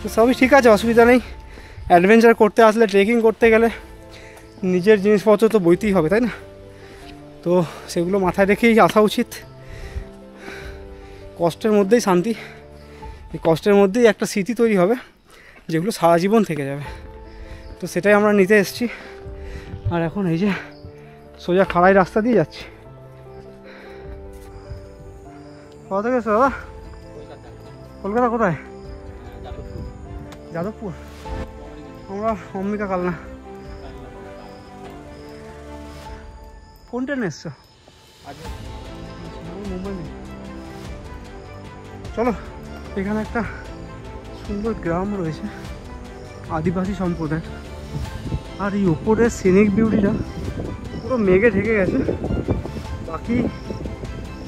তো সবই ঠিক আছে, অসুবিধা নেই। অ্যাডভেঞ্চার করতে আসলে, ট্রেকিং করতে গেলে নিজের জিনিসপত্র তো বইতেই হবে, তাই না? তো সেগুলো মাথায় রেখেই আসা উচিত। কষ্টের মধ্যেই শান্তি, এই কষ্টের মধ্যেই একটা স্মৃতি তৈরি হবে যেগুলো সারা জীবন থেকে যাবে। তো সেটাই আমরা নিতে এসেছি। আর এখন এই যে সোজা খাড়াই রাস্তা দিয়ে যাচ্ছি। কোথা থেকে এসছো দাদা? কলকাতা কোথায়? যাদবপুর। আমরা অম্বিকা কালনা। কোন ট্রেনে এসছো? মুম্বাই নেই। চলো, এখানে একটা সুন্দর গ্রাম রয়েছে আদিবাসী সম্প্রদায়, আর এই উপরের সিনিক বিউটিটা পুরো মেঘে ঢেকে গেছে। বাকি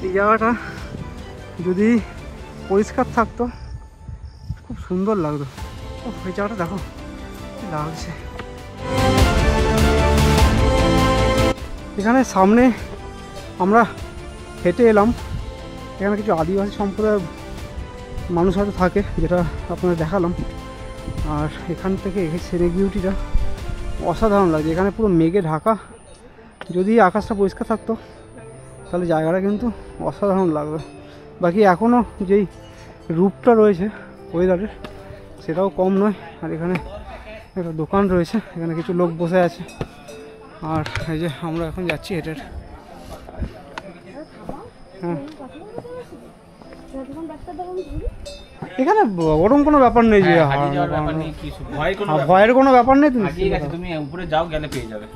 এই জায়গাটা যদি পরিষ্কার থাকতো খুব সুন্দর লাগতো। এই জায়গাটা দেখো কি লাগছে। এখানে সামনে আমরা হেঁটে এলাম, এখানে কিছু আদিবাসী সম্প্রদায়ের মানুষ হয়তো থাকে, যেটা আপনাদের দেখালাম। আর এখান থেকে সিনিক বিউটিটা অসাধারণ লাগছে। এখানে পুরো মেঘে ঢাকা, যদি আকাশটা পরিষ্কার থাকতো তাহলে জায়গাটা কিন্তু অসাধারণ লাগবে। বাকি এখনও যেই রূপটা রয়েছে ওয়েদারের, সেটাও কম নয়। আর এখানে একটা দোকান রয়েছে, এখানে কিছু লোক বসে আছে। আর এই যে আমরা এখন যাচ্ছি হেঁটে। হ্যাঁ, এখানে ওরকম কোনো ব্যাপার নেই যে ভয়ের কোনো ব্যাপার নেই। তুমি উপরে যাও, গেলে পেয়ে যাবে।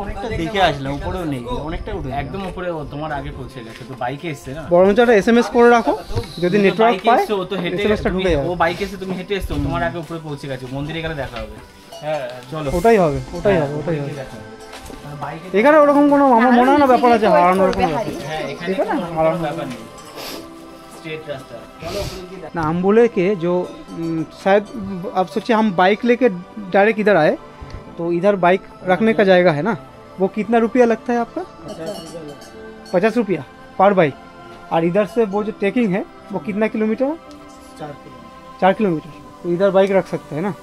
অনেকটা দেখে আসলাম, উপরেও নেই, অনেকটা একদম উপরে তোমার আগে পৌঁছে গেছে। তো বাইকে এসছে না, বরঞ্চ একটা SMS করে রাখো, যদি নেটওয়ার্ক পায় ও তো হেঁটে এসএমএসটা ঢুকে যাবে। ও বাইকে এসে, তুমি হেঁটে এসছো, তোমার আগে উপরে পৌঁছে গেছে। মন্দিরে গেলে দেখা হবে। হ্যাঁ চলো, ওটাই হবে, ওটাই হবে, ওটাই হবে। এখানে ওরকম কোনো আমার মনে হয় না ব্যাপার আছে হারানোর কোনো ব্যাপার। হ্যাঁ, এখানে হারানোর ব্যাপার নেই, स्ट्रेट रास्ता। ना हम बोले कि जो शायद अब सोचिए हम बाइक लेके डायरेक्ट इधर आए, तो इधर बाइक रखने का जाएगा है ना, वो कितना रुपया लगता है आपका? 50 रुपया पर बाइक। और इधर से वो जो ट्रेकिंग है वो कितना किलोमीटर है? 4 किलोमीटर। तो इधर बाइक रख सकते हैं ना?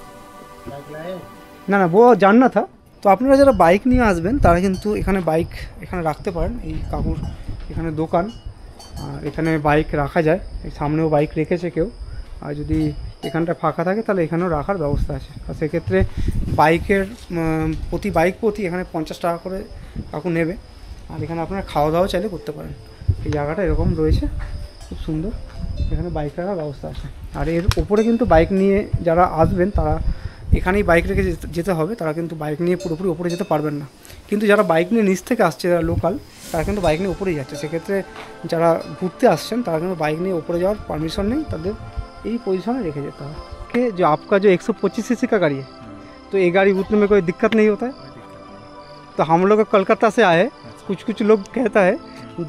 না না, वो जानना था। তো আপনারা যারা বাইক নিয়ে আসবেন তারা কিন্তু এখানে বাইক এখানে রাখতে পারেন। এই কাকুর এখানে দোকান, আর এখানে বাইক রাখা যায়। এই সামনেও বাইক রেখেছে কেউ, আর যদি এখানটা ফাঁকা থাকে তাহলে এখানেও রাখার ব্যবস্থা আছে। আর সেক্ষেত্রে বাইকের বাইক প্রতি এখানে 50 টাকা করে কাকু নেবে। আর এখানে আপনারা খাওয়া দাওয়া চাইলে করতে পারেন। এই জায়গাটা এরকম রয়েছে, খুব সুন্দর। এখানে বাইক রাখার ব্যবস্থা আছে। আর এর ওপরে কিন্তু বাইক নিয়ে যারা আসবেন তারা এখানেই বাইক রেখে যেতে হবে, তারা কিন্তু বাইক নিয়ে পুরোপুরি ওপরে যেতে পারবেন না। কিন্তু যারা বাইক নিয়ে নিচ থেকে আসছে, যারা লোকাল, তারা কিন্তু বাইক নিয়ে ওপরেই যাচ্ছে। সেক্ষেত্রে যারা ঘুরতে আসছেন তারা কিন্তু বাইক নিয়ে ওপরে যাওয়ার পারমিশন নেই, তাদের এই पोजीशन रेखे जाता है कि जो आपका जो 125 सीसी का गाड़ी है, तो ये गाड़ी उतने में कोई दिक्कत नहीं होता है। तो हम लोग कलकत्ता से आए, कुछ लोग कहता है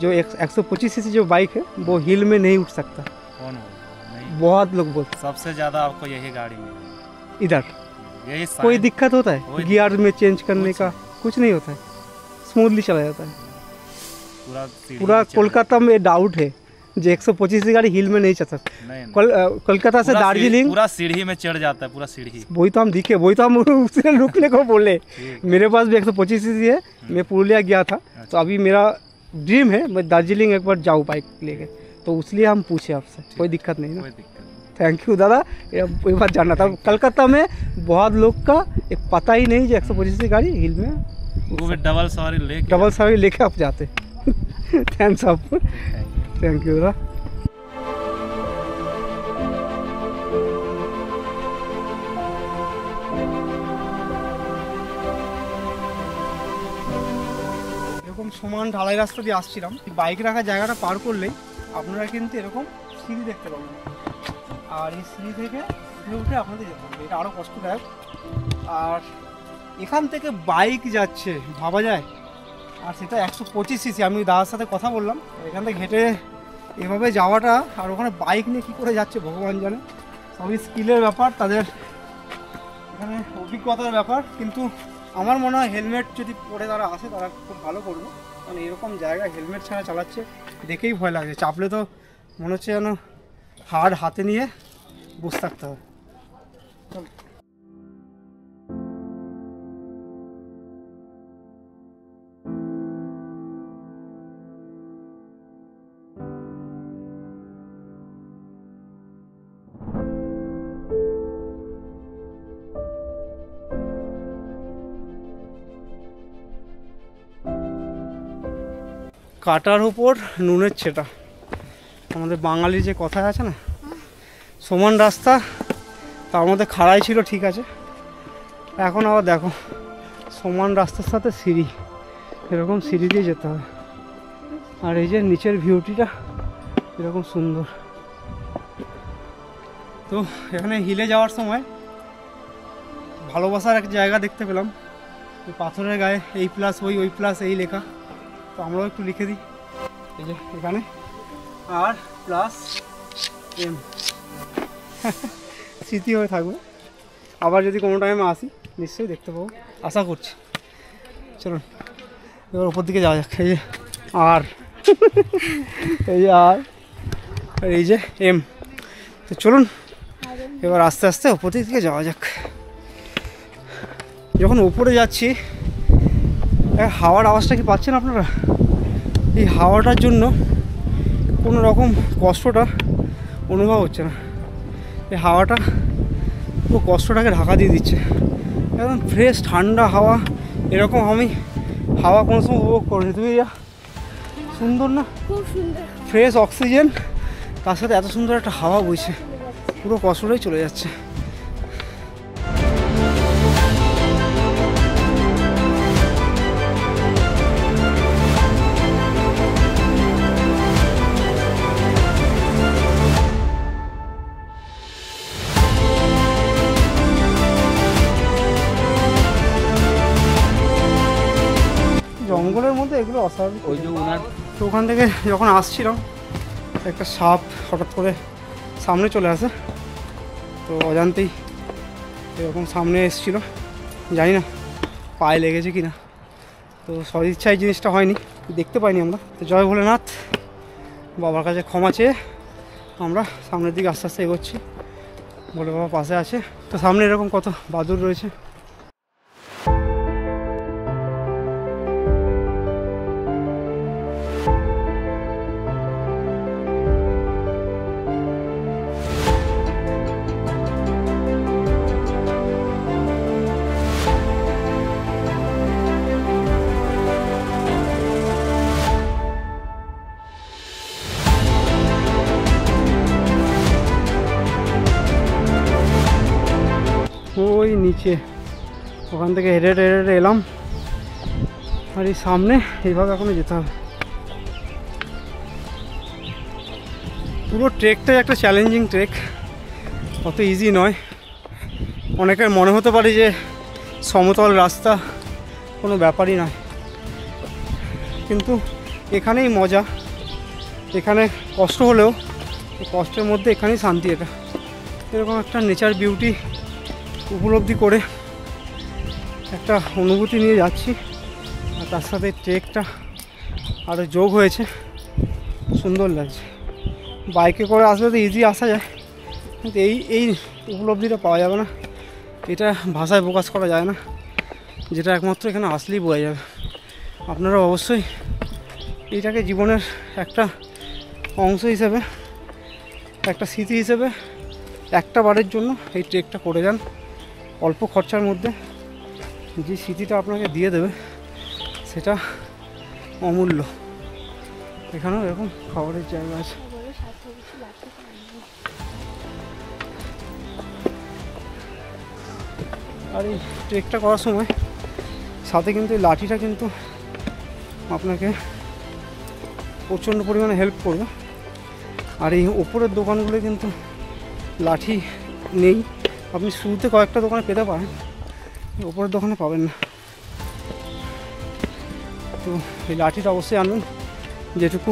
जो 125 सीसी जो बाइक है वो हिल में नहीं उठ सकता। कौन बहुत लोग बोलते सबसे ज़्यादा आपको यही गाड़ी में इधर यही कोई दिक्कत होता है? गियर में चेंज करने का कुछ नहीं होता है, स्मूथली चला जाता है। पूरा कोलकाता में डाउट है जो 125 की गाड़ी हिल में नहीं चल सकती। कोलकाता से दार्जिलिंग पूरा सीढ़ी में चढ़ जाता है, पूरा सीढ़ी। वही तो हम दिखे, वही तो हम उसने रुकने को बोले। मेरे पास भी 125 सीसी है, मैं पुरुलिया गया था, तो अभी मेरा ड्रीम है मैं दार्जिलिंग एक बार जाऊँ बाइक लेके, तो इसलिए हम पूछे आपसे। कोई दिक्कत नहीं ना? थैंक यू दादा, ये बात जानना था। कलकत्ता में बहुत लोग का एक पता ही नहीं जो 125 की गाड़ी हिल में, वो भी डबल सवारी लेके आप जाते। थैंक्स आपको, थैंक यू दादा। এরকম সমান ঢালাই রাস্তা দিয়ে আসছিলাম, বাইক রাখার জায়গাটা পার করলেই আপনারা কিন্তু এরকম সিঁড়ি দেখতে পাবেন, আর এই সিঁড়ি থেকে উঠে আপনাদের যেতে হবে, এটা আরও কষ্টদায়ক। আর এখান থেকে বাইক যাচ্ছে ভাবা যায়, আর সেটা 125 সিসি। আমি দাদার সাথে কথা বললাম, এখান থেকে হেঁটে এভাবে যাওয়াটা, আর ওখানে বাইক নিয়ে কী করে যাচ্ছে ভগবান জানে। সবই স্কিলের ব্যাপার, তাদের এখানে অভিজ্ঞতার ব্যাপার। কিন্তু আমার মনে হয় হেলমেট যদি পরে তারা আসে তারা খুব ভালো করবে, কারণ এরকম জায়গায় হেলমেট ছাড়া চালাচ্ছে দেখেই ভয় লাগছে। চাপলে তো মনে হচ্ছে যেন হাড় হাতে নিয়ে বসে থাকতে হবে। কাটার উপর নুনের ছেটা, আমাদের বাঙালির যে কথা আছে না, সমান রাস্তা তার মধ্যে খাড়াই ছিল ঠিক আছে, এখন আবার দেখো সমান রাস্তার সাথে সিঁড়ি, এরকম সিঁড়ি দিয়ে যেতে হবে। আর এই যে নিচের ভিউটিটা এরকম সুন্দর। তো এখানে হিলে যাওয়ার সময় ভালোবাসার এক জায়গা দেখতে পেলাম, পাথরের গায়ে এই+ওই, ওই+এই লেখা। তো আমরাও একটু লিখে দিই এই যে এখানে R+M, স্মৃতি হয়ে থাকবে। আবার যদি কোনো টাইমে আসি নিশ্চয়ই দেখতে পাবো, আশা করছি। চলুন এবার ওপর দিকে যাওয়া যাক। এই যে R, এই যে R, আর এই যে M। তো চলুন এবার আস্তে আস্তে ওপর দিকে যাওয়া যাক। যখন উপরে যাচ্ছি হাওয়ার আওয়াজটা কি পাচ্ছেন আপনারা? এই হাওয়াটার জন্য কোনো রকম কষ্টটা অনুভব হচ্ছে না, এই হাওয়াটা পুরো কষ্টটাকে ঢাকা দিয়ে দিচ্ছে। একদম ফ্রেশ ঠান্ডা হাওয়া, এরকম আমি হাওয়া কোনো সময় উপভোগ করিনি। তুমি সুন্দর না? খুব সুন্দর, ফ্রেশ অক্সিজেন, তার সাথে এত সুন্দর একটা হাওয়া বইছে, পুরো কষ্টটাই চলে যাচ্ছে। জঙ্গলের মধ্যে এগুলো অস্বাভাবিক। ওই যে ওনার তো ওখান থেকে যখন আসছিলাম একটা সাপ হঠাৎ করে সামনে চলে আসে, তো অজান্তেই এরকম সামনে এসেছিলো, জানি না পায়ে লেগেছে কি না। তো সদিচ্ছায় জিনিসটা হয়নি, দেখতে পাইনি আমরা। তো জয় ভোলেনাথ, বাবার কাছে ক্ষমা চেয়ে আমরা সামনের দিকে আস্তে আস্তে এগোচ্ছি। বলে বাবা পাশে আছে। তো সামনে এরকম কত বাদুড় রয়েছে। ওই নিচে ওখান থেকে হেঁটে হেঁটে হেঁটে এলাম, আর এই সামনে এইভাবে এখনো যেতে হবে। পুরো ট্রেকটাই একটা চ্যালেঞ্জিং ট্রেক, অত ইজি নয়। অনেকের মনে হতে পারে যে সমতল রাস্তা, কোনো ব্যাপারই নয়, কিন্তু এখানেই মজা। এখানে কষ্ট হলেও কষ্টের মধ্যে এখানেই শান্তি। এটা এরকম একটা নেচার বিউটি উপলব্ধি করে একটা অনুভূতি নিয়ে যাচ্ছি, আর তার সাথে ট্রেকটা আরও যোগ হয়েছে, সুন্দর লাগছে। বাইকে করে আসলে তো ইজি আসা যায়, কিন্তু এই উপলব্ধিটা পাওয়া যাবে না, এটা ভাষায় প্রকাশ করা যায় না, যেটা একমাত্র এখানে আসলেই বোঝা যাবে। আপনারা অবশ্যই এইটাকে জীবনের একটা অংশ হিসেবে, একটা স্মৃতি হিসেবে একটা বারের জন্য এই ট্রেকটা করে যান। অল্প খরচার মধ্যে যে স্মৃতিটা আপনাকে দিয়ে দেবে সেটা অমূল্য। এখানেও এরকম খাবারের জায়গা আছে। আর এই ট্রেকটা করার সময় সাথে কিন্তু এই লাঠিটা কিন্তু আপনাকে প্রচণ্ড পরিমাণে হেল্প করবে। আর এই ওপরের দোকানগুলো কিন্তু লাঠি নেই, আপনি শুরুতে কয়েকটা দোকানে পেতে পারেন, ওপরের দোকানে পাবেন না। তো এই লাঠিটা অবশ্যই আনবেন, যেটুকু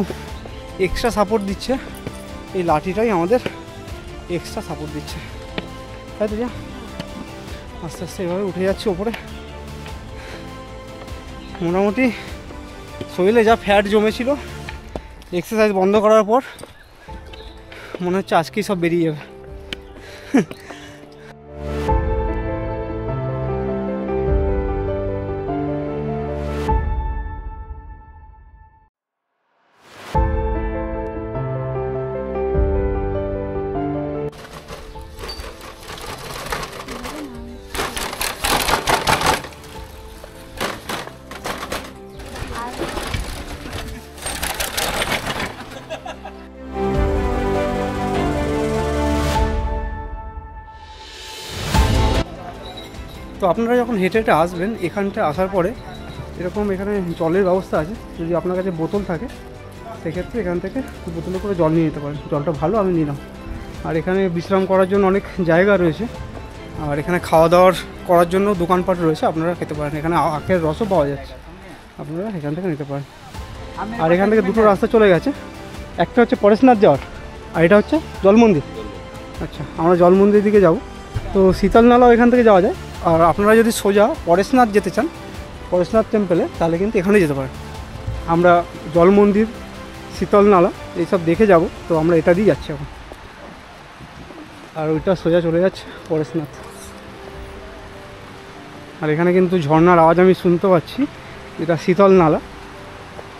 এক্সট্রা সাপোর্ট দিচ্ছে এই লাঠিটাই আমাদের এক্সট্রা সাপোর্ট দিচ্ছে, তাই তো? যা আস্তে আস্তে এভাবে উঠে যাচ্ছে ওপরে। মোটামুটি শরীরে যা ফ্যাট জমেছিল এক্সারসাইজ বন্ধ করার পর মনে হচ্ছে আজকেই সব বেরিয়ে যাবে। তো আপনারা যখন হেঁটে হেঁটে আসবেন এখানটা আসার পরে এরকম এখানে জলের ব্যবস্থা আছে, যদি আপনার কাছে বোতল থাকে সেক্ষেত্রে এখান থেকে বোতলে করে জল নিয়ে নিতে পারেন, জলটা ভালো আমি নিলাম। আর এখানে বিশ্রাম করার জন্য অনেক জায়গা রয়েছে, আর এখানে খাওয়া দাওয়ার করার জন্য দোকানপাট রয়েছে, আপনারা খেতে পারেন। এখানে আখের রসও পাওয়া যাচ্ছে, আপনারা এখান থেকে নিতে পারেন। আর এখান থেকে দুটো রাস্তা চলে গেছে, একটা হচ্ছে পরেশনাথ যাওয়ার আর এটা হচ্ছে জল মন্দির। আচ্ছা, আমরা জল মন্দির দিকে যাব। তো শীতল নালাও এখান থেকে যাওয়া যায়। আর আপনারা যদি সোজা পরেশনাথ যেতে চান, পরেশনাথ টেম্পলে, তাহলে কিন্তু এখানে যেতে পারেন। আমরা জল মন্দির, শীতল নালা এইসব দেখে যাব, তো আমরা এটা দিয়ে যাচ্ছি এখন। আর ওইটা সোজা চলে যাচ্ছে পরেশনাথ। আর এখানে কিন্তু ঝর্ণার আওয়াজ আমি শুনতে পাচ্ছি, এটা শীতল নালা,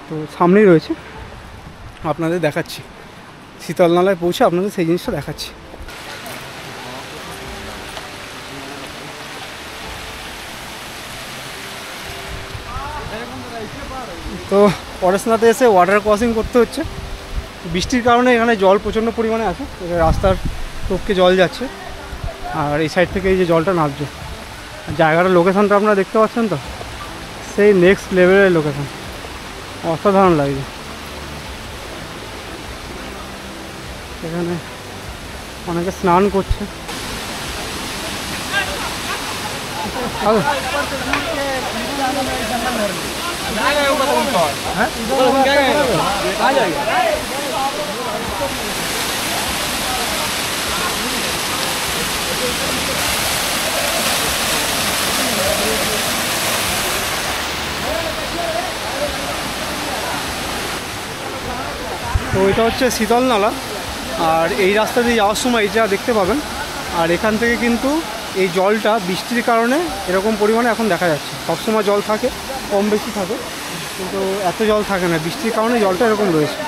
তো সামনেই রয়েছে, আপনাদের দেখাচ্ছি। শীতল নালায় পৌঁছে আপনাদের সেই জিনিসটা দেখাচ্ছি। তো পরেশনাথে এসে ওয়াটার ক্রসিং করতে হচ্ছে, বৃষ্টির কারণে এখানে জল প্রচণ্ড পরিমাণে আছে, রাস্তার টপকে জল যাচ্ছে, আর এই সাইড থেকে এই যে জলটা নামছে। জায়গাটার লোকেশানটা আপনারা দেখতে পাচ্ছেন তো, সেই নেক্সট লেভেলের লোকেশান, অসাধারণ লাগছে। এখানে অনেকে স্নান করছে। তো এটা হচ্ছে শীতল নালা, আর এই রাস্তা দিয়ে যাওয়ার সময় এটা দেখতে পাবেন। আর এখান থেকে কিন্তু এই জলটা বৃষ্টির কারণে এরকম পরিমাণে এখন দেখা যাচ্ছে। সবসময় জল থাকে, কম বেশি থাকে, কিন্তু এত জল থাকে না, বৃষ্টির কারণে জলটা এরকম রয়েছে।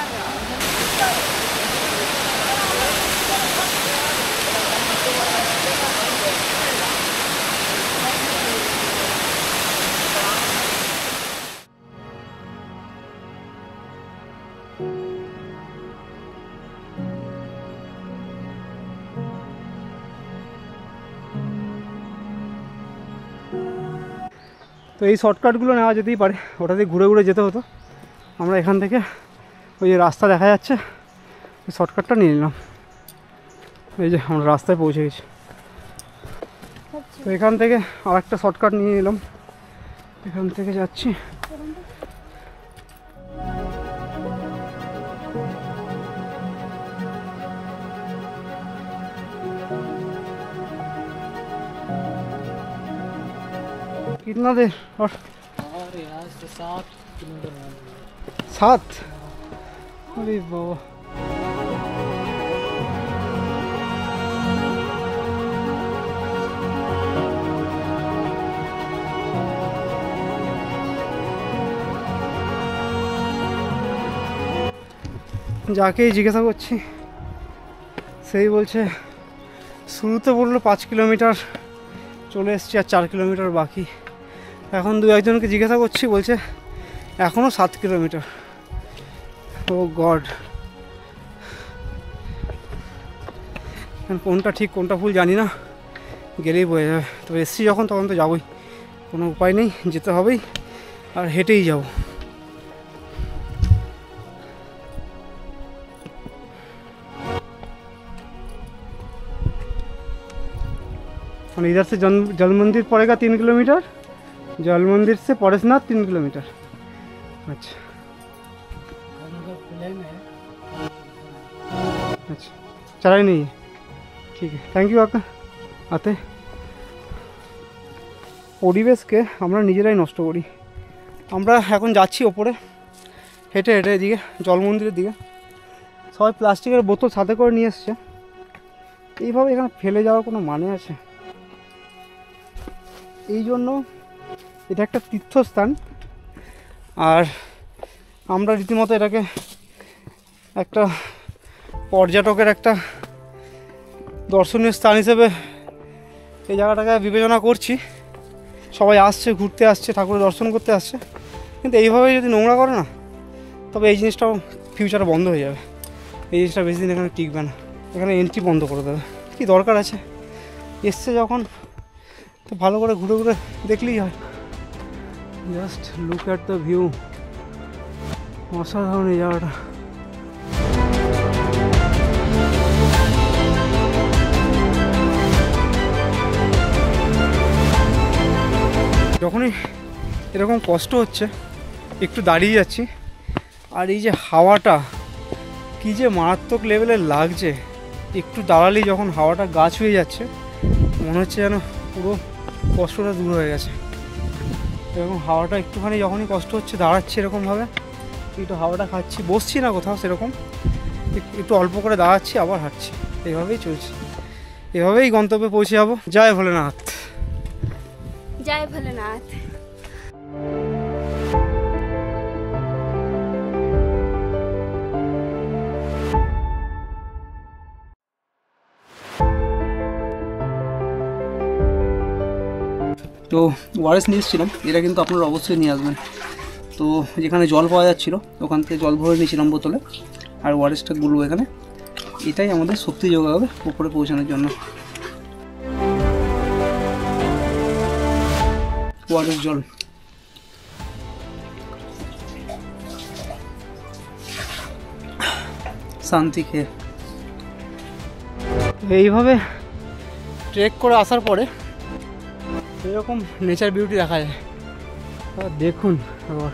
তো এই শর্টকাটগুলো নেওয়া যেতেই পারে, ওটা দিয়ে ঘুরে ঘুরে যেতে হতো। আমরা এখান থেকে ওই যে রাস্তা দেখা যাচ্ছে, ওই শর্টকাটটা নিয়ে নিলাম। এই যে আমরা রাস্তায় পৌঁছে গেছি। তো এখান থেকে আর একটা শর্টকাট নিয়ে নিলাম, এখান থেকে যাচ্ছি। कितना देर और यहाँ से 7 किलोमीटर 7? अरे बाबा, যাকেই জিজ্ঞাসা করছি সেই বলছে শুরুতে বললো 5 কিলোমিটার চলে এসছি, আর 4 কিলোমিটার বাকি। এখন দু একজনকে জিজ্ঞাসা করছি, বলছে এখনও 7 কিলোমিটার। ও গড, কোনটা ঠিক কোনটা ভুল জানি না, গেলেই বোঝা যাবে। তো এসছি যখন তখন তো যাবোই, কোনো উপায় নেই, যেতে হবেই, আর হেঁটেই যাব। और इधर से जल मंदिर पड़ेगा 3 किलोमीटर, जल मंदिर से परेशनाथ 3 किलोमीटर। अच्छा अच्छा, चलाई नहीं है, ঠিক আছে, থ্যাংক ইউ কাকা। আতে পরিবেশকে আমরা নিজেরাই নষ্ট করি। আমরা এখন যাচ্ছি ওপরে হেঁটে হেঁটে এদিকে জল মন্দিরের দিকে। সবাই প্লাস্টিকের বোতল সাথে করে নিয়ে এসছে, এইভাবে এখানে ফেলে যাওয়ার কোনো মানে আছে? এই জন্য এটা একটা তীর্থস্থান, আর আমরা রীতিমতো এটাকে একটা পর্যটকের একটা দর্শনীয় স্থান হিসেবে এই জায়গাটাকে বিবেচনা করছি। সবাই আসছে, ঘুরতে আসছে, ঠাকুরের দর্শন করতে আসছে, কিন্তু এইভাবে যদি নোংরা করে না, তবে এই জিনিসটাও ফিউচারে বন্ধ হয়ে যাবে। এই জিনিসটা বেশি দিন এখানে টিকবে না, এখানে এন্ট্রি বন্ধ করে দেবে। কী দরকার আছে? এসছে যখন তো ভালো করে ঘুরে ঘুরে দেখলেই হয়। Just look at the view, অসাধারণ এই জায়গাটা। যখনই এরকম কষ্ট হচ্ছে একটু দাঁড়িয়ে যাচ্ছি, আর এই যে হাওয়াটা কী যে মারাত্মক লেভেলের লাগছে, একটু দাঁড়ালেই যখন হাওয়াটা গা ছুঁয়ে যাচ্ছে মনে হচ্ছে যেন পুরো কষ্টটা দূর হয়ে গেছে। এরকম হাওয়াটা একটুখানি যখনই কষ্ট হচ্ছে দাঁড়াচ্ছি এরকমভাবে, একটু হাওয়াটা খাচ্ছি, বসছি না কোথাও সেরকম, একটু অল্প করে দাঁড়াচ্ছি আবার হাঁটছি, এইভাবেই চলছি। এভাবেই গন্তব্যে পৌঁছে যাবো। জয় ভোলেনাথ। জয় ভোলেনাথ। তো ওয়ারেস নিয়ে এসেছিলাম, এটা কিন্তু আপনারা অবশ্যই নিয়ে আসবেন। তো যেখানে জল পাওয়া যাচ্ছিলো ওখান থেকে জল ভরে নিয়েছিলাম বোতলে, আর ওয়ারেসটা গুলবো এখানে। এটাই আমাদের শক্তি যোগাবে উপরে পৌঁছানোর জন্য। ওয়ারেস জল শান্তি খেয়ে। এইভাবে ট্রেক করে আসার পরে এরকম নেচার বিউটি দেখা যায়। দেখুন আবার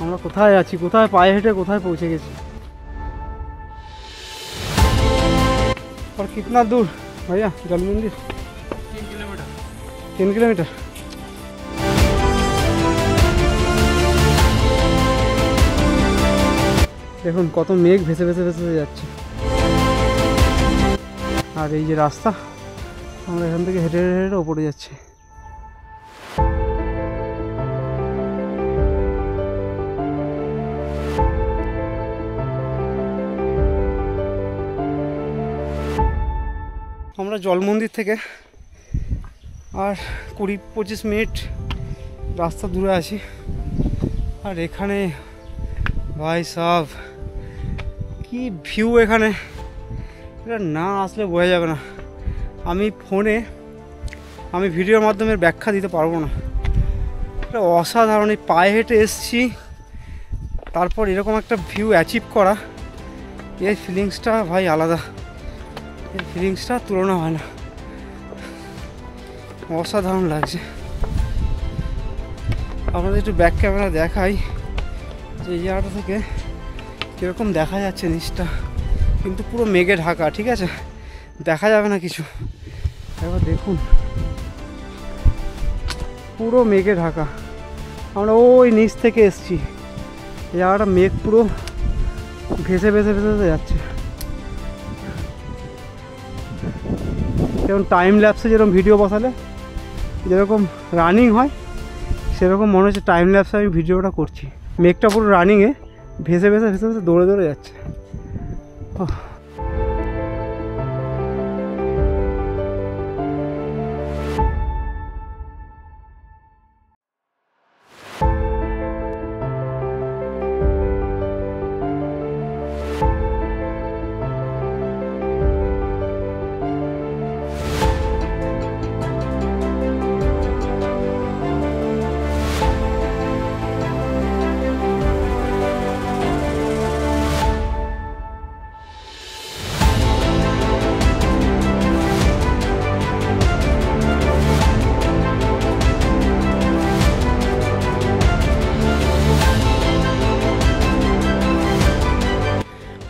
আমরা কোথায় আছি, কোথায় পায়ে হেঁটে কোথায় পৌঁছে গেছি। और कितना दूर भैया जल मंदिर? 3 किलोमीटर। 3 किलोमीटर। দেখুন কত মেঘ ভেসে ভেসে ভেসে যাচ্ছে, আর এই যে রাস্তা, আমরা এখান থেকে হেঁটে হেঁটে হেঁটে ওপরে যাচ্ছি। আমরা জল মন্দির থেকে আর 20-25 মিনিট রাস্তা দূরে আছি, আর এখানে ভাই সাব কি ভিউ! এখানে এটা না আসলে বোঝা যাবে না। আমি ভিডিওর মাধ্যমে ব্যাখ্যা দিতে পারবো না। এটা অসাধারণ। এই পায়ে হেঁটে এসছি, তারপর এরকম একটা ভিউ অ্যাচিভ করা, এই ফিলিংসটা ভাই আলাদা। এই ফিলিংসটা তুলনা হয় না, অসাধারণ লাগছে। আপনাদের একটু ব্যাক ক্যামেরা দেখাই যে এই জায়গাটা থেকে কীরকম দেখা যাচ্ছে নিচটা, কিন্তু পুরো মেঘে ঢাকা, ঠিক আছে, দেখা যাবে না কিছু। এবার দেখুন পুরো মেঘে ঢাকা। আমরা ওই নিচ থেকে এসছি, এই জায়গাটা মেঘ পুরো ভেসে ভেসে ভেসে যাচ্ছে। যেমন টাইম ল্যাপসে যেরকম ভিডিও বসালে যেরকম রানিং হয়, সেরকম মনে হচ্ছে টাইম ল্যাপসে আমি ভিডিওটা করছি। মেঘটা পুরো রানিংয়ে ভেসে ভেসে ভেসে ভেসে দৌড়ে দৌড়ে যাচ্ছে।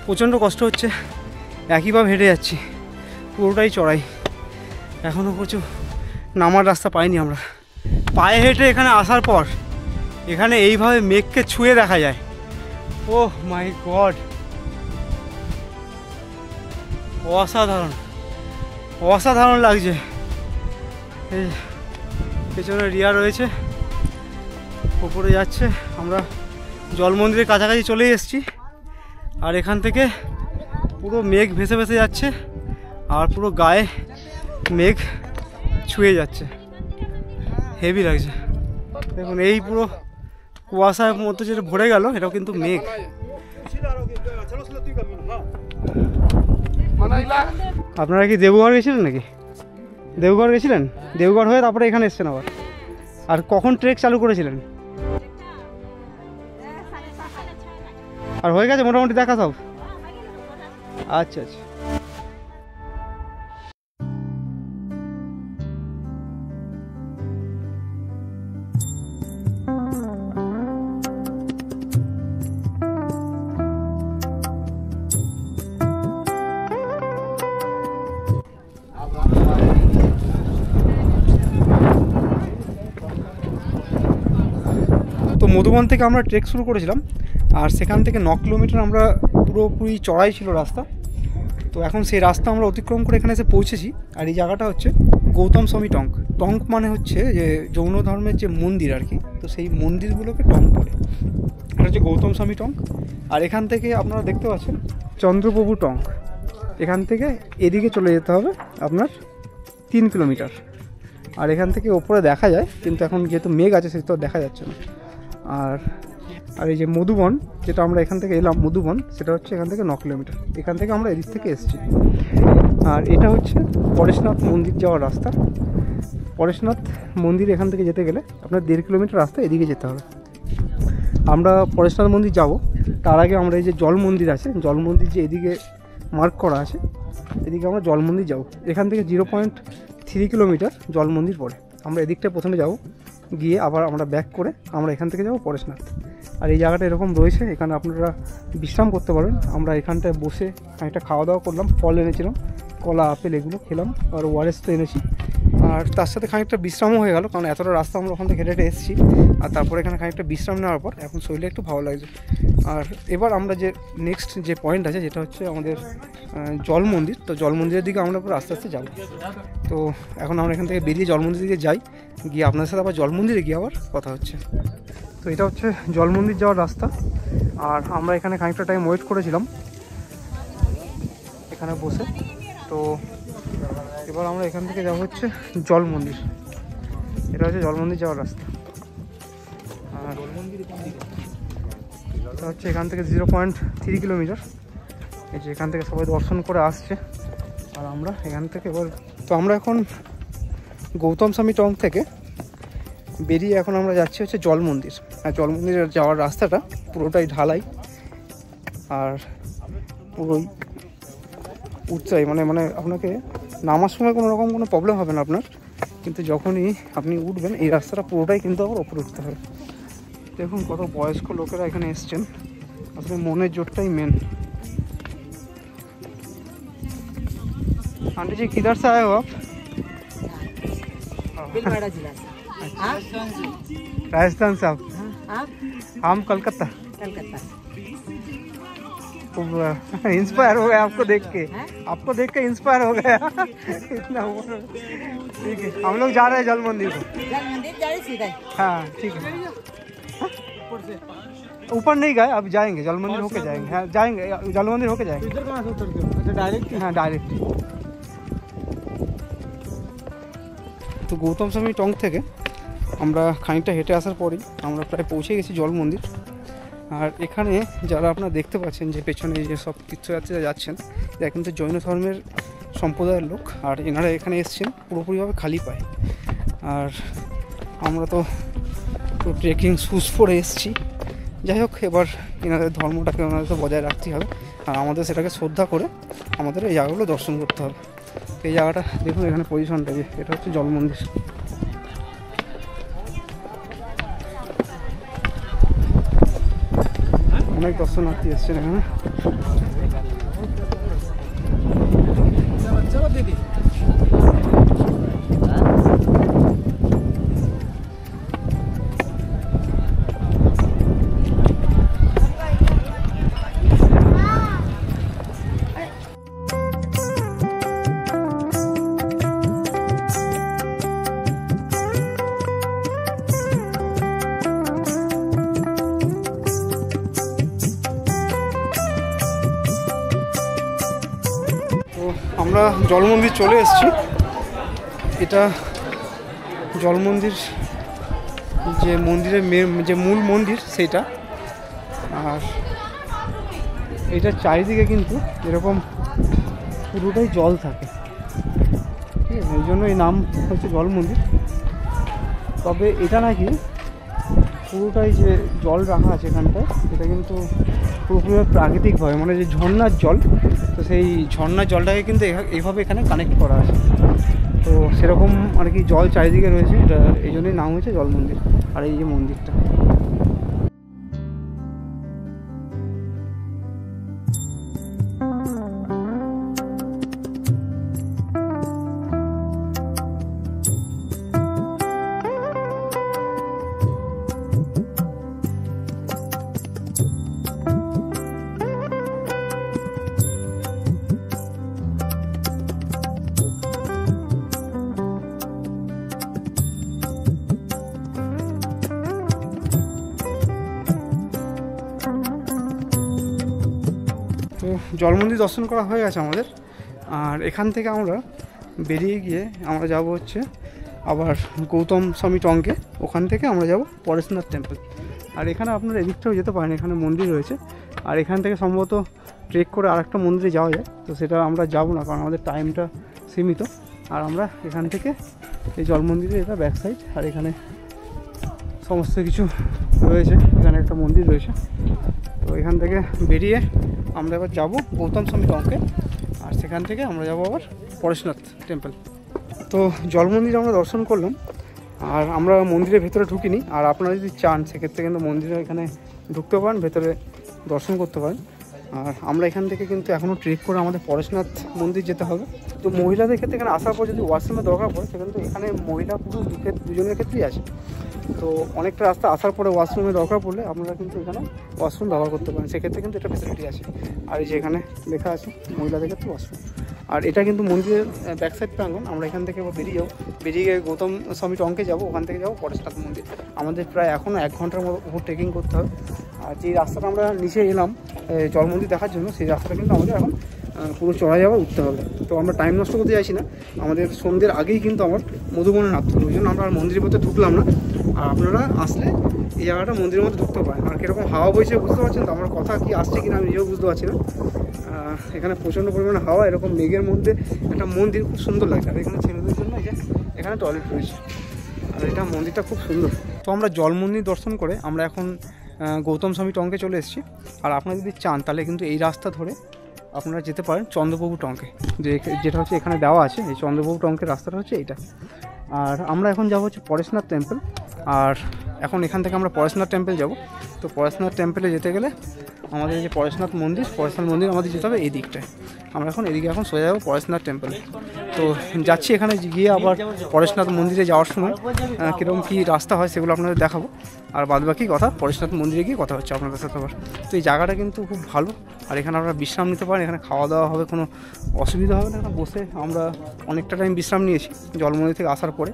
প্রচণ্ড কষ্ট হচ্ছে, একইভাবে হেঁটে যাচ্ছি, পুরোটাই চড়াই, এখনও প্রচুর নামার রাস্তা পাইনি আমরা। পায়ে হেঁটে এখানে আসার পর এখানে এইভাবে মেঘকে ছুঁয়ে দেখা যায়। ওহ মাই গড, অসাধারণ অসাধারণ লাগছে। এই পেছনে রিয়া রয়েছে, উপরে যাচ্ছে, আমরা জল মন্দিরের কাছাকাছি চলে এসেছি। আর এখান থেকে পুরো মেঘ ভেসে ভেসে যাচ্ছে আর পুরো গায়ে মেঘ ছুঁয়ে যাচ্ছে, হেভি লাগছে। দেখুন এই পুরো কুয়াশার মধ্যে যেটা ভরে গেল এটাও কিন্তু মেঘ। আপনারা কি দেবঘর গেছিলেন নাকি? দেবঘর গেছিলেন? দেবঘর হয়ে তারপরে এখানে এসছেন আবার? আর কখন ট্রেক চালু করেছিলেন? আর হয়ে গেছে মোটামুটি দেখা সব? আচ্ছা আচ্ছা। তো মধুবন থেকে আমরা ট্রেক শুরু করেছিলাম, আর সেখান থেকে 9 কিলোমিটার আমরা পুরোপুরি চড়াই ছিল রাস্তা। তো এখন সেই রাস্তা আমরা অতিক্রম করে এখানে এসে পৌঁছেছি। আর এই জায়গাটা হচ্ছে গৌতম স্বামী টঙ্ক। টঙ্ক মানে হচ্ছে যে জৈন ধর্মের যে মন্দির আর কি, তো সেই মন্দিরগুলোকে টঙ্ক বলে। এটা হচ্ছে গৌতম স্বামী টঙ্ক। আর এখান থেকে আপনারা দেখতে পাচ্ছেন চন্দ্রপ্রভু টঙ্ক। এখান থেকে এদিকে চলে যেতে হবে আপনার 3 কিলোমিটার। আর এখান থেকে ওপরে দেখা যায়, কিন্তু এখন যেহেতু মেঘ আছে সেটা দেখা যাচ্ছে না। আর এই যে মধুবন, যেটা আমরা এখান থেকে এলাম মধুবন, সেটা হচ্ছে এখান থেকে 9 কিলোমিটার। এখান থেকে আমরা এদিক থেকে এসেছি। আর এটা হচ্ছে পরেশনাথ মন্দির যাওয়ার রাস্তা। পরেশনাথ মন্দির এখান থেকে যেতে গেলে আপনার 1.5 কিলোমিটার রাস্তা এদিকে যেতে হবে। আমরা পরেশনাথ মন্দির যাব, তার আগে আমরা এই যে জল মন্দির আছে, জল মন্দির যে এদিকে মার্ক করা আছে, এদিকে আমরা জল মন্দির যাব। এখান থেকে 0.3 কিলোমিটার জল মন্দির পড়ে। আমরা এদিকটা প্রথমে যাব, গিয়ে আবার আমরা ব্যাক করে আমরা এখান থেকে যাব পরেশনাথ। আর এই জায়গাটা এরকম রয়েছে, এখানে আপনারা বিশ্রাম করতে পারেন। আমরা এখানটায় বসে একটা খাওয়া দাওয়া করলাম, ফল এনেছিলাম, কলা আপেল এগুলো খেলাম, আর ওআরএস তো এনেছি। আর তার সাথে খানিকটা বিশ্রামও হয়ে গেল, কারণ এতটা রাস্তা আমরা ওখান থেকে হেঁটে হেঁটে এসেছি। আর তারপরে এখানে খানিকটা বিশ্রাম নেওয়ার পর এখন শরীরে একটু ভালো লাগছে। আর এবার আমরা যে নেক্সট যে পয়েন্ট আছে, যেটা হচ্ছে আমাদের জল মন্দির। তো জল মন্দিরের দিকে আমরা পুরো আস্তে আস্তে যাব। তো এখন আমরা এখান থেকে বেরিয়ে জল মন্দির দিকে যাই, গিয়ে আপনাদের সাথে আবার জল মন্দিরে গিয়ে আবার কথা হচ্ছে। তো এটা হচ্ছে জল মন্দির যাওয়ার রাস্তা। আর আমরা এখানে খানিকটা টাইম ওয়েট করেছিলাম এখানে বসে। তো এবার আমরা এখান থেকে যাবো হচ্ছে জল মন্দির। এটা হচ্ছে জল মন্দির যাওয়ার রাস্তা। আর এটা হচ্ছে এখান থেকে 0.3 কিলোমিটার। এই যে এখান থেকে সবাই দর্শন করে আসছে। আর আমরা এখান থেকে এবার, তো আমরা এখন গৌতম স্বামী টঙ্ক থেকে বেরিয়ে এখন আমরা যাচ্ছি হচ্ছে জল মন্দির। আর জল মন্দিরের যাওয়ার রাস্তাটা পুরোটাই ঢালাই আর পুরোই উচ্চাই, মানে আপনাকে নামার সময় কোনো রকম কোনো প্রবলেম হবে না আপনার, কিন্তু যখনই আপনি উঠবেন এই রাস্তাটা পুরোটাই কিন্তু আবার ওপরে উঠতে হবে। দেখুন কত বয়স্ক লোকেরা এখানে এসছেন, আসলে মনের জোরটাই মেন। आंटी जी किधर से आए हो आप? भीलवाड़ा जिला से। राजस्थान से आप? हाँ, हम कलकत्ता। कलकत्ता। तो इंस्पायर हो गया आपको देख के, आपको देख के इंस्पायर हो गया इतना ठीक है। हम लोग जा रहे हैं जल मंदिर को। जल मंदिर जा रहे सीधा? हाँ ठीक है। ऊपर नहीं गए, अब जाएंगे जल मंदिर होके जाएंगे। हाँ जाएंगे, जल मंदिर होके जाएंगे। इधर कहाँ से उतरते हो? अच्छा डायरेक्ट? हाँ डायरेक्ट। তো গৌতম স্বামী টঙ্ক থেকে আমরা খানিকটা হেঁটে আসার পরেই আমরা প্রায় পৌঁছে গেছি জল মন্দির। আর এখানে যারা আপনারা দেখতে পাচ্ছেন যে পেছনে যে সব তীর্থযাত্রীরা যাচ্ছেন, এরা কিন্তু জৈন ধর্মের সম্প্রদায়ের লোক। আর এনারা এখানে এসছেন পুরোপুরিভাবে খালি পায়। আর আমরা তো ট্রেকিং শ্যুজ পরে এসেছি। যাই হোক, এবার এনাদের ধর্মটাকে ওনাদের তো বজায় রাখতেই হবে, আর আমাদের সেটাকে শ্রদ্ধা করে আমাদের এই জায়গাগুলো দর্শন করতে হবে। এই জায়গাটা দেখুন, এখানে পজিশনটা যে এটা হচ্ছে জল মন্দির। অনেক দর্শনার্থী এসছেন এখানে। আমরা জল মন্দির চলে এসেছি। এটা জল মন্দির, যে মন্দিরের যে মূল মন্দির সেইটা। আর এটার চারিদিকে কিন্তু এরকম পুরোটাই জল থাকে, ঠিক আছে, এই জন্য এই নাম হচ্ছে জল মন্দির। তবে এটা নাকি পুরোটাই যে জল রাখা আছে এখানটায়, এটা কিন্তু পুরোপুরি প্রাকৃতিকভাবে, মানে যে ঝর্ণার জল, তো সেই ঝর্ণার জলটাকে কিন্তু এইভাবে এখানে কানেক্ট করা আছে। তো সেরকম আর কি জল চারিদিকে রয়েছে, এটা এই জন্যই নাম হয়েছে জল মন্দির। আর এই যে মন্দিরটা, তো জল মন্দির দর্শন করা হয়ে গেছে আমাদের। আর এখান থেকে আমরা বেরিয়ে গিয়ে আমরা যাব হচ্ছে আবার গৌতম স্বামী টঙ্কে, ওখান থেকে আমরা যাব পরেশনাথ টেম্পল। আর এখানে আপনারা এদিকটাও যেতে পারেন, এখানে মন্দির রয়েছে। আর এখান থেকে সম্ভবত ট্রেক করে আরেকটা মন্দিরে যাওয়া যায়, তো সেটা আমরা যাব না, কারণ আমাদের টাইমটা সীমিত। আর আমরা এখান থেকে এই জল মন্দিরে, এটা ব্যাক সাইড, আর এখানে সমস্ত কিছু রয়েছে, এখানে একটা মন্দির রয়েছে। তো এখান থেকে বেরিয়ে আমরা এবার যাব গৌতম স্বামী টঙ্কে, আর সেখান থেকে আমরা যাব আবার পরেশনাথ টেম্পল। তো জল মন্দির আমরা দর্শন করলাম, আর আমরা মন্দিরের ভেতরে ঢুকিনি। আর আপনারা যদি চান সেক্ষেত্রে কিন্তু মন্দিরে এখানে ঢুকতে পারেন, ভেতরে দর্শন করতে পারেন। আর আমরা এখান থেকে কিন্তু এখনও ট্রেক করে আমাদের পরেশনাথ মন্দির যেতে হবে। তো মহিলাদের ক্ষেত্রে এখানে আসার পর যদি ওয়াশরুমের দরকার পড়ে, সেখানে তো এখানে মহিলা পুরুষ দুজনের ক্ষেত্রেই আছে। তো অনেকটা রাস্তা আসার পরে ওয়াশরুমের দরকার পড়লে আপনারা কিন্তু এখানে ওয়াশরুম ব্যবহার করতে পারেন, সেক্ষেত্রে কিন্তু এটা ফেসিলিটি আছে। আর এই যে এখানে লেখা আছে মহিলাদের ক্ষেত্রে ওয়াশরুম। আর এটা কিন্তু মন্দিরের ব্যাক সাইড প্রাঙ্গণ। আমরা এখান থেকে বেরিয়ে গিয়ে গৌতম স্বামী টঙ্কে যাবো, ওখান থেকে যাবো পরেশনাথ মন্দির। আমাদের প্রায় এখনও 1 ঘন্টার মতো উপর ট্রেকিং করতে হবে। আর যে রাস্তাটা আমরা নিচে এলাম জল মন্দির দেখার জন্য, সেই রাস্তাটা কিন্তু আমাদের এখন পুরো চড়া যাওয়া উঠতে হবে। তো আমরা টাইম নষ্ট করতে চাইছি না, আমাদের সন্ধ্যের আগেই কিন্তু আমার মধুবনে নামতে হবে, ওই জন্য আমরা মন্দিরের মধ্যে ঢুকলাম না। আর আপনারা আসলে এই জায়গাটা মন্দিরের মধ্যে ঢুকতে পারেন। আর কীরকম হাওয়া বইছে বুঝতে পারছেন তো, আমার কথা কি আসছে কিনা আমি নিজেও বুঝতে পারছি না। এখানে প্রচণ্ড পরিমাণে হাওয়া, এরকম মেঘের মধ্যে একটা মন্দির খুব সুন্দর লাগছে। আর এখানে ছেলেদের জন্য এই যে এখানে টয়লেট রয়েছে, আর এটা মন্দিরটা খুব সুন্দর। তো আমরা জল মন্দির দর্শন করে আমরা এখন গৌতম স্বামী টঙ্কে চলে এসেছি। আর আপনারা যদি চান তাহলে কিন্তু এই রাস্তা ধরে আপনারা যেতে পারেন চন্দ্রপ্রভু টঙ্কে, যেটা হচ্ছে এখানে দেওয়া আছে। এই চন্দ্রপ্রভু টঙ্কের রাস্তাটা হচ্ছে এইটা। আর আমরা এখন যাবো হচ্ছে পরেশনাথ টেম্পল। আর এখন এখান থেকে আমরা পরেশনাথ টেম্পল যাব। তো পরেশনাথ টেম্পলে যেতে গেলে আমাদের যে পরেশনাথ মন্দির আমাদের যেতে হবে এই দিকটায়। আমরা এখন এদিকে সোজা যাবো পরেশনাথ টেম্পলে। তো যাচ্ছি, এখানে গিয়ে আবার পরেশনাথ মন্দিরে যাওয়ার সময় কীরকম কী রাস্তা হয় সেগুলো আপনাদের দেখাবো। আর বাদবাকি কথা পরেশনাথ মন্দিরে গিয়ে কথা হচ্ছে আপনাদের সাথে আবার। তো এই জায়গাটা কিন্তু খুব ভালো, আর এখানে আপনারা বিশ্রাম নিতে পারেন, এখানে খাওয়া দাওয়া হবে, কোনো অসুবিধা হবে না। এখানে বসে আমরা অনেকটা টাইম বিশ্রাম নিয়েছি জল মন্দির থেকে আসার পরে।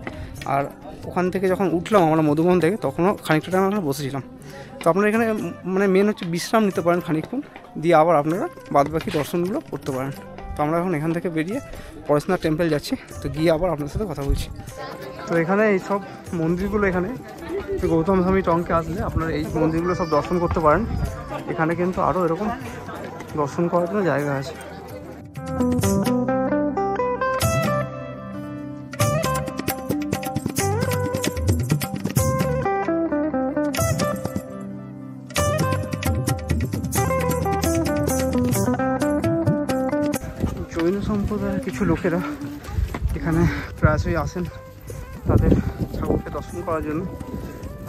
আর ওখান থেকে যখন উঠলাম আমরা মধুবন থেকে, তখনও খানিকটা টাইম আমরা বসেছিলাম। তো আপনারা এখানে মানে মেন হচ্ছে বিশ্রাম নিতে পারেন খানিকক্ষণ, দিয়ে আবার আপনারা বাদবাকি দর্শনগুলো করতে পারেন। তো আমরা এখন এখান থেকে বেরিয়ে পরেশনাথ টেম্পল যাচ্ছি, তো গিয়ে আবার আপনার সাথে কথা বলছি। তো এখানে এই সব মন্দিরগুলো, এখানে গৌতম স্বামী টঙ্কে আসলে আপনারা এই মন্দিরগুলো সব দর্শন করতে পারেন। এখানে কিন্তু আরও এরকম দর্শন করার জন্য জায়গা আছে। জৈন সম্প্রদায়ের কিছু লোকেরা এখানে প্রায়শই আসেন তাদের ঠাকুরকে দর্শন করার জন্য।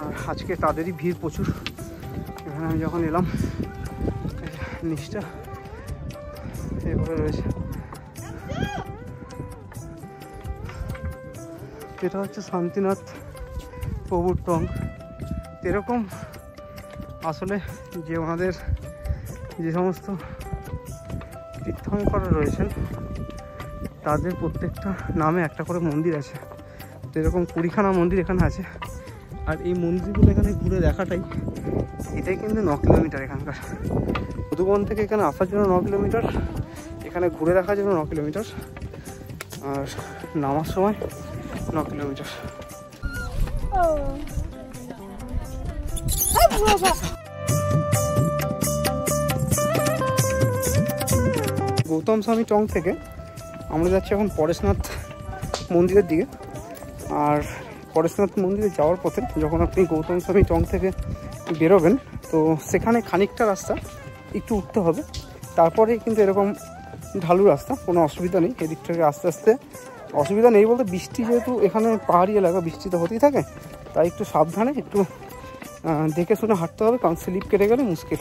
আর আজকে তাদেরই ভিড় প্রচুর। এখানে আমি যখন এলাম নিচটা এইভাবে রয়েছে। এটা হচ্ছে শান্তিনাথ প্রভুর টঙ্ক। এরকম আসলে যে ওনাদের যে সমস্ত তীর্থঙ্কর রয়েছেন তাদের প্রত্যেকটা নামে একটা করে মন্দির আছে। তো এরকম 20খানা মন্দির এখানে আছে। আর এই মন্দিরগুলো এখানে ঘুরে দেখাটাই, এটাই কিন্তু 9 কিলোমিটার এখানকার। মধুবন থেকে এখানে আসার জন্য 9 কিলোমিটার, এখানে ঘুরে দেখা যাবে 9 কিলোমিটার, আর নামার সময় 9 কিলোমিটার। গৌতম স্বামী টং থেকে আমরা যাচ্ছি এখন পরেশনাথ মন্দিরের দিকে। আর পরেশনাথ মন্দিরে যাওয়ার পথে যখন আপনি গৌতম স্বামী টং থেকে বেরোবেন, তো সেখানে খানিকটা রাস্তা একটু উঠতে হবে, তারপরে কিন্তু এরকম ঢালু রাস্তা, কোনো অসুবিধা নেই। এদিক থেকে আস্তে আস্তে অসুবিধা নেই বলতে, বৃষ্টি যেহেতু এখানে পাহাড়ি এলাকা, বৃষ্টি তো হতেই থাকে, তাই একটু সাবধানে একটু দেখে শুনে হাঁটতে হবে, কারণ স্লিপ কেটে গেলে মুশকিল।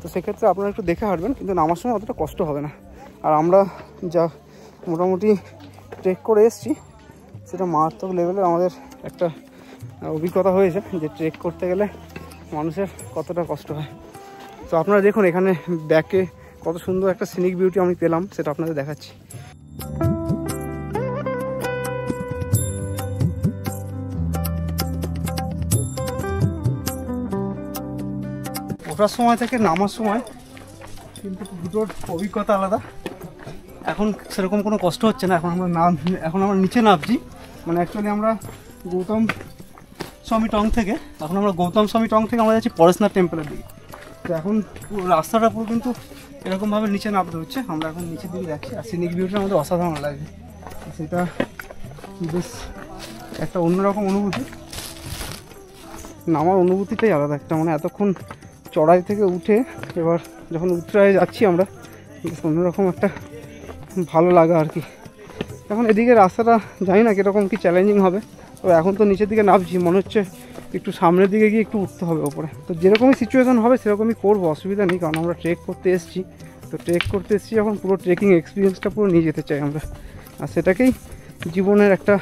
তো সেক্ষেত্রে আপনারা একটু দেখে হাঁটবেন, কিন্তু নামার সময় অতটা কষ্ট হবে না। আর আমরা যা মোটামুটি ট্রেক করে এসেছি, সেটা মারাত্মক লেভেলের আমাদের একটা অভিজ্ঞতা হয়েছে যে ট্রেক করতে গেলে মানুষের কতটা কষ্ট হয়। তো আপনারা দেখুন এখানে ব্যাকে কত সুন্দর একটা সিনিক বিউটি আমি পেলাম, সেটা আপনাদের দেখাচ্ছি। ওঠার সময় থেকে নামার সময় কিন্তু দুটোর অভিজ্ঞতা আলাদা। এখন সেরকম কোনো কষ্ট হচ্ছে না, এখন আমরা নিচে নামছি। মানে অ্যাকচুয়ালি আমরা গৌতম স্বামী টং থেকে আমরা যাচ্ছি পরেশনাথ টেম্পলের দিকে। তো এখন রাস্তাটা পুরো কিন্তু এরকমভাবে নিচে নামতে হচ্ছে। আমরা এখন নিচের দিকে যাচ্ছি, আর সিনিক ভিউটা আমাদের অসাধারণ লাগছে। সেটা বেশ একটা অন্যরকম অনুভূতি, নামার অনুভূতিটাই আলাদা একটা। মানে এতক্ষণ চড়াই থেকে উঠে এবার যখন উত্তরায় যাচ্ছি আমরা, অন্যরকম একটা ভালো লাগা আর কি। এখন এদিকে রাস্তাটা জানি না কীরকম কী চ্যালেঞ্জিং হবে, তো এখন তো নিচের দিকে নামছি, মনে হচ্ছে একটু সামনের দিকে গিয়ে একটু উঠতে হবে ওপরে। তো যেরকমই সিচুয়েশান হবে সেরকমই করবো, অসুবিধা নেই, কারণ আমরা ট্রেক করতে এসেছি। তো ট্রেক করতে এসেছি যখন, পুরো ট্রেকিং এক্সপিরিয়েন্সটা পুরো নিয়ে যেতে চাই আমরা, আর সেটাকেই জীবনের একটা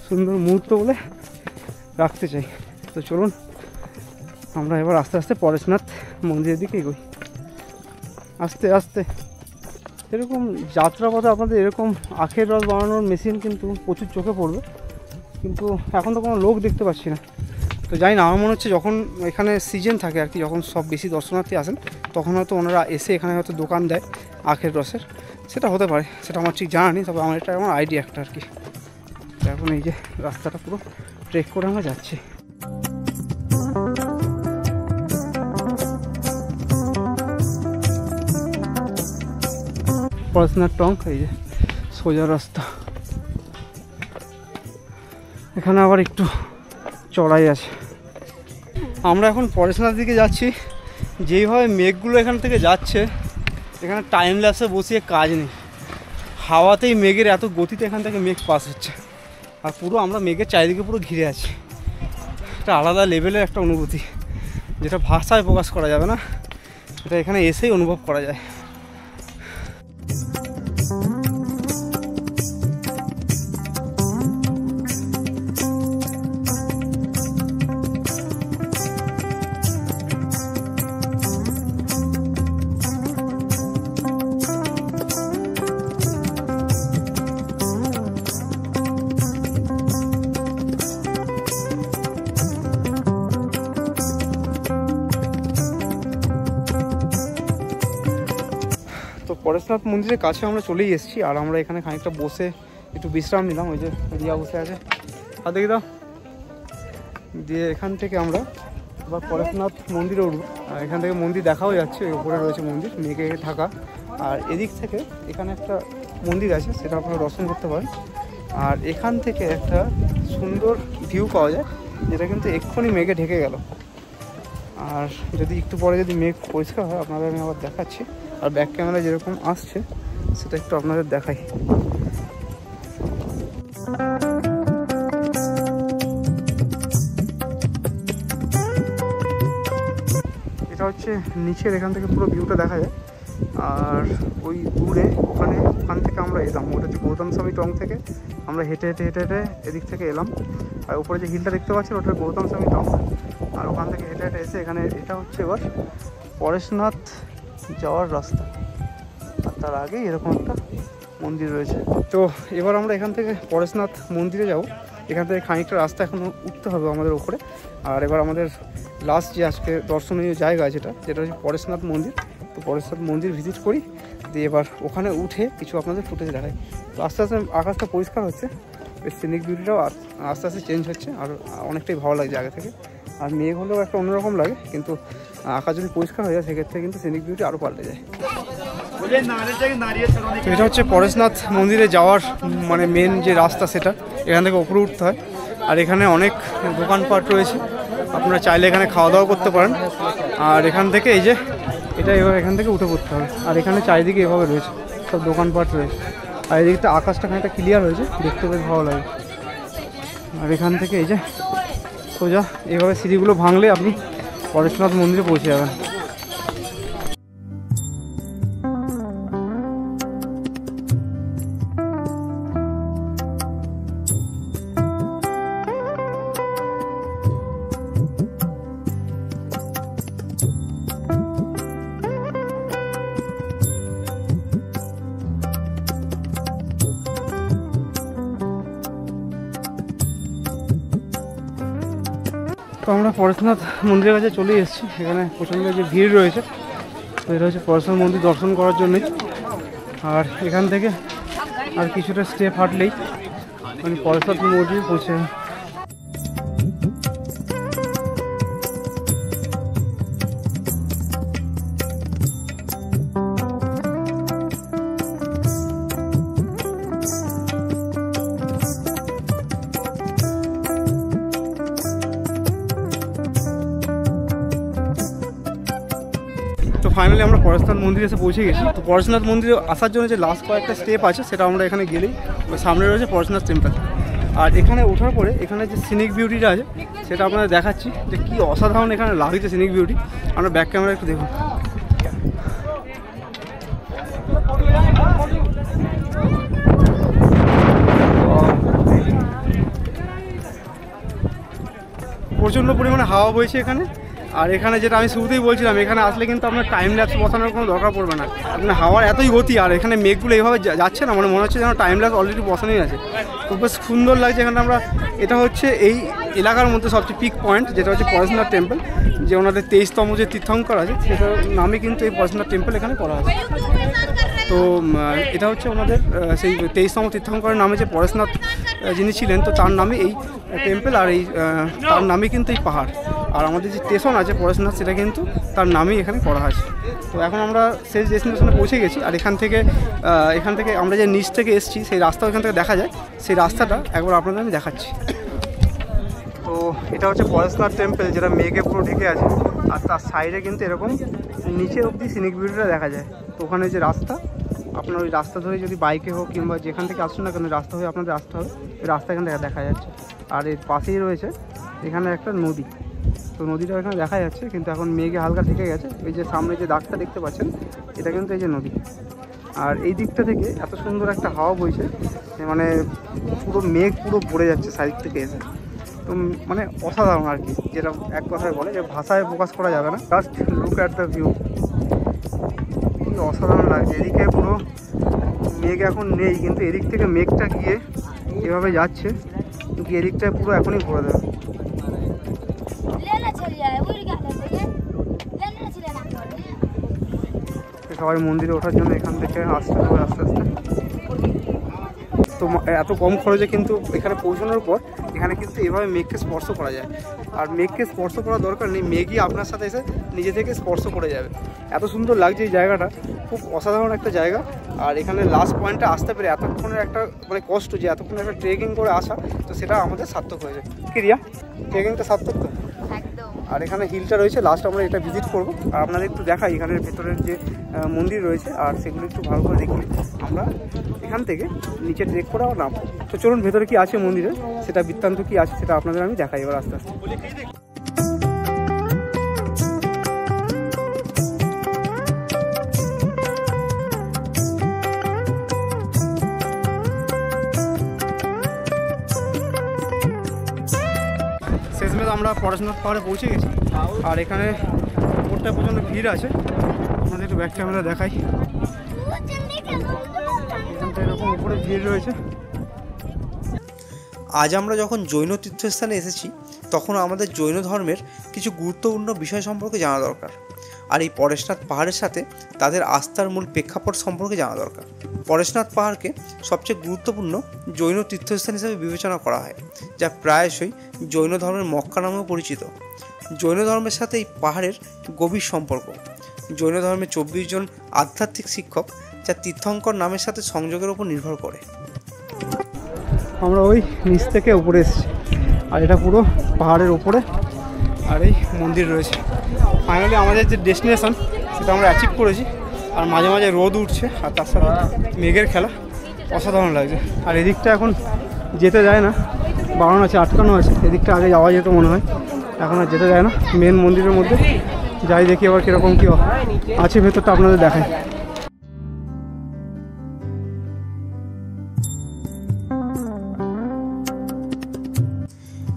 সুন্দর মুহূর্ত বলে রাখতে চাই। তো চলুন আমরা এবার আস্তে আস্তে পরেশনাথ মন্দিরের দিকে এগোই, আস্তে আস্তে। এরকম যাত্রাপথে আপনাদের এরকম আখের রস বানানোর মেশিন কিন্তু প্রচুর চোখে পড়বে, কিন্তু এখন তো কোনো লোক দেখতে পাচ্ছি না। তো জানি না, আমার মনে হচ্ছে যখন এখানে সিজন থাকে আর কি, যখন সব বেশি দর্শনার্থী আসেন, তখন হয়তো ওনারা এসে এখানে হয়তো দোকান দেয় আখের রসের, সেটা হতে পারে, সেটা আমার ঠিক জানা নেই। তবে এটা আমার আইডিয়া একটা আর কি। এখন এই যে রাস্তাটা পুরো ট্রেক করে আমরা যাচ্ছি। পরেশনাথ টং, এই যে সোজা রাস্তা, এখানে আবার একটু চড়াই আছে। আমরা এখন পরেশনাথ দিকে যাচ্ছি। যেইভাবে মেঘগুলো এখান থেকে যাচ্ছে, এখানে টাইম ল্যাপসে বসিয়ে কাজ নেই, হাওয়াতেই মেঘের এত গতিতে এখান থেকে মেঘ পাস হচ্ছে, আর পুরো আমরা মেঘের চারিদিকে পুরো ঘিরে আছি। একটা আলাদা লেভেলের একটা অনুভূতি, যেটা ভাষায় প্রকাশ করা যাবে না, এটা এখানে এসেই অনুভব করা যায়। পরেশনাথ মন্দিরের কাছে আমরা চলেই এসেছি, আর আমরা এখানে খানিকটা বসে একটু বিশ্রাম নিলাম। ওই যে রিয়া বসে আছে, আর দেখি দাও দিয়ে এখান থেকে আমরা এবার পরেশনাথ মন্দিরে উঠবো। আর এখান থেকে মন্দির দেখাও যাচ্ছে, উপরে রয়েছে মন্দির মেঘে ঢাকা। আর এদিক থেকে এখানে একটা মন্দির আছে, সেটা আপনারা দর্শন করতে পারেন। আর এখান থেকে একটা সুন্দর ভিউ পাওয়া যায়, যেটা কিন্তু এক্ষুনি মেঘে ঢেকে গেল। আর যদি একটু পরে যদি মেঘ পরিষ্কার হয় আপনাদের আমি আবার দেখাচ্ছি। আর ব্যাক ক্যামেরা যেরকম আসছে সেটা একটু আপনাদের দেখাই। এটা হচ্ছে নিচের, এখান থেকে পুরো ভিউটা দেখা যায়। আর ওই দূরে ওখান থেকে আমরা এলাম, ওটা হচ্ছে গৌতম স্বামী টং থেকে আমরা হেঁটে হেঁটে হেঁটে হেঁটে এদিক থেকে এলাম। আর উপরে যে হিলটা দেখতে পাচ্ছেন ওটা গৌতম স্বামী টং। আর ওখান থেকে হেঁটে হেঁটে এসে এখানে এটা হচ্ছে এবার পরেশনাথ যাওয়ার রাস্তা। আর তার আগেই এরকম একটা মন্দির রয়েছে। তো এবার আমরা এখান থেকে পরেশনাথ মন্দিরে যাব। এখান থেকে খানিকটা রাস্তা এখনও উঠতে হবে আমাদের ওপরে। আর এবার আমাদের লাস্ট যে আজকে দর্শনীয় জায়গা যেটা হচ্ছে পরেশনাথ মন্দির। তো পরেশনাথ মন্দির ভিজিট করি, দিয়ে এবার ওখানে উঠে কিছু আপনাদের ফুটেজ দেখাই। তো আস্তে আস্তে আকাশটা পরিষ্কার হচ্ছে, সিনিক বিউটিটাও আস্তে আস্তে চেঞ্জ হচ্ছে, আর অনেকটাই ভালো লাগছে আগে থেকে। আর মেঘ হলেও একটা অন্যরকম লাগে, কিন্তু আকাশ যদি পরিষ্কার হয়ে যায় সেক্ষেত্রে কিন্তু সিনিক বিউটি আরও পাল্টে যায়। তো এটা হচ্ছে পরেশনাথ মন্দিরে যাওয়ার মানে মেন যে রাস্তা, সেটা এখান থেকে উপরে উঠতে হয়। আর এখানে অনেক দোকানপাট রয়েছে, আপনারা চাইলে এখানে খাওয়া দাওয়া করতে পারেন। আর এখান থেকে এই যে এটা এবার এখান থেকে উঠে পড়তে হবে। আর এখানে চারিদিকে এভাবে রয়েছে সব দোকানপাট রয়েছে। আর এদিকটা আকাশটা খানিকটা ক্লিয়ার হয়েছে, দেখতে বেশ ভালো লাগে। আর এখান থেকে এই যে সোজা এইভাবে সিঁড়িগুলো ভাঙলে আপনি পরেশনাথ মন্দিরে পৌঁছে যাবেন। তো আমরা পরেশনাথ মন্দিরের কাছে চলে এসেছি। এখানে প্রচণ্ড যে ভিড় রয়েছে, তো এটা হচ্ছে পরেশনাথ মন্দির দর্শন করার জন্যই। আর এখান থেকে আর কিছুটা স্টেপ হাঁটলেই মানে পরেশনাথ মন্দিরে পৌঁছে। তো ফাইনালি আমরা পরেশনাথ মন্দিরে এসে পৌঁছে গেছি। তো পরেশনাথ মন্দিরে আসার জন্য যে লাস্ট কয়েকটা স্টেপ আছে সেটা আমরা এখানে গেলেই সামনে রয়েছে পরেশনাথ টেম্পল। আর এখানে ওঠার পরে এখানে যে সিনিক বিউটিটা আছে সেটা আপনাদের দেখাচ্ছি, যে কী অসাধারণ এখানে লাগছে সিনিক বিউটি। আমরা ব্যাক ক্যামেরা একটু দেখুন। প্রচণ্ড পরিমাণে হাওয়া বইছে এখানে। আর এখানে যেটা আমি শুরুতেই বলছিলাম, এখানে আসলে কিন্তু আপনার টাইম ল্যাপস বসানোর কোনো দরকার পড়বে না। মানে হাওয়ার এতই গতি, আর এখানে মেঘগুলো এইভাবে যাচ্ছে না, মানে মনে হচ্ছে যেন টাইম ল্যাপস অলরেডি বসানোই আছে। খুব বেশ সুন্দর লাগছে এখানে। আমরা এটা হচ্ছে এই এলাকার মধ্যে সবচেয়ে পিক পয়েন্ট, যেটা হচ্ছে পরেশনাথ টেম্পল, যে ওনাদের 23তম যে তীর্থঙ্কর আছে সেটার নামে কিন্তু এই পরেশনাথ টেম্পল এখানে করা আছে। তো এটা হচ্ছে ওনাদের সেই 23তম তীর্থঙ্করের নামে যে পরেশনাথ যিনি ছিলেন, তো তার নামে এই টেম্পল, আর এই তার নামে কিন্তু এই পাহাড়। আর আমাদের যে স্টেশন আছে পরেশনাথ, সেটা কিন্তু তার নামেই এখানে করা আছে। তো এখন আমরা সেই ডেস্টিনেশনে পৌঁছে গেছি। আর এখান থেকে আমরা যে নিচ থেকে এসেছি সেই রাস্তা এখান থেকে দেখা যায়। সেই রাস্তাটা একবার আপনাদের আমি দেখাচ্ছি। তো এটা হচ্ছে পরেশনাথ টেম্পল, যেটা মেঘে পুরো ঢেকে আছে। আর তার সাইডে কিন্তু এরকম নিচে অবধি সিনিক বিউটিটা দেখা যায়। তো ওখানে যে রাস্তা, আপনার ওই রাস্তা ধরে যদি বাইকে হোক কিংবা যেখান থেকে আসুন না কেন, রাস্তা হয়ে আপনাদের আসতে হবে। ওই রাস্তা এখান থেকে দেখা যাচ্ছে। আর এর পাশেই রয়েছে এখানে একটা নদী। তো নদীটা এখানে দেখা যাচ্ছে, কিন্তু এখন মেঘে হালকা ঢেকে গেছে। এই যে সামনে যে দাগটা দেখতে পাচ্ছেন, এটা কিন্তু এই যে নদী। আর এই দিকটা থেকে এত সুন্দর একটা হাওয়া বইছে, মানে পুরো মেঘ পুরো ভরে যাচ্ছে সাইড থেকে এসে। তো মানে অসাধারণ আর কি, যেটা এক কথায় বলে যে ভাষায় প্রকাশ করা যাবে না। Just look at the view, কি অসাধারণ লাগছে। এদিকে পুরো মেঘ এখন নেই, কিন্তু এদিক থেকে মেঘটা গিয়ে এভাবে যাচ্ছে, গিয়ে এদিকটায় পুরো এখনই ভরে দেবে। সবাই মন্দিরে ওঠার জন্য এখান থেকে আসতে হবে আস্তে আস্তে। তো এত কম খরচে কিন্তু এখানে পৌঁছানোর পর এখানে কিন্তু এভাবে মেঘকে স্পর্শ করা যায়। আর মেঘকে স্পর্শ করার দরকার নেই, মেঘই আপনার সাথে এসে নিজে থেকে স্পর্শ করে যাবে। এত সুন্দর লাগছে এই জায়গাটা, খুব অসাধারণ একটা জায়গা। আর এখানে লাস্ট পয়েন্টে আসতে পেরে এতক্ষণের একটা মানে কষ্ট, যে এতক্ষণ একটা ট্রেকিং করে আসা, তো সেটা আমাদের সার্থক হয়ে যায়। কি রিয়া, ট্রেকিংটা সার্থক তো? আর এখানে হিলটা রয়েছে, লাস্ট আমরা এটা ভিজিট করব। আর আপনাদের একটু দেখাই এখানের ভেতরের যে মন্দির রয়েছে, আর সেগুলো একটু ভালো করে দেখি। আমরা এখান থেকে নিচে ট্রেক করে আবার নামবো। তো চলুন ভেতরে কি আছে মন্দিরে, সেটা বৃত্তান্ত কি আছে সেটা আপনাদের আমি দেখাই এবার আস্তে আস্তে। শেষমেশ আমরা পরেশনাথ পাহাড়ে পৌঁছে গেছি। আর এখানে উপরটায় প্রচণ্ড ভিড় আছে, আপনাদের একটু ব্যাক ক্যামেরা দেখাই। এখানটা এরকম উপরে ভিড় রয়েছে। আজ আমরা যখন জৈন তীর্থস্থানে এসেছি তখন আমাদের জৈন ধর্মের কিছু গুরুত্বপূর্ণ বিষয় সম্পর্কে জানা দরকার, আর এই পরেশনাথ পাহাড়ের সাথে তাদের আস্থার মূল প্রেক্ষাপট সম্পর্কে জানা দরকার। পরেশনাথ পাহাড়কে সবচেয়ে গুরুত্বপূর্ণ জৈন তীর্থস্থান হিসেবে বিবেচনা করা হয়, যা প্রায়শই জৈন ধর্মের মক্কা নামেও পরিচিত। জৈন ধর্মের সাথে এই পাহাড়ের গভীর সম্পর্ক। জৈন ধর্মের 24 জন আধ্যাত্মিক শিক্ষক, যা তীর্থঙ্কর নামের সাথে সংযোগের উপর নির্ভর করে। আমরা ওই নিচ থেকে উপরে এসেছি, আর এটা পুরো পাহাড়ের উপরে, আর এই মন্দির রয়েছে। ফাইনালি আমাদের যে ডেস্টিনেশন সেটা আমরা অ্যাচিভ করেছি। আর মাঝে মাঝে রোদ উঠছে, আর তার সাথে মেঘের খেলা, অসাধারণ লাগছে। আর এদিকটা এখন যেতে যায় না, বারণ আছে, আটকানো আছে। এদিকটা আগে যাওয়া যেত মনে হয়, এখন আর যেতে যায় না। মেন মন্দিরের মধ্যে যাই, দেখি আবার কীরকম কী আছে ভেতরটা আপনাদের দেখায়।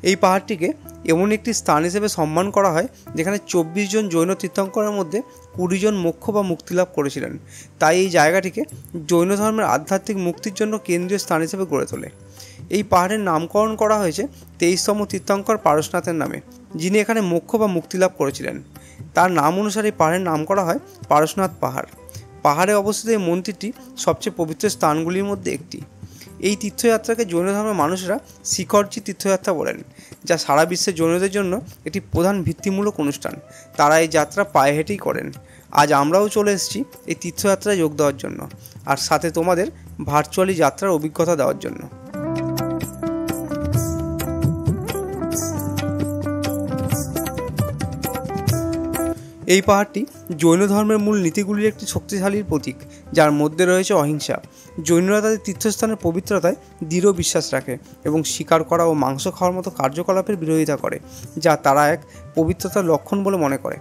এই পাহাড়টিকে এমন একটি স্থান হিসেবে সম্মান করা হয় যেখানে 24 জন জৈন তীর্থঙ্করের মধ্যে 20 জন মোক্ষ বা মুক্তি লাভ করেছিলেন। তাই এই জায়গাটিকে জৈন ধর্মের আধ্যাত্মিক মুক্তির জন্য কেন্দ্রীয় স্থান হিসেবে গড়ে তোলে। এই পাহাড়ের নামকরণ করা হয়েছে 23তম তীর্থঙ্কর পারশনাথের নামে, যিনি এখানে মোক্ষ বা মুক্তি লাভ করেছিলেন। তার নাম অনুসারে এই পাহাড়ের নাম করা হয় পারশনাথ পাহাড়। পাহাড়ে অবস্থিত এই মন্দিরটি সবচেয়ে পবিত্র স্থানগুলির মধ্যে একটি। এই তীর্থযাত্রাকে জৈন ধর্মের মানুষেরা শিখরজি তীর্থযাত্রা বলেন, যা সারা বিশ্বের জৈনদের জন্য একটি প্রধান ভিত্তিমূলক অনুষ্ঠান। তারা এই যাত্রা পায়ে হেঁটেই করেন। আজ আমরাও চলে এসেছি এই তীর্থযাত্রায় যোগ দেওয়ার জন্য, আর সাথে তোমাদের ভার্চুয়ালি যাত্রার অভিজ্ঞতা দেওয়ার জন্য। এই পাহাড়টি জৈন ধর্মের মূল নীতিগুলির একটি শক্তিশালী প্রতীক, যার মধ্যে রয়েছে অহিংসা। জৈনরা তাদের তীর্থস্থানের পবিত্রতায় দৃঢ় বিশ্বাস রাখে এবং শিকার করা ও মাংস খাওয়ার মতো কার্যকলাপের বিরোধিতা করে, যা তারা এক পবিত্রতার লক্ষণ বলে মনে করে।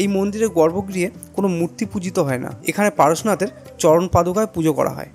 এই মন্দিরের গর্ভগৃহে কোনো মূর্তি পূজিত হয় না। এখানে পারশনাথের চরণ পাদুকায় পুজো করা হয়।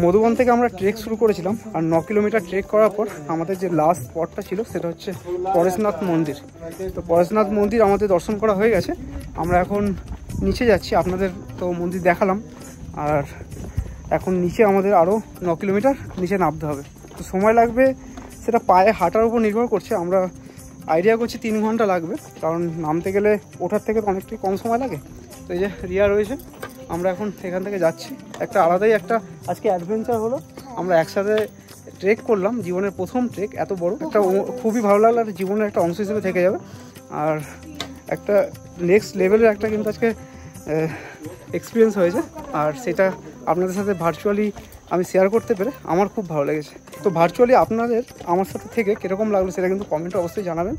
মধুবন থেকে আমরা ট্রেক শুরু করেছিলাম, আর 9 কিলোমিটার ট্রেক করার পর আমাদের যে লাস্ট স্পটটা ছিল সেটা হচ্ছে পরেশনাথ মন্দির। তো পরেশনাথ মন্দির আমাদের দর্শন করা হয়ে গেছে। আমরা এখন নিচে যাচ্ছি, আপনাদের তো মন্দির দেখালাম, আর এখন নিচে আমাদের আরও 9 কিলোমিটার নিচে নামতে হবে। তো সময় লাগবে সেটা পায়ে হাঁটার উপর নির্ভর করছে। আমরা আইডিয়া করছি 3 ঘন্টা লাগবে, কারণ নামতে গেলে ওঠার থেকে তো অনেকটাই কম সময় লাগে। তো এই যে রিয়া রয়েছে, আমরা এখন এখান থেকে যাচ্ছি। একটা আলাদাই একটা আজকে অ্যাডভেঞ্চার হলো, আমরা একসাথে ট্রেক করলাম, জীবনের প্রথম ট্রেক এত বড় একটা, খুবই ভালো লাগলো। আর জীবনের একটা অংশ হিসেবে থেকে যাবে, আর একটা নেক্সট লেভেলের একটা কিন্তু আজকে এক্সপিরিয়েন্স হয়েছে, আর সেটা আপনাদের সাথে ভার্চুয়ালি আমি শেয়ার করতে পেরে আমার খুব ভালো লেগেছে। তো ভার্চুয়ালি আপনাদের আমার সাথে থেকে কীরকম লাগলো সেটা কিন্তু কমেন্টে অবশ্যই জানাবেন।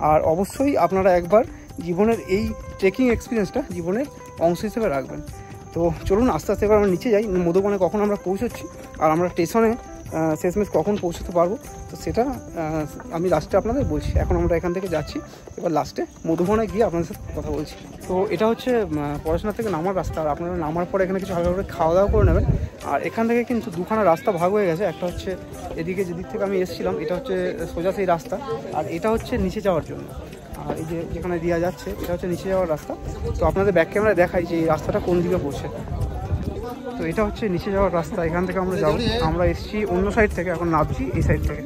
আর অবশ্যই আপনারা একবার জীবনের এই ট্রেকিং এক্সপিরিয়েন্সটা জীবনের অংশ হিসেবে রাখবেন। তো চলুন আস্তে আস্তে এবার আমরা নিচে যাই। মধুবনে কখন আমরা পৌঁছচ্ছি আর আমরা স্টেশনে শেষমেশ কখন পৌঁছতে পারবো, তো সেটা আমি লাস্টে আপনাদের বলছি। এখন আমরা এখান থেকে যাচ্ছি, এবার লাস্টে মধুবনে গিয়ে আপনাদের সাথে কথা বলছি। তো এটা হচ্ছে পড়াশোনা থেকে নামার রাস্তা, আর আপনারা নামার পরে এখানে কিছু হালকা করে খাওয়া দাওয়া করে নেবেন। আর এখান থেকে কিন্তু দুখানা রাস্তা ভাগ হয়ে গেছে, একটা হচ্ছে এদিকে যেদিক থেকে আমি এসেছিলাম, এটা হচ্ছে সোজা সেই রাস্তা, আর এটা হচ্ছে নিচে যাওয়ার জন্য। আর এই যে যেখানে দিয়া যাচ্ছে এটা হচ্ছে নিচে যাওয়ার রাস্তা। তো আপনাদের ব্যাক ক্যামেরা দেখাই যে এই রাস্তাটা কোন দিকে পড়ছে। তো এটা হচ্ছে নিচে যাওয়ার রাস্তা, এখান থেকে আমরা যাবো। আমরা এসেছি অন্য সাইড থেকে, এখন নামছি এই সাইড থেকে।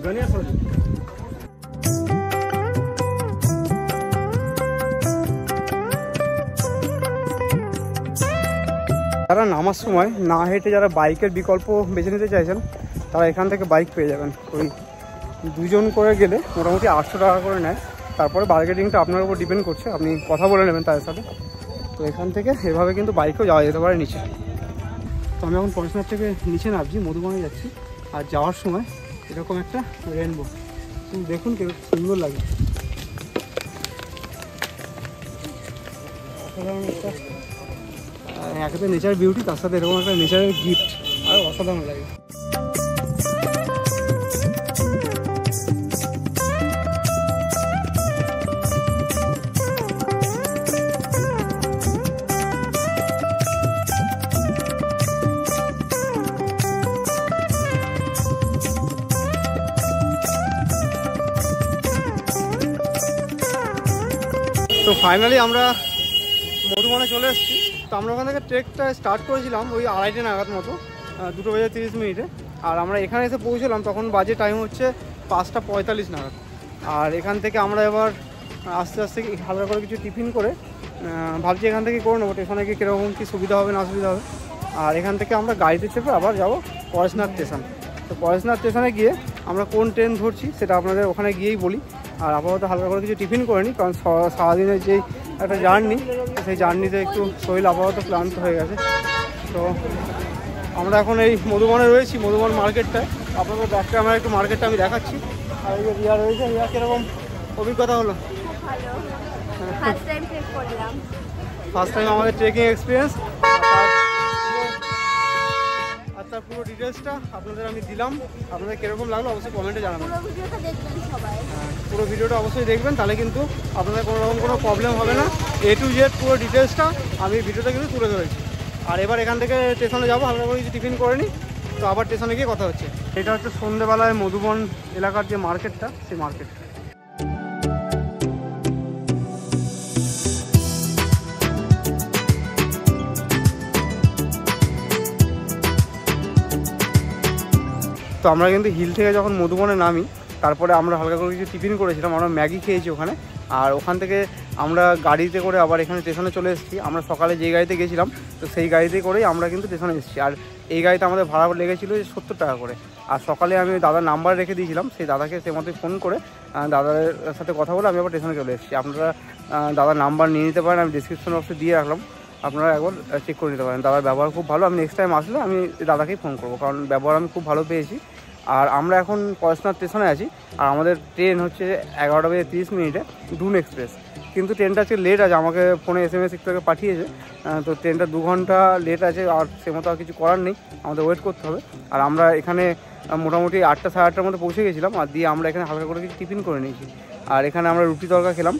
যারা নামার সময় না হেঁটে যারা বাইকের বিকল্প বেছে নিতে চাইছেন, তারা এখান থেকে বাইক পেয়ে যাবেন। ওই দুজন করে গেলে মোটামুটি 800 টাকা করে নেয়। তারপরে বার্গেনিংটা আপনার উপর ডিপেন্ড করছে, আপনি কথা বলে নেবেন তাদের সাথে। তো এখান থেকে এভাবে কিন্তু বাইকেও যাওয়া যেতে পারে নিচে। তো আমি এখন পয়সার থেকে নিচে নামছি, মধুবনে যাচ্ছি। আর যাওয়ার সময় এরকম একটা রেনবো দেখুন কি সুন্দর লাগে, অসাধারণ একটা একে তো নেচার বিউটি, তার সাথে এরকম একটা নেচারের গিফট, আর অসাধারণ লাগে। তো ফাইনালি আমরা মধুবনে চলে এসেছি। তো আমরা ওখান থেকে ট্রেকটা স্টার্ট করেছিলাম ওই 2:30 নাগাদ মতো, 2:30 আর আমরা এখানে এসে পৌঁছলাম তখন বাজে টাইম হচ্ছে 5:45 নাগাদ। আর এখান থেকে আমরা এবার আস্তে আস্তে হালকা করে কিছু টিফিন করে ভাবছি এখান থেকে করে নেবো, স্টেশনে গিয়ে কীরকম কী সুবিধা হবে না অসুবিধা হবে। আর এখান থেকে আমরা গাড়িতে চেপে আবার যাবো পরেশনাথ স্টেশন। তো পরেশনাথ স্টেশনে গিয়ে আমরা কোন ট্রেন ধরছি সেটা আপনাদের ওখানে গিয়েই বলি। আর আপাতত হালকা করে কিছু টিফিন করে নিই, কারণ সারাদিনের যেই একটা জার্নি, সেই জার্নিতে একটু শরীর আপাতত ক্লান্ত হয়ে গেছে। তো আমরা এখন এই মধুবনে রয়েছি, মধুবন মার্কেটটায়। আপনাদের ব্যাক ক্যামেরা একটু মার্কেটটা আমি দেখাচ্ছি। আর এই যে রিয়া রয়েছে, রিয়া কীরকম অভিজ্ঞতা হলো? ফার্স্ট টাইম আমাদের ট্রেকিং এক্সপিরিয়েন্স। আর তার পুরো ডিটেলসটা আপনাদের আমি দিলাম। আপনাদের কীরকম লাগলো অবশ্যই কমেন্টে জানাবেন। পুরো ভিডিওটা অবশ্যই দেখবেন, তাহলে কিন্তু আপনাদের কোনো রকম কোনো প্রবলেম হবে না। A to Z পুরো ডিটেলসটা আমি ভিডিওতে কিন্তু তুলে ধরেছি। আর এবার এখান থেকে স্টেশনে যাবো, হালকা করে কিছু টিফিন করে নিই, তো আবার স্টেশনে গিয়ে কথা হচ্ছে। এটা হচ্ছে সন্ধ্যেবেলায় মধুবন এলাকার যে মার্কেটটা, সেই মার্কেট। তো আমরা কিন্তু হিল থেকে যখন মধুবনে নামি, তারপরে আমরা হালকা করে কিছু টিফিন করেছিলাম, আমরা ম্যাগি খেয়েছি ওখানে। আর ওখান থেকে আমরা গাড়িতে করে আবার এখানে স্টেশনে চলে এসেছি। আমরা সকালে যে গাড়িতে গেছিলাম, তো সেই গাড়িতে করেই আমরা কিন্তু স্টেশনে এসেছি। আর এই গাড়িতে আমাদের ভাড়া লেগেছিলো 70 টাকা করে। আর সকালে আমি দাদার নাম্বার রেখে দিয়েছিলাম, সেই দাদাকে সে মতোই ফোন করে দাদার সাথে কথা বলে আমি আবার স্টেশনে চলে এসেছি। আপনারা দাদার নাম্বার নিয়ে নিতে পারেন, আমি ডিসক্রিপশন বক্সে দিয়ে রাখলাম, আপনারা একবার চেক করে নিতে পারেন। দাদার ব্যবহার খুব ভালো। আমি নেক্সট টাইম আসলে আমি দাদাকেই ফোন করবো, কারণ ব্যবহার আমি খুব ভালো পেয়েছি। আর আমরা এখন পরেশনাথ স্টেশনে আছি। আর আমাদের ট্রেন হচ্ছে 11:30 ডুন এক্সপ্রেস। কিন্তু ট্রেনটা আজকে লেট আছে, আমাকে ফোনে SMS একটু আগে পাঠিয়েছে। তো ট্রেনটা 2 ঘন্টা লেট আছে, আর সে মতো আর কিছু করার নেই, আমাদের ওয়েট করতে হবে। আর আমরা এখানে মোটামুটি 8টা সাড়ে 8টার মধ্যে পৌঁছে গেছিলাম। আর দিয়ে আমরা এখানে হালকা করে কিছু টিফিন করে নিয়েছি। আর এখানে আমরা রুটি তরকা খেলাম।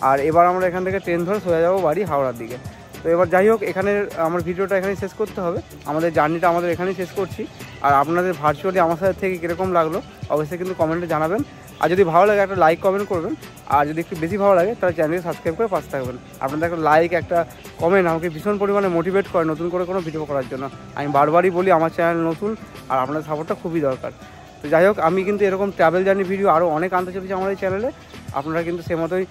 আর এবার আমরা এখান থেকে ট্রেন ধরে সোজা যাবো বাড়ি হাওড়ার দিকে। তো এবার যাই হোক, এখানে আমার ভিডিওটা এখানেই শেষ করতে হবে। আমাদের জার্নিটা আমাদের এখানেই শেষ করছি। আর আপনাদের ভার্চুয়ালি আমার সাথে থেকে কীরকম লাগলো অবশ্যই কিন্তু কমেন্টে জানাবেন। আর যদি ভালো লাগে একটা লাইক কমেন্ট করবেন। আর যদি একটু বেশি ভালো লাগে তাহলে চ্যানেলকে সাবস্ক্রাইব করে পাশে থাকবেন। আপনাদের একটা লাইক, একটা কমেন্ট আমাকে ভীষণ পরিমাণে মোটিভেট করে নতুন করে কোনো ভিডিও করার জন্য। আমি বারবারই বলি আমার চ্যানেল নতুন, আর আপনাদের সাপোর্টটা খুবই দরকার। তো যাই হোক, আমি কিন্তু এরকম ট্রাভেল জার্নি ভিডিও আরও অনেক আনতে চলেছি আমার এই চ্যানেলে। আপনারা কিন্তু সে মতোই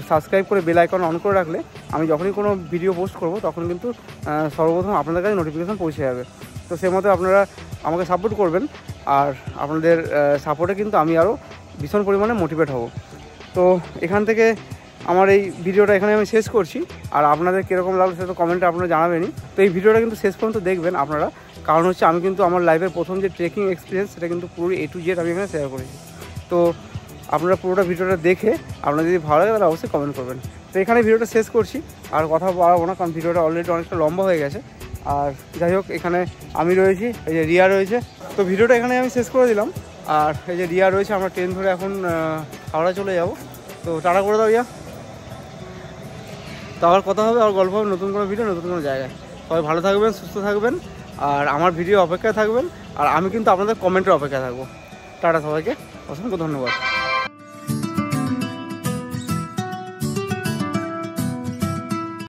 সাবস্ক্রাইব করে বেল আইকন অন করে রাখলে আমি যখনই কোনো ভিডিও পোস্ট করব তখন কিন্তু সর্বপ্রথম আপনাদের কাছে নোটিফিকেশান পৌঁছে যাবে। তো সে মতো আপনারা আমাকে সাপোর্ট করবেন। আর আপনাদের সাপোর্টে কিন্তু আমি আরও ভীষণ পরিমাণে মোটিভেট হব। তো এখান থেকে আমার এই ভিডিওটা এখানে আমি শেষ করছি। আর আপনাদের কীরকম লাগলো সেটা তো কমেন্টে আপনারা জানাবেনই। তো এই ভিডিওটা কিন্তু শেষ পর্যন্ত দেখবেন আপনারা, কারণ হচ্ছে আমি কিন্তু আমার লাইফের প্রথম যে ট্রেকিং এক্সপিরিয়েন্স সেটা কিন্তু পুরো A to Z আমি এখানে শেয়ার করেছি। তো আপনারা পুরোটা ভিডিওটা দেখে আপনার যদি ভালো লাগে তাহলে অবশ্যই কমেন্ট করবেন। তো এখানে ভিডিওটা শেষ করছি, আর কথা বাড়াবো না, কারণ ভিডিওটা অলরেডি অনেকটা লম্বা হয়ে গেছে। আর যাই হোক, এখানে আমি রয়েছি, এই যে রিয়া রয়েছে। তো ভিডিওটা এখানে আমি শেষ করে দিলাম। আর এই যে রিয়া রয়েছে, আমরা ট্রেন ধরে এখন হাওড়া চলে যাব। তো টাটা করে দাও রিয়া। তো আবার কথা হবে, আর গল্প হবে নতুন কোনো ভিডিও, নতুন কোনো জায়গায়। সবাই ভালো থাকবেন, সুস্থ থাকবেন, আর আমার ভিডিও অপেক্ষায় থাকবেন। আর আমি কিন্তু আপনাদের কমেন্টের অপেক্ষায় থাকবো। টাটা সবাইকে, অসংখ্য ধন্যবাদ।